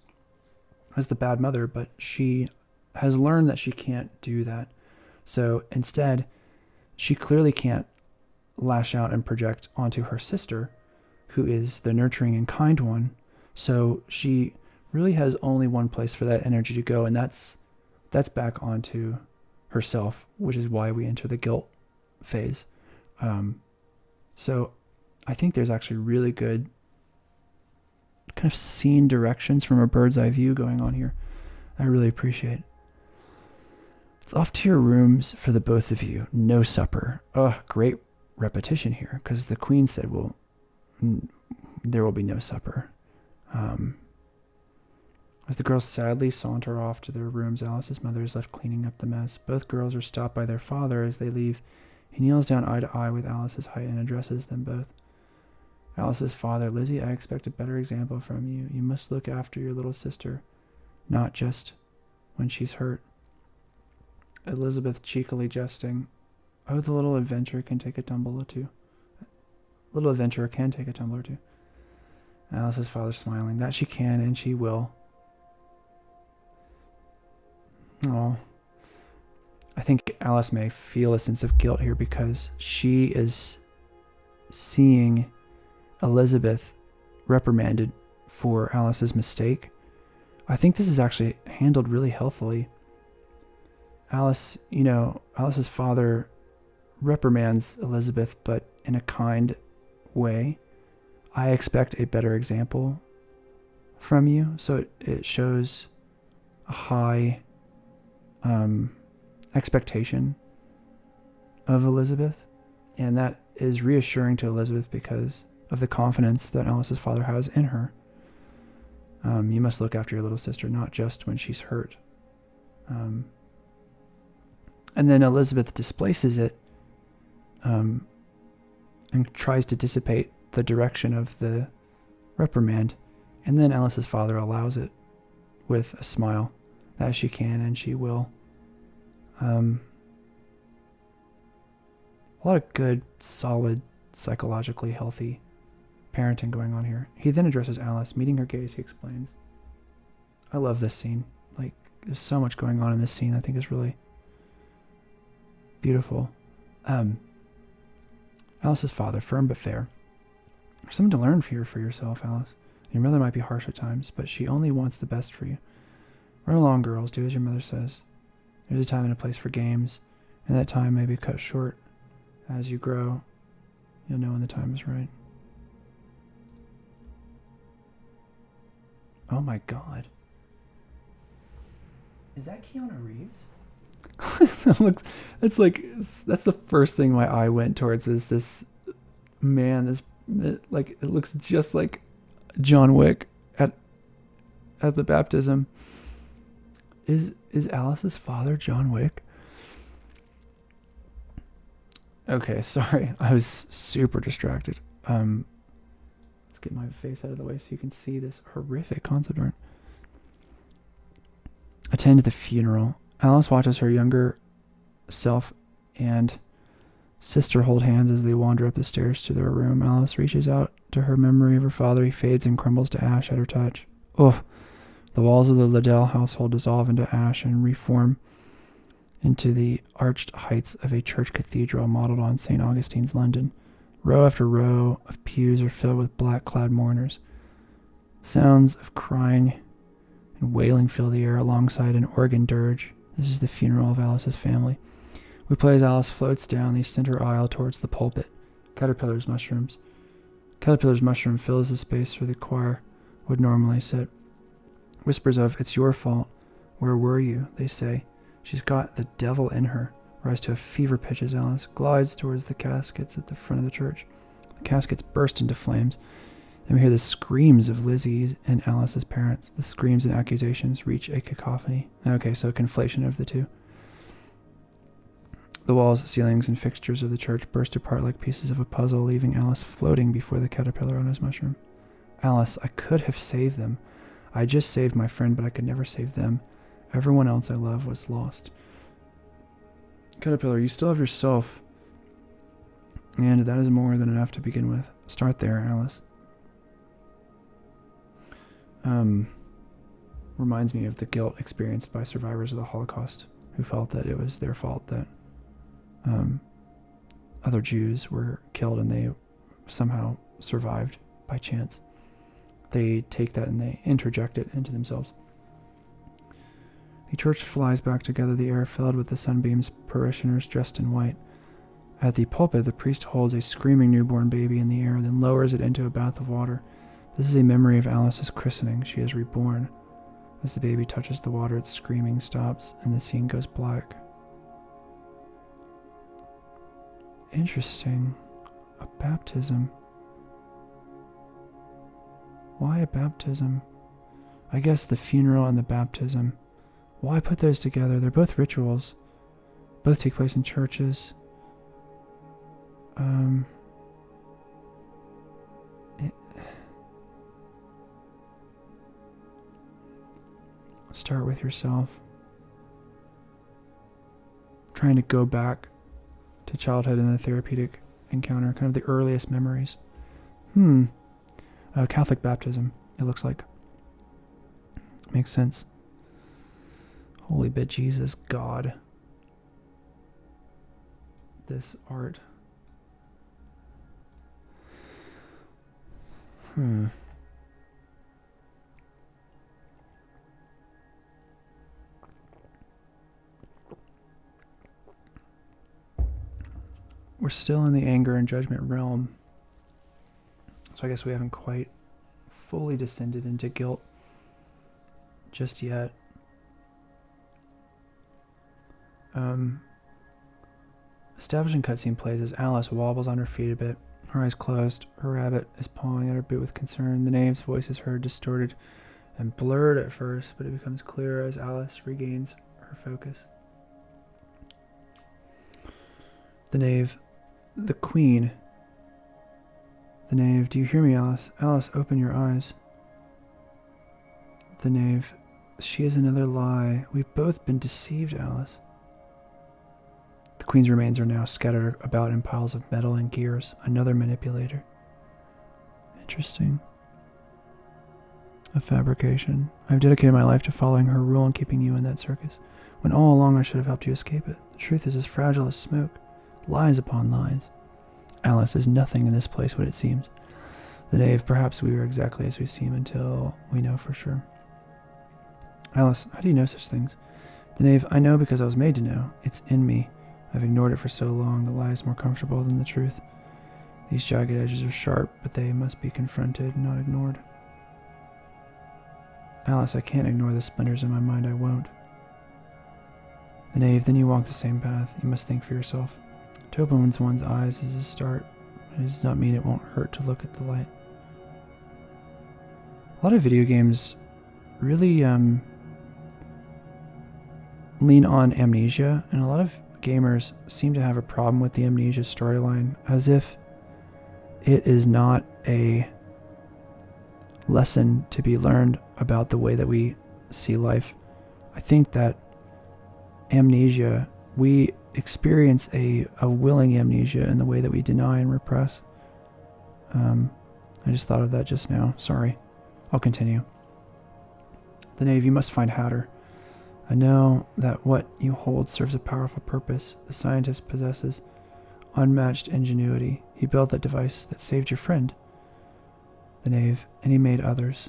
Speaker 2: as the bad mother, but she has learned that she can't do that. So instead, she clearly can't lash out and project onto her sister, who is the nurturing and kind one. So she really has only one place for that energy to go, and that's back onto herself, which is why we enter the guilt phase. So I think there's actually really good kind of scene directions from a bird's eye view going on here. I really appreciate. It's off to your rooms for the both of you. No supper. Great repetition here, because the Queen said, well, there will be no supper. As the girls sadly saunter off to their rooms, Alice's mother is left cleaning up the mess. Both girls are stopped by their father as they leave. He kneels down eye to eye with Alice's height and addresses them both. Alice's father: Lizzie, I expect a better example from you. You must look after your little sister, not just when she's hurt. Elizabeth cheekily jesting: oh, the little adventurer can take a tumble or two. Little adventurer can take a tumble or two. Alice's father smiling: that she can and she will. Oh, I think Alice may feel a sense of guilt here because she is seeing Elizabeth reprimanded for Alice's mistake. I think this is actually handled really healthily. Alice's father reprimands Elizabeth, but in a kind way. I expect a better example from you. So it shows a high expectation of Elizabeth. And that is reassuring to Elizabeth because of the confidence that Alice's father has in her. You must look after your little sister, not just when she's hurt. And then Elizabeth displaces it and tries to dissipate the direction of the reprimand. And then Alice's father allows it with a smile, that she can and she will. A lot of good, solid, psychologically healthy parenting going on here. He then addresses Alice. Meeting her gaze, he explains: I love this scene. Like, there's so much going on in this scene I think is really beautiful. Alice's father, firm but fair: there's something to learn here for yourself, Alice. Your mother might be harsh at times, but she only wants the best for you. Run along, girls. Do as your mother says. There's a time and a place for games, and that time may be cut short. As you grow, you'll know when the time is right. Oh my God. Is that Keanu Reeves? That's the first thing my eye went towards, is this man, it looks just like John Wick at the baptism. Is Alice's father John Wick? Okay, sorry. I was super distracted. Let's get my face out of the way so you can see this horrific concept art. Attend the funeral. Alice watches her younger self and sister hold hands as they wander up the stairs to their room. Alice reaches out to her memory of her father. He fades and crumbles to ash at her touch. Oh, the walls of the Liddell household dissolve into ash and reform into the arched heights of a church cathedral modeled on St. Augustine's London. Row after row of pews are filled with black-clad mourners. Sounds of crying and wailing fill the air alongside an organ dirge. This is the funeral of Alice's family. We play as Alice floats down the center aisle towards the pulpit. Caterpillar's mushroom fills the space where the choir would normally sit. Whispers of, "It's your fault. Where were you?" they say. She's got the devil in her. Rise to a fever pitch as Alice glides towards the caskets at the front of the church. The caskets burst into flames, and we hear the screams of Lizzie and Alice's parents. The screams and accusations reach a cacophony. Okay, so conflation of the two. The walls, ceilings, and fixtures of the church burst apart like pieces of a puzzle, leaving Alice floating before the caterpillar on his mushroom. Alice, I could have saved them. I just saved my friend, but I could never save them. Everyone else I love was lost. Caterpillar, you still have yourself, and that is more than enough to begin with. Start there, Alice. Reminds me of the guilt experienced by survivors of the Holocaust who felt that it was their fault that other Jews were killed and they somehow survived by chance. They take that and they interject it into themselves. The church flies back together, the air filled with the sunbeams, parishioners dressed in white. At the pulpit, the priest holds a screaming newborn baby in the air, then lowers it into a bath of water. This is a memory of Alice's christening. She is reborn. As the baby touches the water, its screaming stops, and the scene goes black. Interesting. A baptism. Why a baptism? I guess the funeral and the baptism. Why put those together? They're both rituals. Both take place in churches. Start with yourself. Trying to go back to childhood and the therapeutic encounter, kind of the earliest memories. Catholic baptism, it looks like. Makes sense. Holy bit Jesus, God. This art. We're still in the anger and judgment realm. So I guess we haven't quite fully descended into guilt just yet. Establishing cutscene plays as Alice wobbles on her feet a bit, her eyes closed. Her rabbit is pawing at her boot with concern. The knave's voice is heard, distorted and blurred at first, but it becomes clearer as Alice regains her focus. The knave. The queen. The knave. Do you hear me, Alice? Alice, open your eyes. The knave. She is another lie. We've both been deceived, Alice. The queen's remains are now scattered about in piles of metal and gears. Another manipulator. Interesting. A fabrication. I've dedicated my life to following her rule and keeping you in that circus, when all along I should have helped you escape it. The truth is as fragile as smoke. Lies upon lies. Alice is nothing in this place what it seems. The knave, perhaps we are exactly as we seem until we know for sure. Alice, how do you know such things? The knave, I know because I was made to know. It's in me. I've ignored it for so long. The lie is more comfortable than the truth. These jagged edges are sharp, but they must be confronted, not ignored. Alice, I can't ignore the splinters in my mind. I won't. The knave, then you walk the same path. You must think for yourself. To open one's eyes is a start. It does not mean it won't hurt to look at the light. A lot of video games really lean on amnesia, and a lot of gamers seem to have a problem with the amnesia storyline, as if it is not a lesson to be learned about the way that we see life. I think that amnesia, we experience a willing amnesia in the way that we deny and repress. I just thought of that just now. Sorry. I'll continue. The knave, you must find Hatter. I know that what you hold serves a powerful purpose. The scientist possesses unmatched ingenuity. He built that device that saved your friend, the knave, and he made others.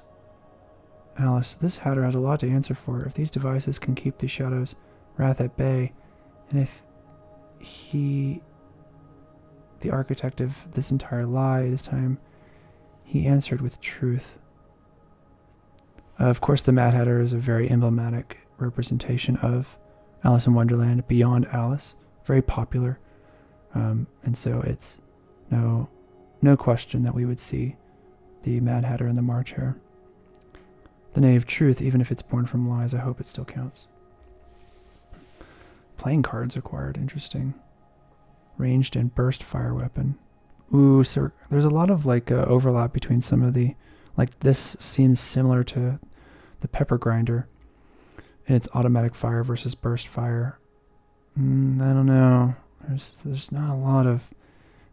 Speaker 2: Alice, this Hatter has a lot to answer for. If these devices can keep the Shadow's wrath at bay, and if he, the architect of this entire lie, it is time he answered with truth. Of course, the Mad Hatter is a very emblematic representation of Alice in Wonderland, beyond Alice, very popular, and so it's no question that we would see the Mad Hatter in the March Hare. The knave, truth, even if it's born from lies, I hope it still counts. Playing cards acquired, interesting. Ranged and burst fire weapon. Ooh, so there's a lot of overlap between some of the, this seems similar to the pepper grinder and its automatic fire versus burst fire. I don't know. There's not a lot of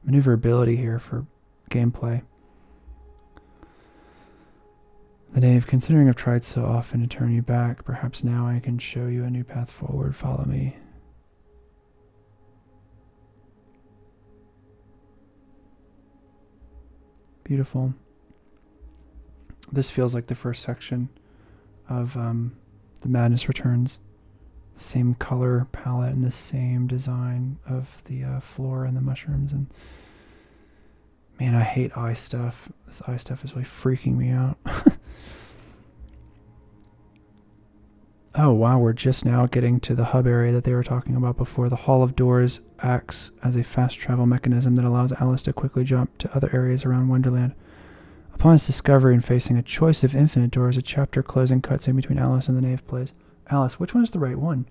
Speaker 2: maneuverability here for gameplay. The knave, considering I've tried so often to turn you back, perhaps now I can show you a new path forward. Follow me. Beautiful. This feels like the first section of The Madness Returns. The same color palette and the same design of the floor and the mushrooms. And man, I hate eye stuff. This eye stuff is really freaking me out. Oh wow, we're just now getting to the hub area that they were talking about before. The Hall of Doors acts as a fast travel mechanism that allows Alice to quickly jump to other areas around Wonderland. A Upon its discovery and facing a choice of infinite doors, a chapter closing cutscene between Alice and the Knave plays. Alice, which one is the right one?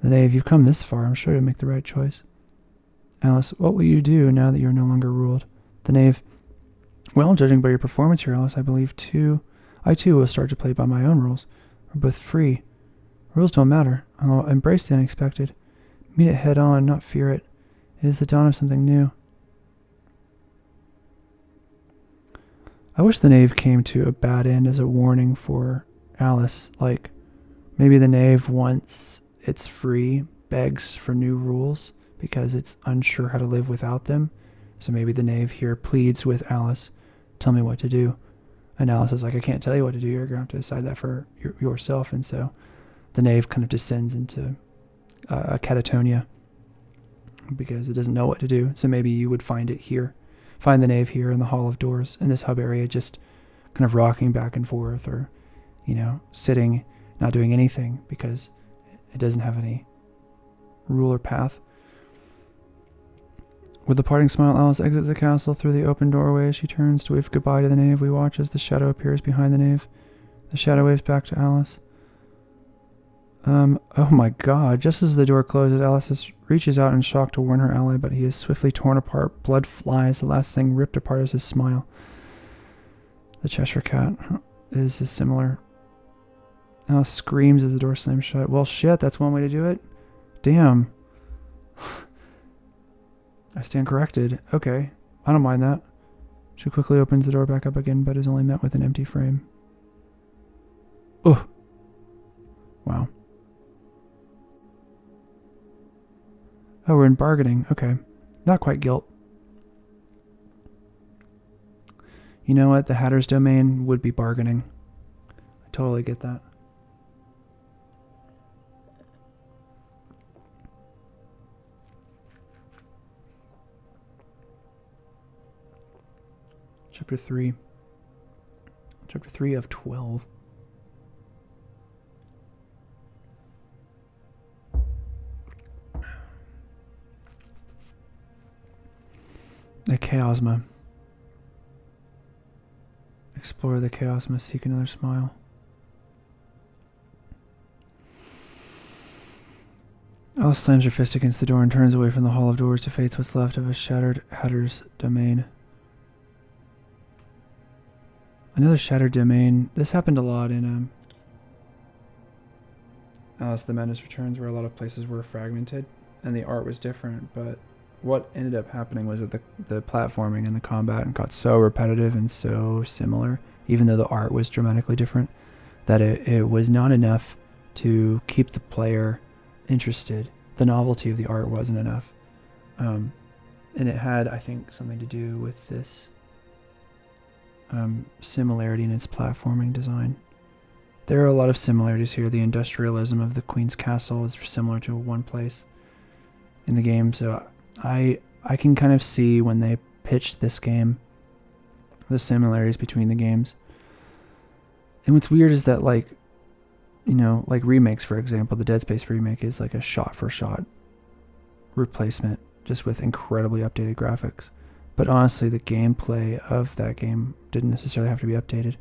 Speaker 2: The Knave, you've come this far. I'm sure you'll make the right choice. Alice, what will you do now that you're no longer ruled? The Knave, well, judging by your performance here, Alice, I too will start to play by my own rules. We're both free. Rules don't matter. I'll embrace the unexpected. Meet it head on, not fear it. It is the dawn of something new. I wish the Knave came to a bad end as a warning for Alice. Like, maybe the Knave, once it's free, begs for new rules because it's unsure how to live without them. So maybe the Knave here pleads with Alice, tell me what to do. And Alice is like, I can't tell you what to do. You're going to have to decide that for yourself. And so the Knave kind of descends into a catatonia because it doesn't know what to do. So maybe you would find it here. Find the Knave here in the Hall of Doors, in this hub area, just kind of rocking back and forth or, sitting, not doing anything because it doesn't have any rule or path. With a parting smile, Alice exits the castle through the open doorway. As she turns to wave goodbye to the Knave, we watch as the shadow appears behind the Knave. The shadow waves back to Alice. Oh my god. Just as the door closes, Alice reaches out in shock to warn her ally, but he is swiftly torn apart. Blood flies. The last thing ripped apart is his smile. The Cheshire Cat is similar. Alice screams as the door slams shut. Well, shit, that's one way to do it. Damn. I stand corrected. Okay. I don't mind that. She quickly opens the door back up again, but is only met with an empty frame. Ugh. Wow. Oh, we're in bargaining. Okay. Not quite guilt. You know what? The Hatter's domain would be bargaining. I totally get that. Chapter 3. Chapter 3 of 12. The Chaosma. Explore the Chaosma, seek another smile. Alice slams her fist against the door and turns away from the Hall of Doors to face what's left of a shattered Hatter's domain. Another shattered domain. This happened a lot in Alice the Madness Returns, where a lot of places were fragmented and the art was different, but what ended up happening was that the platforming and the combat got so repetitive and so similar, even though the art was dramatically different, that it was not enough to keep the player interested. The novelty of the art wasn't enough. And it had, I think, something to do with this similarity in its platforming design. There are a lot of similarities here. The industrialism of the Queen's Castle is similar to one place in the game, so I can kind of see when they pitched this game the similarities between the games. And what's weird is that, like remakes, for example, the Dead Space remake is like a shot-for-shot replacement, just with incredibly updated graphics. But honestly, the gameplay of that game didn't necessarily have to be updated.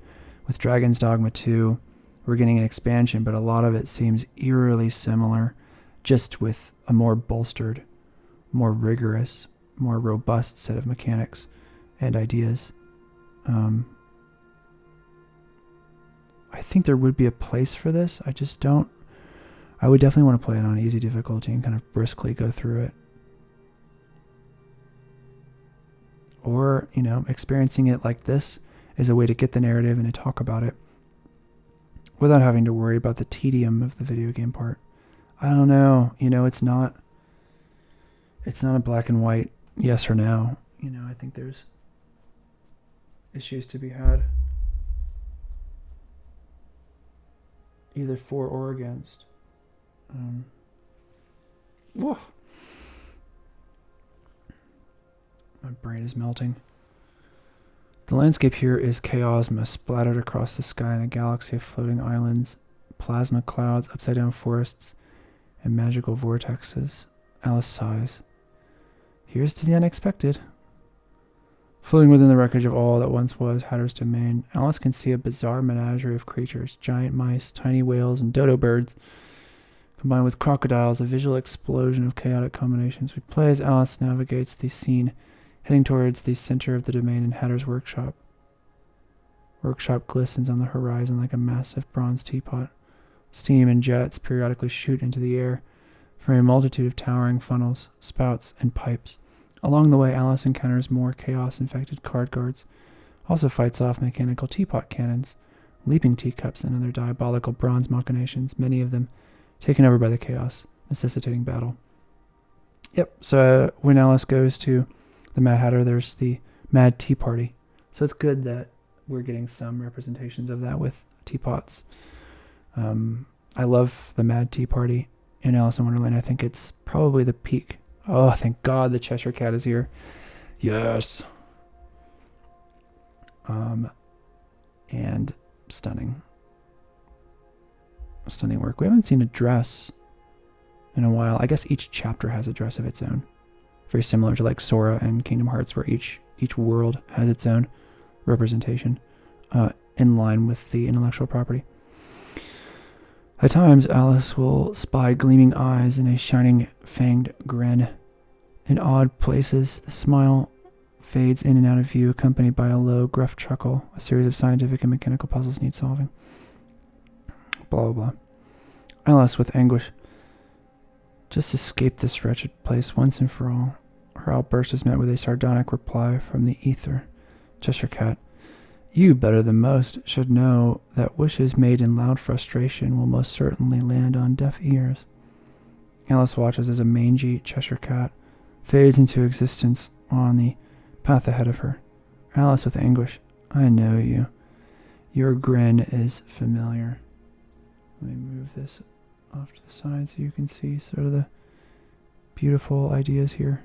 Speaker 2: With Dragon's Dogma 2, we're getting an expansion, but a lot of it seems eerily similar, just with a more bolstered, more rigorous, more robust set of mechanics and ideas. I think there would be a place for this. I just don't. I would definitely want to play it on easy difficulty and kind of briskly go through it. Or, experiencing it like this is a way to get the narrative and to talk about it without having to worry about the tedium of the video game part. I don't know. It's not a black and white yes or no. I think there's issues to be had, either for or against. Whoa. My brain is melting. The landscape here is chaosma, splattered across the sky in a galaxy of floating islands, plasma clouds, upside-down forests, and magical vortexes. Alice sighs. Here's to the unexpected. Floating within the wreckage of all that once was Hatter's domain, Alice can see a bizarre menagerie of creatures, giant mice, tiny whales, and dodo birds. Combined with crocodiles, a visual explosion of chaotic combinations. We play as Alice navigates the scene, heading towards the center of the domain in Hatter's workshop. Workshop glistens on the horizon like a massive bronze teapot. Steam and jets periodically shoot into the air from a multitude of towering funnels, spouts, and pipes. Along the way, Alice encounters more chaos-infected card guards, also fights off mechanical teapot cannons, leaping teacups, and other diabolical bronze machinations, many of them taken over by the chaos, necessitating battle. Yep, so when Alice goes to the Mad Hatter, there's the Mad Tea Party. So it's good that we're getting some representations of that with teapots. I love the Mad Tea Party in Alice in Wonderland. I think it's probably the peak. Oh, thank God the Cheshire Cat is here. Yes. And stunning. Stunning work. We haven't seen a dress in a while. I guess each chapter has a dress of its own. Very similar to like Sora and Kingdom Hearts, where each world has its own representation in line with the intellectual property. At times, Alice will spy gleaming eyes and a shining fanged grin. In odd places, the smile fades in and out of view, accompanied by a low, gruff chuckle. A series of scientific and mechanical puzzles need solving. Blah, blah, blah. Alice, with anguish, just escape this wretched place once and for all. Her outburst is met with a sardonic reply from the ether. Cheshire Cat, you, better than most, should know that wishes made in loud frustration will most certainly land on deaf ears. Alice watches as a mangy Cheshire Cat fades into existence on the path ahead of her. Alice, with anguish, I know you. Your grin is familiar. Let me move this off to the side so you can see sort of the beautiful ideas here.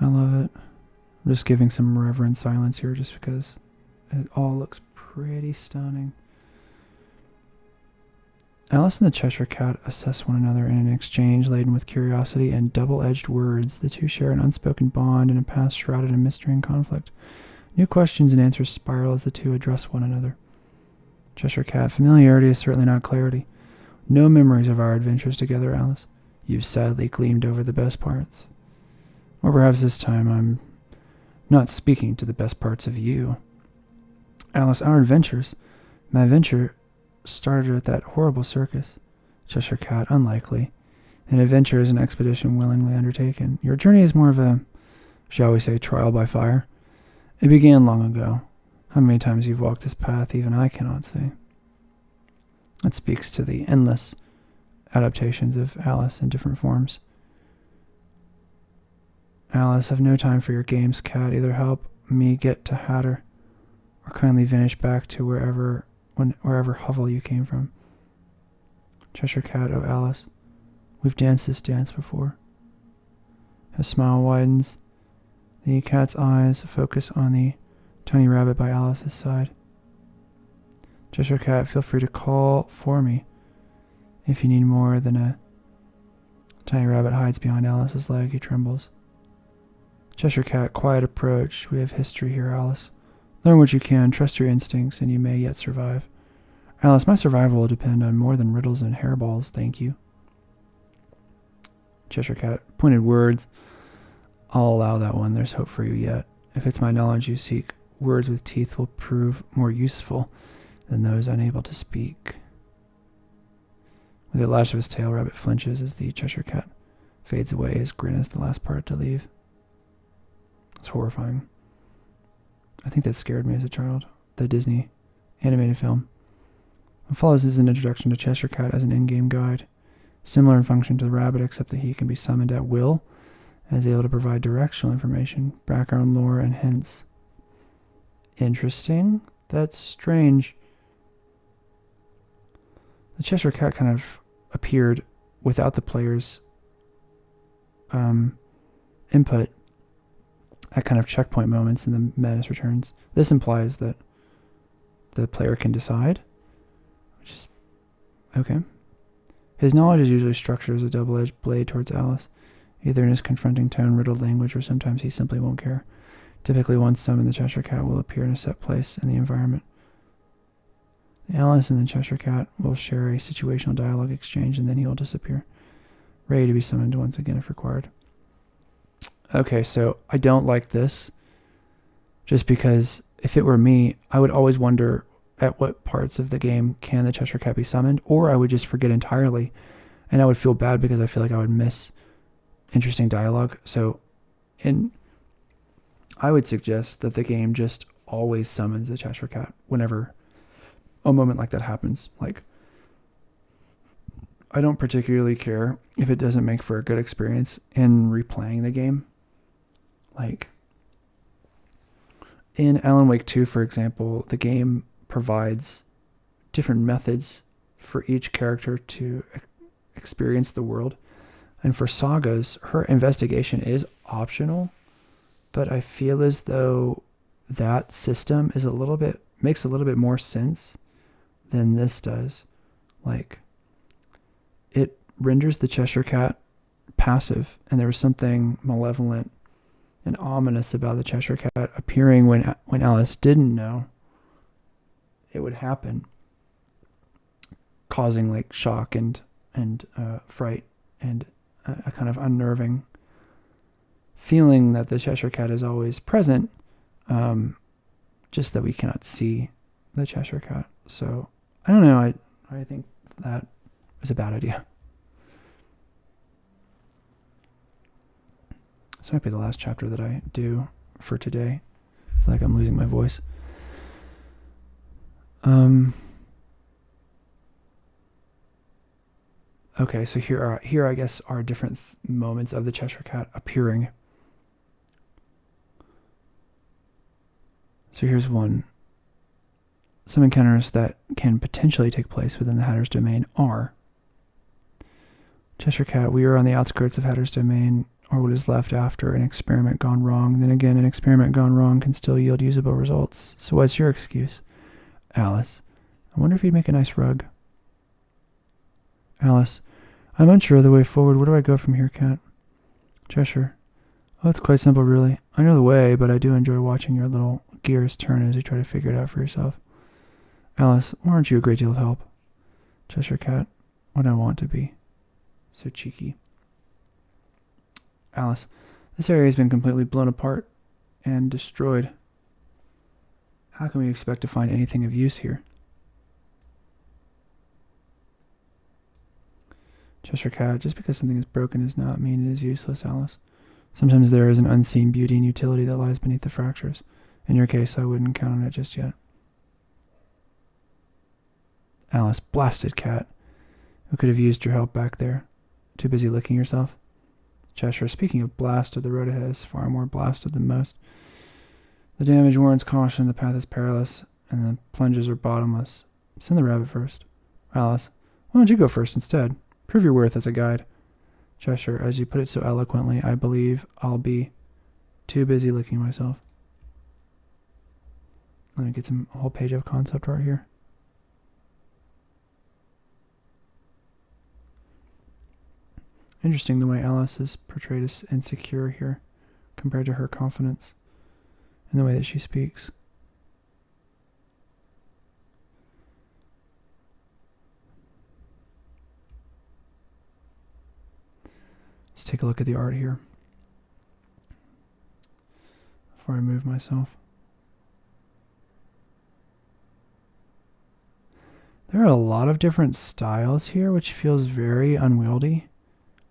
Speaker 2: I love it. I'm just giving some reverent silence here just because it all looks pretty stunning. Alice and the Cheshire Cat assess one another in an exchange laden with curiosity and double-edged words. The two share an unspoken bond in a past shrouded in mystery and conflict. New questions and answers spiral as the two address one another. Cheshire Cat, familiarity is certainly not clarity. No memories of our adventures together, Alice. You've sadly gleamed over the best parts. Or perhaps this time I'm not speaking to the best parts of you. Alice, our adventures. My adventure started at that horrible circus. Cheshire Cat, unlikely. An adventure is an expedition willingly undertaken. Your journey is more of a, shall we say, trial by fire. It began long ago. How many times you've walked this path, even I cannot say. It speaks to the endless adaptations of Alice in different forms. Alice, I've no time for your games, Cat. Either help me get to Hatter, or kindly vanish back to wherever hovel you came from. Cheshire Cat, oh Alice, we've danced this dance before. Her smile widens. The cat's eyes focus on the tiny rabbit by Alice's side. Cheshire Cat, feel free to call for me if you need more than a tiny rabbit hides behind Alice's leg. He trembles. Cheshire Cat, quiet approach. We have history here, Alice. Learn what you can, trust your instincts, and you may yet survive. Alice, my survival will depend on more than riddles and hairballs, thank you. Cheshire Cat, pointed words. I'll allow that one, there's hope for you yet. If it's my knowledge you seek, words with teeth will prove more useful than those unable to speak. With a lash of his tail, Rabbit flinches as the Cheshire Cat fades away. His grin is the last part to leave. It's horrifying. I think that scared me as a child. The Disney animated film. What follows is an introduction to Cheshire Cat as an in-game guide. Similar in function to the rabbit, except that he can be summoned at will and is able to provide directional information, background lore, and hints. Interesting. That's strange. The Cheshire Cat kind of appeared without the player's input at kind of checkpoint moments in the madness returns. This implies that the player can decide, which is okay. His knowledge is usually structured as a double-edged blade towards Alice, either in his confronting tone, riddled language, or sometimes he simply won't care. Typically, once summoned, the Cheshire Cat will appear in a set place in the environment. Alice and the Cheshire Cat will share a situational dialogue exchange, and then he will disappear, ready to be summoned once again if required. Okay, so I don't like this, just because if it were me, I would always wonder at what parts of the game can the Cheshire Cat be summoned, or I would just forget entirely, and I would feel bad because I feel like I would miss interesting dialogue. So, I would suggest that the game just always summons the Cheshire Cat whenever a moment like that happens. Like, I don't particularly care if it doesn't make for a good experience in replaying the game. Like, in Alan Wake 2, for example, the game provides different methods for each character to experience the world. And for Saga's, her investigation is optional, but I feel as though that system is makes a little bit more sense than this does. Like, it renders the Cheshire Cat passive, and there was something malevolent and ominous about the Cheshire Cat appearing when Alice didn't know it would happen, causing like shock and fright and a kind of unnerving feeling that the Cheshire Cat is always present, just that we cannot see the Cheshire Cat. So I don't know. I think that was a bad idea. This might be the last chapter that I do for today. I feel like I'm losing my voice. Okay, so here I guess are different moments of the Cheshire Cat appearing. So here's one. Some encounters that can potentially take place within the Hatter's domain are: Cheshire Cat, we are on the outskirts of Hatter's domain, or what is left after an experiment gone wrong. Then again, an experiment gone wrong can still yield usable results. So what's your excuse? Alice, I wonder if you'd make a nice rug. Alice, I'm unsure of the way forward. Where do I go from here, Cat? Cheshire, oh, it's quite simple, really. I know the way, but I do enjoy watching your little gears turn as you try to figure it out for yourself. Alice, why aren't you a great deal of help? Cheshire Cat, what I want to be. So cheeky. Alice, this area has been completely blown apart and destroyed. How can we expect to find anything of use here? Cheshire Cat, just because something is broken does not mean it is useless, Alice. Sometimes there is an unseen beauty and utility that lies beneath the fractures. In your case, I wouldn't count on it just yet. Alice, blasted Cat. Who could have used your help back there? Too busy licking yourself? Cheshire, speaking of blasted, the road ahead is far more blasted than most. The damage warrants caution, the path is perilous, and the plunges are bottomless. Send the rabbit first. Alice, why don't you go first instead? Prove your worth as a guide. Cheshire, as you put it so eloquently, I believe I'll be too busy licking myself. Let me get a whole page of concept art here. Interesting the way Alice is portrayed as insecure here compared to her confidence in the way that she speaks. Let's take a look at the art here before I move myself. There are a lot of different styles here, which feels very unwieldy.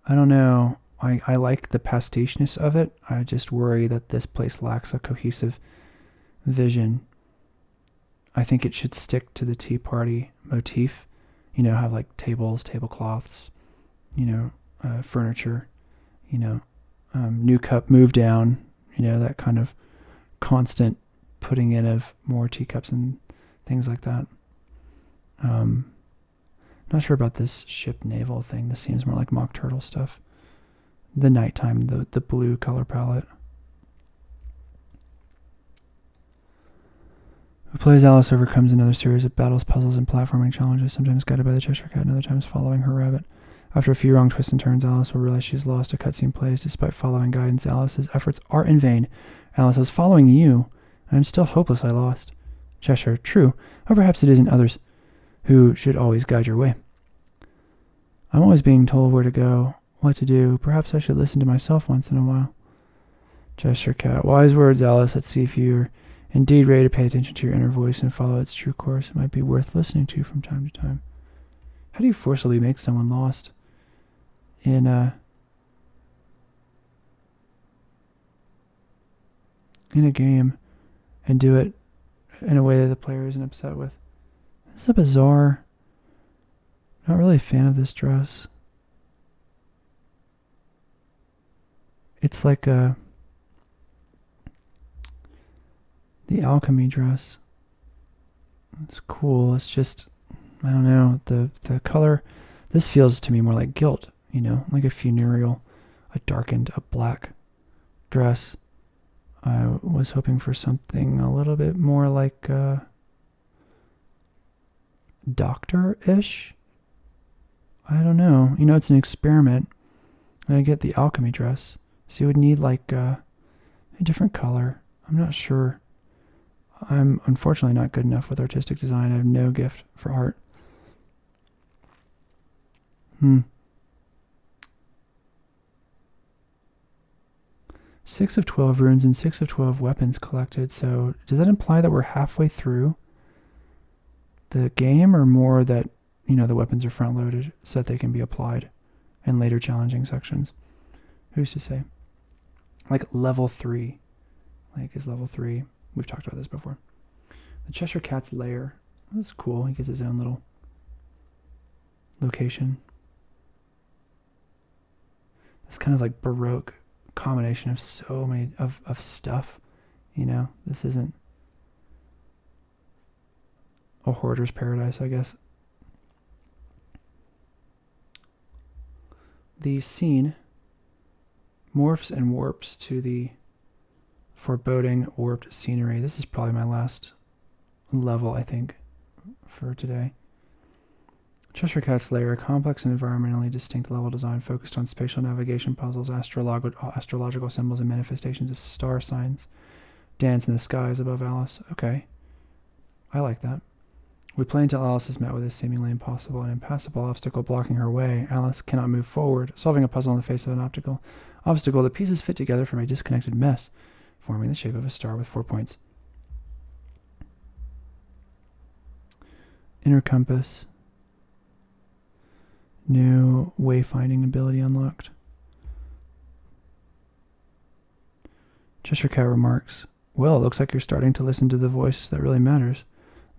Speaker 2: I don't know. I like the pasticheness of it. I just worry that this place lacks a cohesive vision. I think it should stick to the Tea Party motif. You know, have like tables, tablecloths, furniture, new cup, move down, that kind of constant putting in of more teacups and things like that. Not sure about this ship naval thing. This seems more like mock turtle stuff. The nighttime, the blue color palette. play as Alice overcomes another series of battles, puzzles, and platforming challenges, sometimes guided by the Cheshire Cat and other times following her rabbit. After a few wrong twists and turns, Alice will realize she has lost. A cutscene plays. Despite following guidance, Alice's efforts are in vain. Alice, I was following you, and I'm still hopelessly lost. Cheshire, true, or perhaps it isn't others who should always guide your way. I'm always being told where to go, what to do. Perhaps I should listen to myself once in a while. Cheshire Cat, wise words, Alice. Let's see if you're indeed ready to pay attention to your inner voice and follow its true course. It might be worth listening to from time to time. How do you forcibly make someone lost in a game and do it in a way that the player isn't upset with? This is a bizarre. Not really a fan of this dress. It's like the alchemy dress. It's cool. It's just, I don't know, the color. This feels to me more like guilt, like a funereal, a darkened, a black dress. I was hoping for something a little bit more like doctor-ish. I don't know. It's an experiment. And I get the alchemy dress. So you would need like a different color. I'm not sure. I'm unfortunately not good enough with artistic design. I have no gift for art. 6 of 12 runes and 6 of 12 weapons collected. So does that imply that we're halfway through the game, or more that, the weapons are front loaded so that they can be applied in later challenging sections? Who's to say? Like level 3. Is level 3. We've talked about this before. The Cheshire Cat's lair. That's cool. He gets his own little location. This kind of like Baroque combination of so many of stuff. This isn't a hoarder's paradise, I guess. The scene morphs and warps to the foreboding, warped scenery. This is probably my last level, I think, for today. Cheshire Cat's lair, a complex and environmentally distinct level design focused on spatial navigation puzzles, astrological symbols, and manifestations of star signs dance in the skies above Alice. Okay. I like that. We play until Alice is met with a seemingly impossible and impassable obstacle blocking her way. Alice cannot move forward, solving a puzzle in the face of an obstacle. The pieces fit together from a disconnected mess, forming the shape of a star with 4 points. Inner compass. New wayfinding ability unlocked. Cheshire Cat remarks, well, it looks like you're starting to listen to the voice that really matters.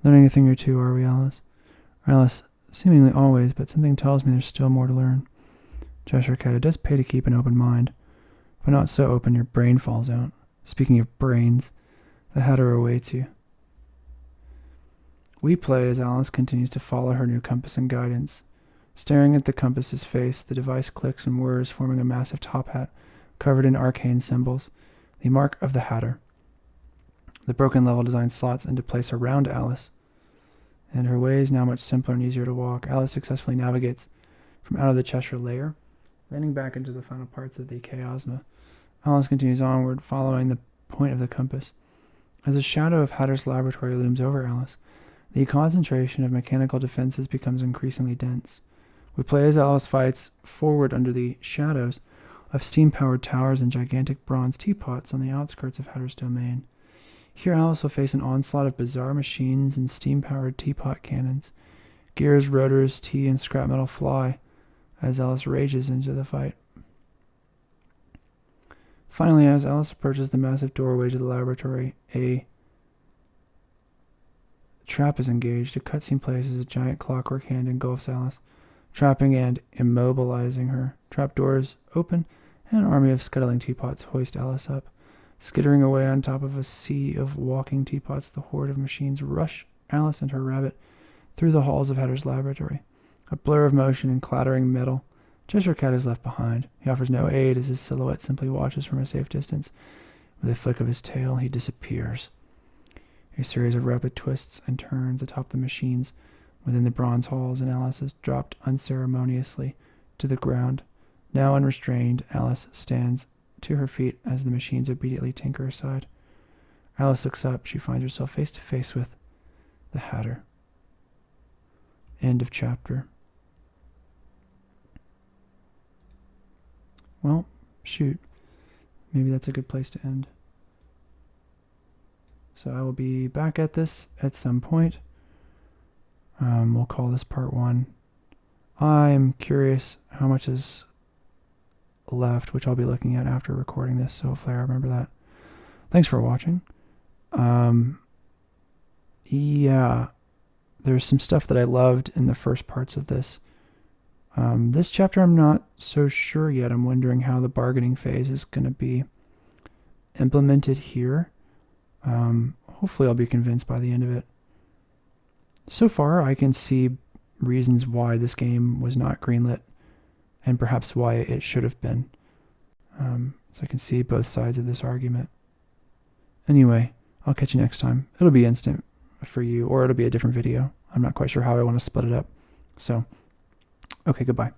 Speaker 2: Learning a thing or two, are we, Alice? Alice, seemingly always, but something tells me there's still more to learn. Cheshire Cat, it does pay to keep an open mind, but not so open your brain falls out. Speaking of brains, the Hatter awaits you. We play as Alice continues to follow her new compass and guidance. Staring at the compass's face, the device clicks and whirs, forming a massive top hat covered in arcane symbols, the mark of the Hatter. The broken level design slots into place around Alice, and her way is now much simpler and easier to walk. Alice successfully navigates from out of the Cheshire lair, landing back into the final parts of the Chaosma. Alice continues onward, following the point of the compass. As the shadow of Hatter's laboratory looms over Alice, the concentration of mechanical defenses becomes increasingly dense. We play as Alice fights forward under the shadows of steam-powered towers and gigantic bronze teapots on the outskirts of Hatter's domain. Here Alice will face an onslaught of bizarre machines and steam-powered teapot cannons. Gears, rotors, tea, and scrap metal fly as Alice rages into the fight. Finally, as Alice approaches the massive doorway to the laboratory, a trap is engaged. A cutscene plays as a giant clockwork hand engulfs Alice, trapping and immobilizing her. Trap doors open, and an army of scuttling teapots hoist Alice up. Skittering away on top of a sea of walking teapots, the horde of machines rush Alice and her rabbit through the halls of Hatter's laboratory. A blur of motion and clattering metal. Cheshire Cat is left behind. He offers no aid as his silhouette simply watches from a safe distance. With a flick of his tail, he disappears. A series of rapid twists and turns atop the machines within the bronze halls, and Alice is dropped unceremoniously to the ground. Now unrestrained, Alice stands to her feet as the machines obediently tinker aside. Alice looks up. She finds herself face to face with the Hatter. End of chapter. Well, shoot. Maybe that's a good place to end. So I will be back at this at some point. We'll call this part 1. I'm curious how much is left, which I'll be looking at after recording this, so hopefully I remember that. Thanks for watching. Yeah, there's some stuff that I loved in the first parts of this. This chapter I'm not so sure yet. I'm wondering how the bargaining phase is going to be implemented here. Hopefully I'll be convinced by the end of it. So far, I can see reasons why this game was not greenlit and perhaps why it should have been. So I can see both sides of this argument. Anyway, I'll catch you next time. It'll be instant for you, or it'll be a different video. I'm not quite sure how I want to split it up. So, okay, goodbye.